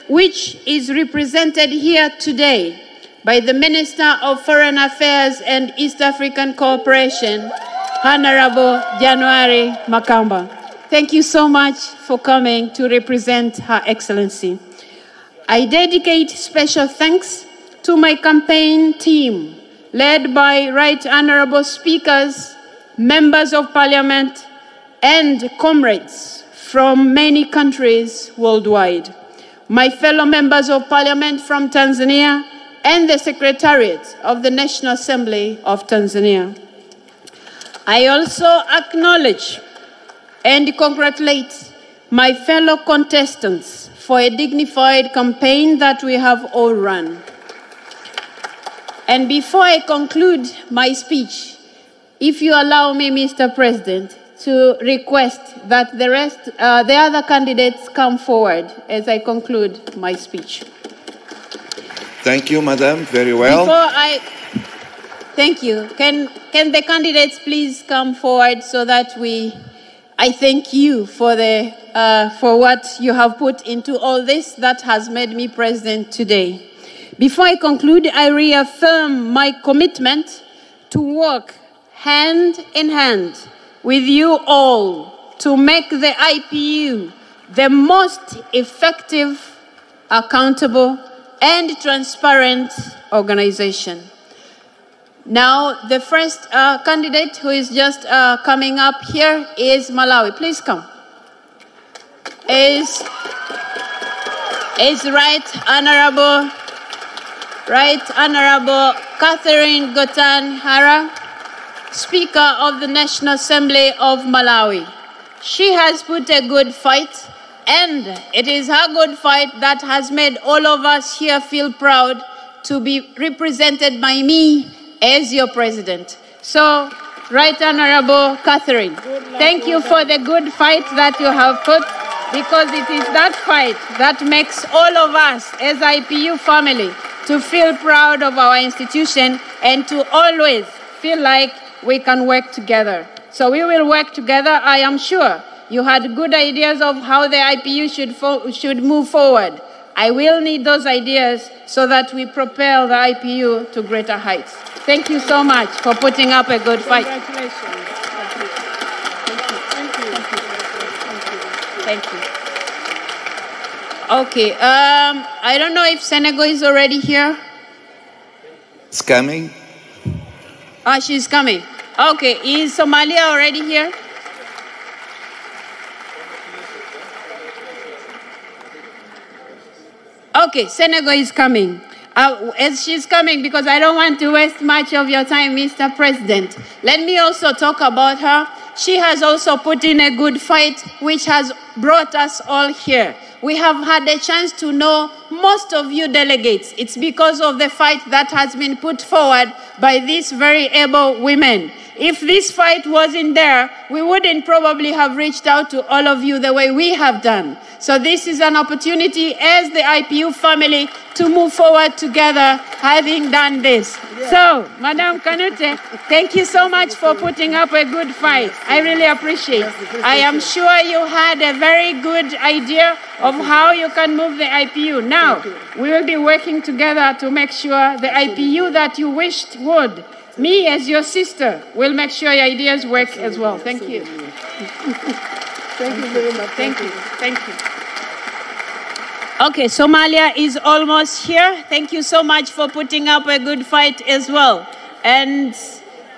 which is represented here today by the Minister of Foreign Affairs and East African Cooperation, Honorable January Makamba. Thank you so much for coming to represent Her Excellency. I dedicate special thanks to my campaign team, led by Right Honorable Speakers, Members of Parliament, and comrades from many countries worldwide, my fellow Members of Parliament from Tanzania, and the Secretariat of the National Assembly of Tanzania. I also acknowledge and congratulate my fellow contestants for a dignified campaign that we have all run. And before I conclude my speech, if you allow me, Mr. President, to request that the other candidates come forward as I conclude my speech. Thank you, Madam. Very well. Thank you. Can the candidates please come forward so that I thank you for what you have put into all this that has made me president today. Before I conclude, I reaffirm my commitment to work hand in hand with you all to make the IPU the most effective, accountable, and transparent organization. Now, the first candidate who is just coming up here is Malawi. Please come. Is Right Honorable Catherine Gotan Hara, Speaker of the National Assembly of Malawi. She has put a good fight, and it is her good fight that has made all of us here feel proud to be represented by me as your president. So, Right Honorable Catherine, thank you for the good fight that you have put, because it is that fight that makes all of us as IPU family to feel proud of our institution and to always feel like we can work together. So we will work together. I am sure you had good ideas of how the IPU should move forward. I will need those ideas so that we propel the IPU to greater heights. Thank you so much for putting up a good fight. Congratulations. Thank you. Thank you. Okay, I don't know if Senegal is already here. It's coming. Oh, she's coming. Okay, is Somalia already here? Okay, Senegal is coming. As she's coming, because I don't want to waste much of your time, Mr. President, let me also talk about her. She has also put in a good fight, which has brought us all here. We have had a chance to know most of you delegates. It's because of the fight that has been put forward by these very able women. If this fight wasn't there, we wouldn't probably have reached out to all of you the way we have done. So this is an opportunity as the IPU family to move forward together, having done this. So, Madam Kanute, thank you so much for putting up a good fight. I really appreciate it. I am sure you had a very good idea of how you can move the IPU. Now, we will be working together to make sure the IPU that you wished would. Me, as your sister, will make sure your ideas work as well. Thank you. Thank you very much. Thank you. Thank you. Okay, Somalia is almost here. Thank you so much for putting up a good fight as well. And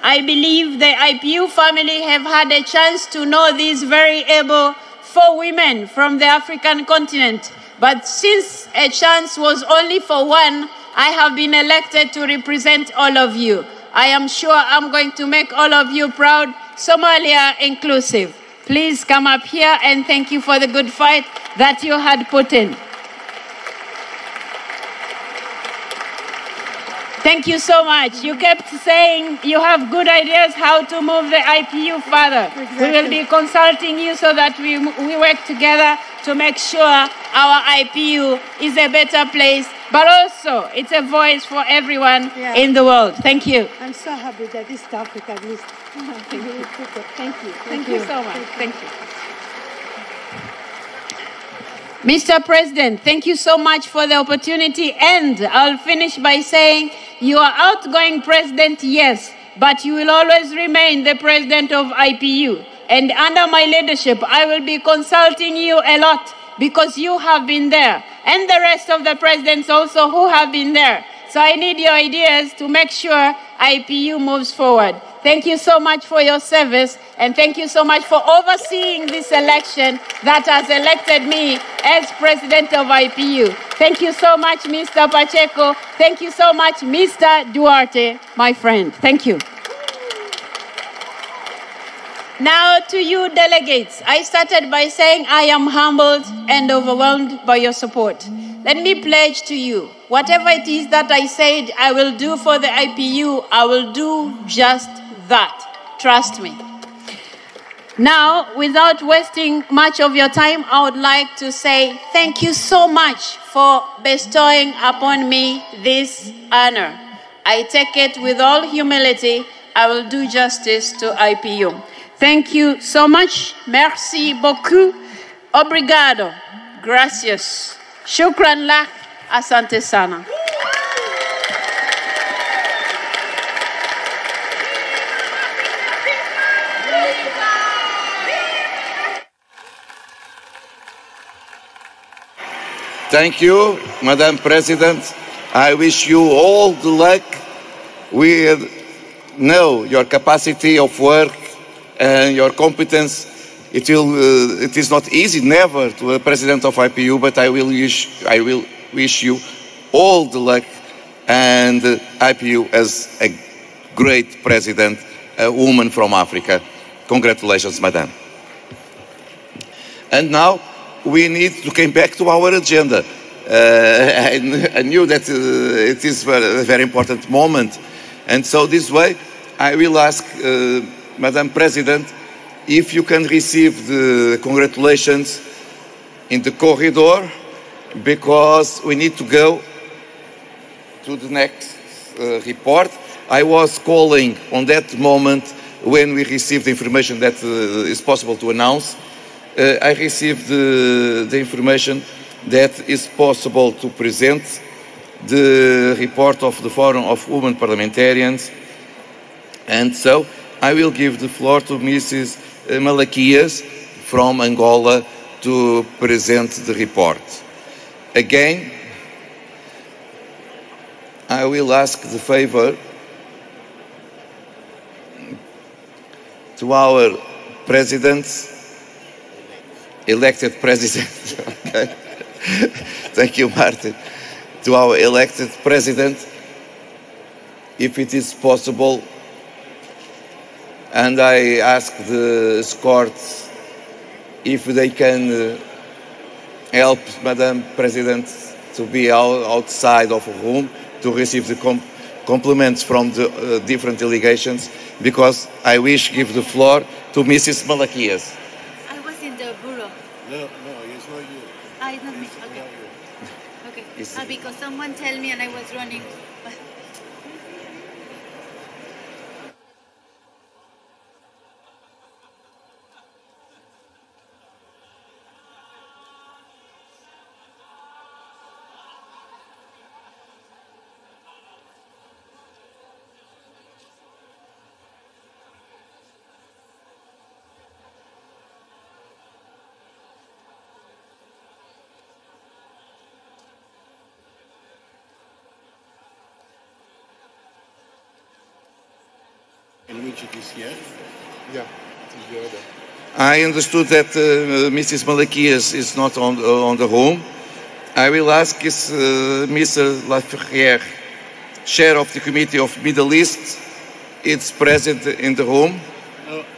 I believe the IPU family have had a chance to know these very able 4 women from the African continent. But since a chance was only for one, I have been elected to represent all of you. I am sure I'm going to make all of you proud, Somalia inclusive. Please come up here, and thank you for the good fight that you had put in. Thank you so much. You kept saying you have good ideas how to move the IPU further. Exactly. We will be consulting you so that we work together to make sure our IPU is a better place, but also it's a voice for everyone in the world. Thank you. I'm so happy that East Africa is. Thank you. Thank you. Thank you so much. Thank you. Mr. President, thank you so much for the opportunity, and I'll finish by saying you are outgoing president, yes, but you will always remain the president of IPU. And under my leadership, I will be consulting you a lot because you have been there, and the rest of the presidents also who have been there. So I need your ideas to make sure IPU moves forward. Thank you so much for your service, and thank you so much for overseeing this election that has elected me as president of IPU. Thank you so much, Mr. Pacheco. Thank you so much, Mr. Duarte, my friend. Thank you. Now to you delegates, I started by saying I am humbled and overwhelmed by your support. Let me pledge to you, whatever it is that I said I will do for the IPU, I will do just that. Trust me. Now, without wasting much of your time, I would like to say thank you so much for bestowing upon me this honor. I take it with all humility. I will do justice to IPU. Thank you so much. Merci beaucoup. Obrigado. Gracias. Shukran lak. Asante sana. Thank you, Madam President. I wish you all the luck. We know your capacity of work and your competence. It is not easy, never, to a president of IPU, but I will wish you all the luck, and IPU as a great president, a woman from Africa. Congratulations, Madam. And now we need to come back to our agenda. I knew that it is a very important moment, and so this way I will ask Madam President if you can receive the congratulations in the corridor, because we need to go to the next report. I was calling on that moment when we received the information that is possible to announce. I received the information that is possible to present the report of the Forum of Women Parliamentarians, and so I will give the floor to Mrs. Malaquias from Angola to present the report. Again, I will ask the favor to our president, elected president, okay. Thank you, Martin, to our elected president, if it is possible, and I ask the escort if they can help Madam President to be outside of the room to receive the compliments from the different delegations, because I wish to give the floor to Mrs. Malaquias. I was in the bureau. No, it's not you. It's not me. Okay. Okay. Because someone tell me and I was running. In which it is here? Yeah, it is the other. I understood that Mrs. Malaquias is not on the room. I will ask Mr. Laferrière, Chair of the Committee of Middle East, is present in the room.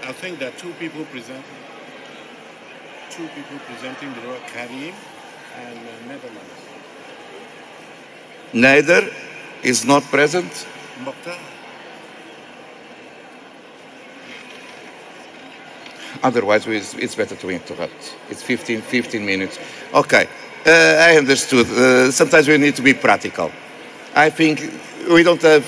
I think there are two people presenting the role, Karim and Netherlands. Neither is not present. Mokhtar. Otherwise, it's better to interrupt. It's 15 minutes. Okay, I understood. Sometimes we need to be practical. I think we don't have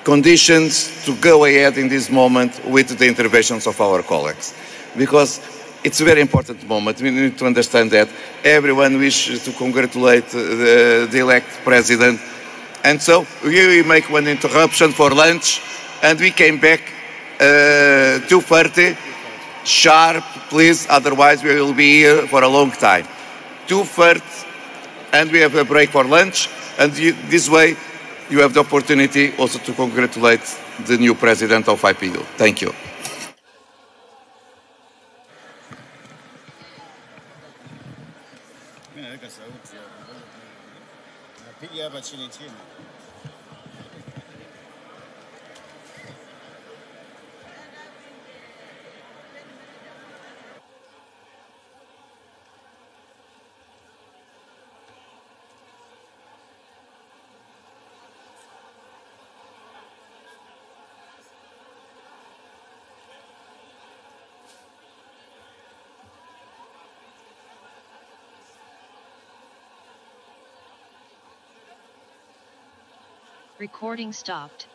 conditions to go ahead in this moment with the interventions of our colleagues, because it's a very important moment. We need to understand that everyone wishes to congratulate the elect president. And so we make one interruption for lunch, and we came back 2:30. Sharp, please, otherwise we will be here for a long time. 2:30, and we have a break for lunch, and this way you have the opportunity also to congratulate the new president of IPU. Thank you. Recording stopped.